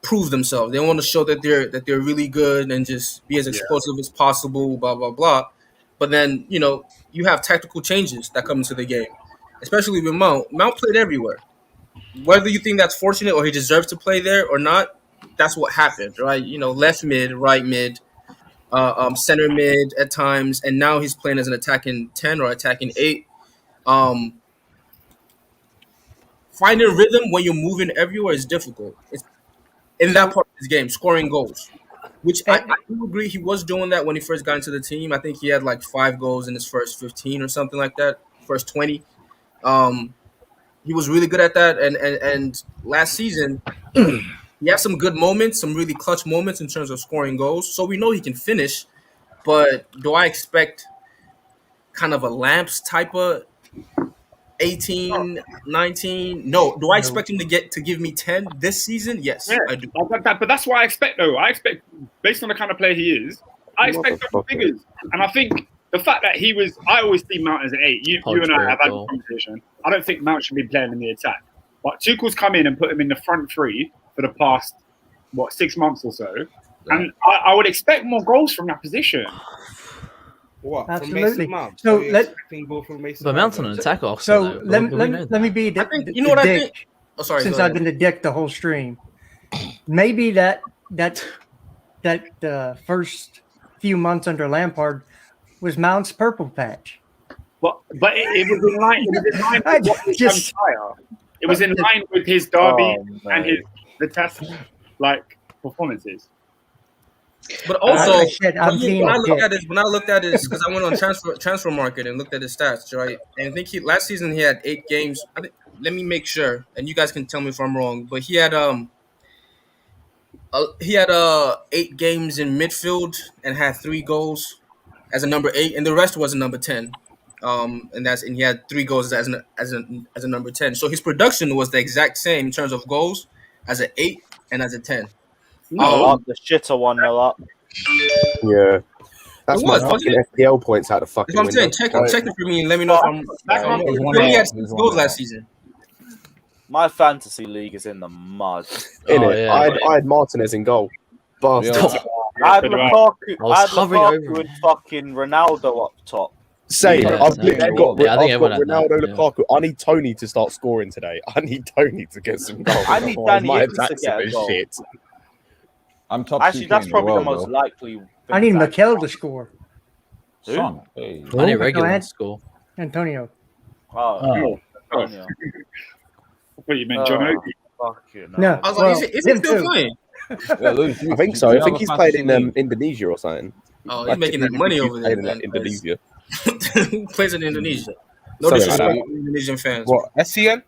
prove themselves. They want to show that they're really good and just be as explosive as possible. Blah blah blah. But then you have tactical changes that come into the game. Especially with Mount. Mount played everywhere. Whether you think that's fortunate or he deserves to play there or not, that's what happened, right? Left mid, right mid, center mid at times, and now he's playing as an attacking 10 or attacking 8. Finding rhythm when you're moving everywhere is difficult. It's in that part of his game, scoring goals, which I do agree he was doing that when he first got into the team. I think he had like 5 goals in his first 15 or something like that, first 20. He was really good at that, and last season he had some good moments, some really clutch moments in terms of scoring goals. So we know he can finish, but do I expect kind of a Lamps type of 18, 19? No. Do I expect him to give me 10 this season? Yes, I do. But that's what I expect, though. I expect, based on the kind of player he is, I expect double figures, and I think. The fact that I always see Mount as an 8. You and I have had a conversation. I don't think Mount should be playing in the attack. But Tuchel's come in and put him in the front 3 for the past, 6 months or so. Yeah. And I would expect more goals from that position. What? Absolutely. Mount? So But Mount's an attacker. So let me be the dick. Oh, sorry. Since I've been the dick the whole stream, maybe that first few months under Lampard was Mount's purple patch. But it was in line. It was in line with his Derby and the test performances. But also, when I looked at it, because I went on transfer market and looked at his stats, right? And I think last season he had 8 games. Let me make sure, and you guys can tell me if I'm wrong. But he had 8 games in midfield and had 3 goals as a number 8, and the rest was a number 10. And he had 3 goals as a number 10. So his production was the exact same in terms of goals as an 8 and as a 10. The shitter 1-0 up. Yeah. That's my fucking FPL points out of fucking That's what I'm saying. Check it for me and let me know if I'm. He only had 6 goals last season. My fantasy league is in the mud. I had Martinez in goal. Bastard. I had Lukaku and fucking Ronaldo up top. Same. Yeah, I've same. literally got, Yeah, I think I've got everyone had Ronaldo, that, yeah. Lukaku. I need Tony to start scoring today. I need Tony to get some goals. I need Otherwise Danny my Ings to attack's get a bit goal. shit. I'm top Actually, 2K that's in the probably the world, most though. likely thing I need to Mikel to score. Who? Son, hey. I need Go regular ahead. to score. Antonio. Oh, Antonio. I thought you meant John Obi. Fucking No, hell. I was like, well, is he him still too. playing? Yeah, Luis, I think so. I think he's played in Indonesia or something. Oh, I he's making that genuinely money think he's over played there, in man. Indonesia. Who plays in Indonesia? No Something like disrespect that. to Indonesian fans. What, SCN?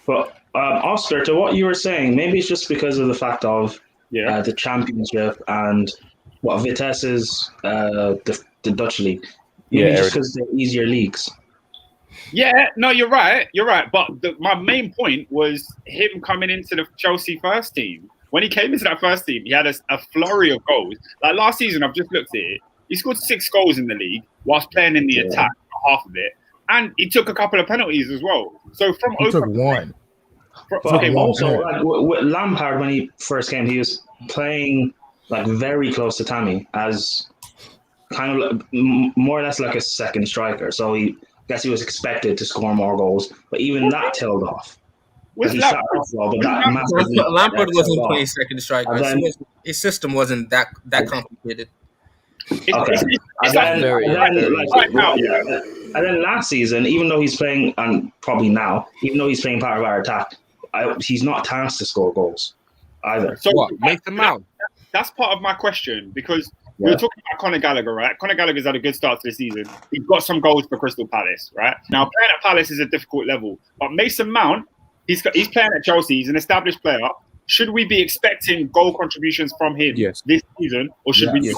But Oscar, to what you were saying, maybe it's just because of the fact of the championship and what Vitesse's the Dutch league. Maybe just because they're easier leagues. Yeah, no, you're right. You're right. But my main point was him coming into the Chelsea first team. When he came into that first team, he had a flurry of goals. Like last season, I've just looked at it. He scored 6 goals in the league whilst playing in the attack for half of it. And he took a couple of penalties as well. So from He took one. But okay, also, like, with Lampard, when he first came, he was playing like very close to Tammy as kind of more or less like a second striker. So I guess he was expected to score more goals, but even that tailed off. He started off well, but that massively Lampard wasn't tailed playing off. second striker. And then- His system wasn't that complicated. Okay. And then last season, even though he's playing, and probably now, even though he's playing part of our attack, he's not tasked to score goals either. So Make them out. That's part of my question because we were talking about Conor Gallagher, right? Conor Gallagher's had a good start to the season. He's got some goals for Crystal Palace, right? Now playing at Palace is a difficult level, but Mason Mount, he's playing at Chelsea. He's an established player. Should we be expecting goal contributions from him this season, or should we?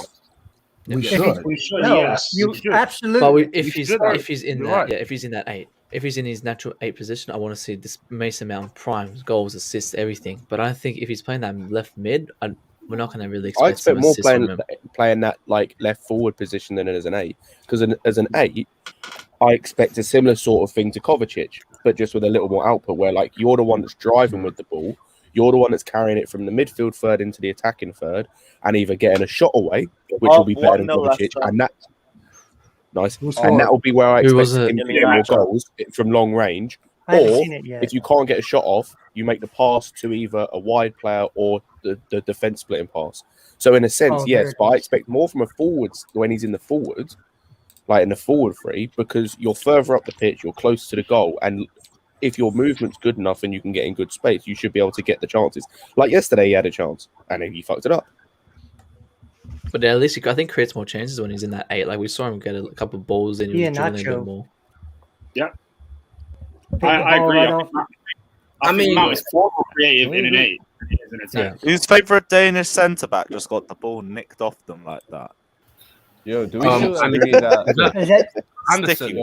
We should. We should. No, Yes. you absolutely. But if he's in that, if he's in that 8, if he's in his natural 8 position, I want to see this Mason Mount primes, goals, assists, everything. But I think if he's playing that left mid, we're not going to really expect. I expect some more assists from him. playing that like left forward position than as an 8. Because as an 8, I expect a similar sort of thing to Kovacic, but just with a little more output. Where like you're the one that's driving with the ball, you're the one that's carrying it from the midfield third into the attacking third, and either getting a shot away, which will be better than Kovacic, and that nice, and that will be where I expect him to get more goals from long range. I haven't Or seen it yet. if you can't get a shot off, you make the pass to either a wide player or the defense splitting pass. So in a sense, yes, but I expect more from a forwards when he's in the forwards, like in the forward three, because you're further up the pitch, you're close to the goal, and if your movement's good enough and you can get in good space, you should be able to get the chances. Like yesterday, he had a chance and he fucked it up. But at least I think creates more chances when he's in that 8. Like we saw him get a couple of balls in, he was dribbling a bit more. Yeah, I agree. Right I mean, Mount is far more creative in an 8 than he is in a 10. Whose favourite Danish centre back just got the ball nicked off them like that? Yo, do we still agree that? Is that Anderson.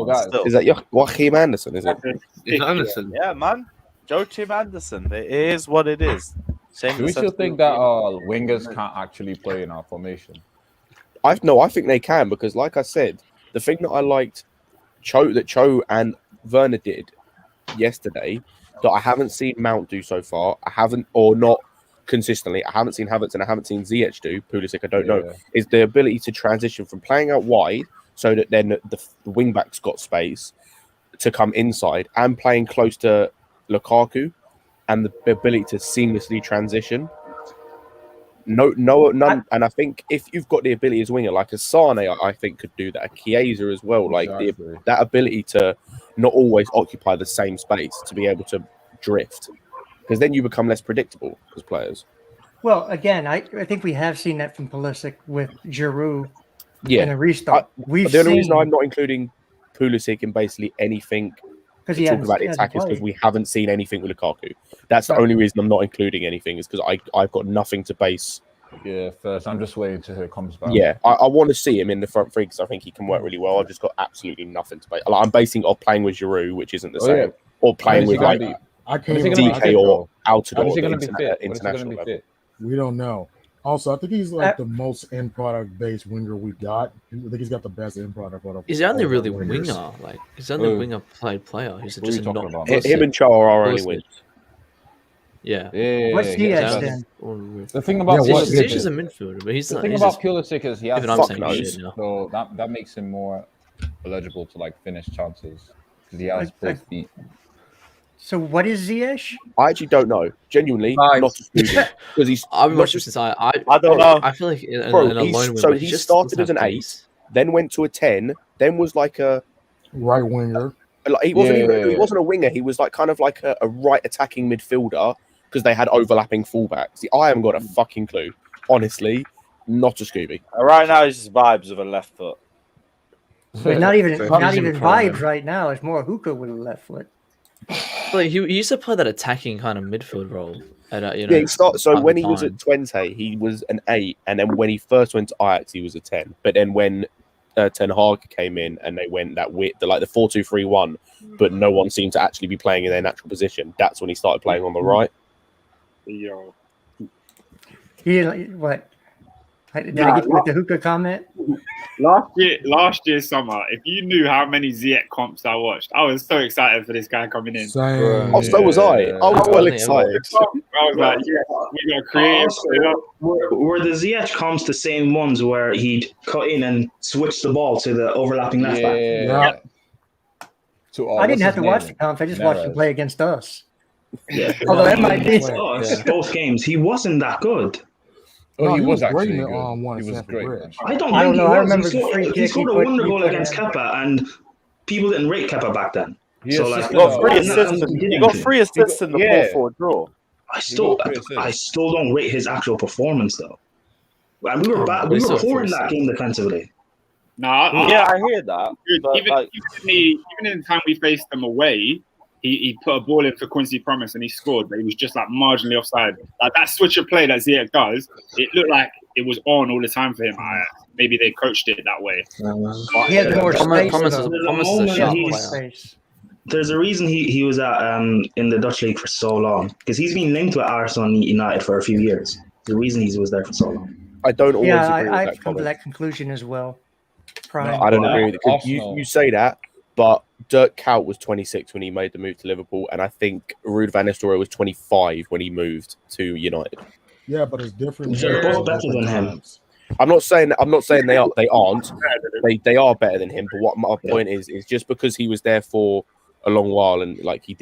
Is that Joachim Anderson? Is it? It's Anderson. Yeah, man. Joachim Anderson. It is what it is. Do we still think that wingers can't actually play in our formation? I think they can, because like I said, the thing that I liked Cho and Werner did yesterday that I haven't seen Mount do so far, I haven't consistently, I haven't seen Havertz and I haven't seen Ziyech do, Pulisic I don't know, is the ability to transition from playing out wide so that then the wing backs got space to come inside and playing close to Lukaku, and the ability to seamlessly transition. None. And I think if you've got the ability as a winger, like a Sane, I think could do that. A Chiesa as well, like that ability to not always occupy the same space, to be able to drift, because then you become less predictable as players. Well, again, I think we have seen that from Pulisic with Giroud in a restart. The only reason I'm not including Pulisic in basically anything because talk about the attack is because we haven't seen anything with Lukaku. That's the only reason I'm not including anything, is because I've got nothing to base. Yeah, first I'm just waiting to hear it comes back. Yeah, I want to see him in the front three because I think he can work really well. I've just got absolutely nothing to base. Like, I'm basing it off playing with Giroud, which isn't the same, or playing with like DK or Altidore international level. We don't know. Also, I think he's like the most end product based winger we got. I think he's got the best end product. He's the only really winger. Like he's the only winger player. He's just not. Him and Cho are our only wins. Yeah. What's he at then? The thing about Ziyech is a midfielder, but he's the not. thing He's about just, Pulisic is he has even I'm saying shit, so that makes him more eligible to like finish chances because he has both feet. So what is Ziyech? I actually don't know. Genuinely, not to Scooby. Because he's. I've been not watching just- since I don't know. I feel like in a Bro, loan win, so but he just started doesn't as an have 8, pace. then went to a 10, then was like a right winger. Like he wasn't even. He wasn't a winger. He was like kind of like a right attacking midfielder because they had overlapping fullbacks. See, I haven't got a fucking clue. Honestly, not a Scooby. Right now, it's just vibes with a left foot. But not even vibes right now. It's more hookah with a left foot. Like he used to play that attacking kind of midfield role. At, Yeah, he started. So when he was at Twente, he was an 8, and then when he first went to Ajax, he was a 10. But then when Ten Hag came in and they went that way, like the 4-2-3-1, but no one seemed to actually be playing in their natural position. That's when he started playing on the right. Yo. Yeah, what? Did I get you with the hookah comment? Last year summer, if you knew how many Ziyech comps I watched, I was so excited for this guy coming in. Oh, so was I. I was well excited. I was like, yeah, we got creative. Were the Ziyech comps the same ones where he'd cut in and switch the ball to the overlapping left back? Yeah. I didn't have to watch the comps. I just watched him play against us. Yeah. Although that might be both games, he wasn't that good. Oh, he was great actually in good. He was great. I don't know. I remember he scored a wonder goal against Kepa, and people didn't rate Kepa back then. He so like, got 3 assists. He got 3 assists in the 4-4 draw. I still don't rate his actual performance though. And we were bad. We were poor in that game defensively. I hear that. Even in the time we faced them away, he put a ball in for Quincy Promise and he scored, but he was just like marginally offside. Like that switch of play that Ziyech does, it looked like it was on all the time for him. Maybe they coached it that way. He had more space. There's a reason he was at in the Dutch league for so long because he's been linked with Arsenal and United for a few years. The reason he was there for so long. I don't always agree with I've that come to that conclusion as well. No, I don't agree with it because you say that, but Dirk Kuyt was 26 when he made the move to Liverpool, and I think Ruud van Nistelrooy was 25 when he moved to United. Yeah, but it's different. They're both better than him. I'm not saying they are. They aren't. They are better than him. But what my point is just because he was there for a long while and like he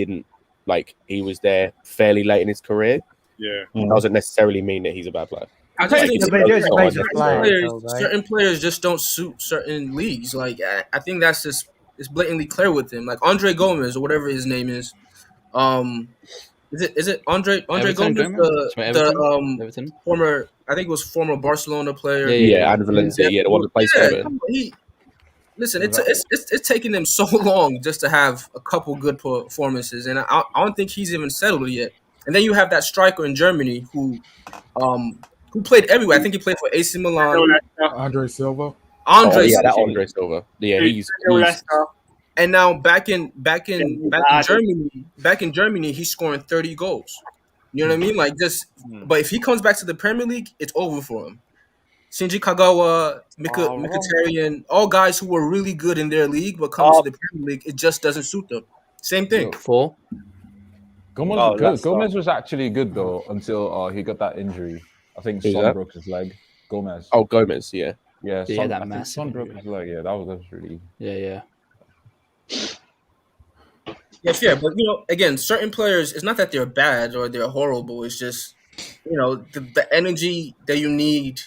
was there fairly late in his career. Yeah, doesn't necessarily mean that he's a bad player. I just think certain players just don't suit certain leagues. Like I think that's just it's blatantly clear with him. Like Andre Gomez or whatever his name is. Is it Andre Everton, Gomez? The former, I think it was former Barcelona player. Yeah, and Valencia. Yeah, the one that plays for him. Listen, it's taken them so long just to have a couple good performances, and I don't think he's even settled yet. And then you have that striker in Germany who played everywhere. I think he played for AC Milan. Andre Silva. Andre Silva. Yeah, he's and now back in Germany, he's scoring 30 goals. You know what I mean? Like just, but if he comes back to the Premier League, it's over for him. Shinji Kagawa, Mkhitaryan, all guys who were really good in their league, but come to the Premier League, it just doesn't suit them. Same thing. Gomez was actually good though until he got that injury. I think Son broke his leg. Gomez. Oh, Gomez, yeah. Yeah, Son broke his leg. Yeah, that was really. Yeah. Yeah, but again, certain players, it's not that they're bad or they're horrible. It's just, the energy that you need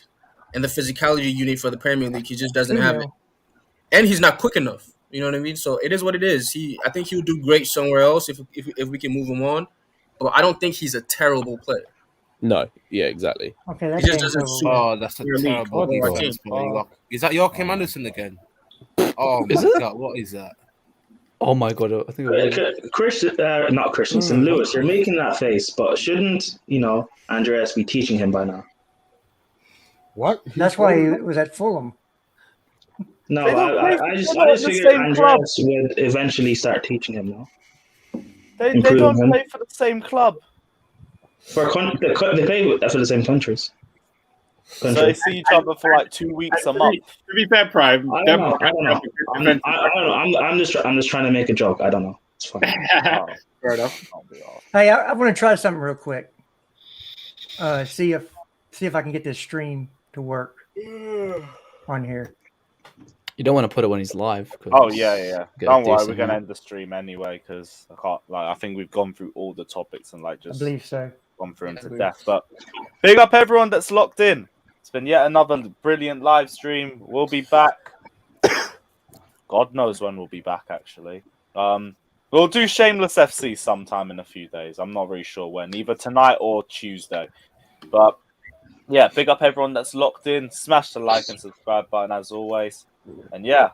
and the physicality you need for the Premier League, he just doesn't have it. And he's not quick enough. You know what I mean? So it is what it is. I think he'll do great somewhere else if we can move him on. But I don't think he's a terrible player. No, yeah, exactly. Okay, he just doesn't suit. That's a terrible thing. Is that Joachim Anderson again? Oh my god, what is that? Oh my god, I think not Christensen, Lewis, you're making that face, but shouldn't Andreas be teaching him by now? What? That's why he was at Fulham. No, I just figured Andreas would eventually start teaching him now. They don't play for the same club. They play for the same countries. So they see each other for like 2 weeks a month. To be fair, Prime. I don't know. I'm just trying to make a joke. I don't know. It's fine. Fair enough. Hey, I want to try something real quick. See if I can get this stream to work on here. You don't want to put it when he's live. Oh yeah. Don't worry, we're gonna end the stream anyway because I can't. Like, I think we've gone through all the topics and like just I believe so. gone through them to death. But big up everyone that's locked in. It's been yet another brilliant live stream. We'll be back. God knows when we'll be back. Actually, we'll do Shameless FC sometime in a few days. I'm not really sure when, either tonight or Tuesday. But yeah, big up everyone that's locked in. Smash the like and subscribe button as always. And yeah,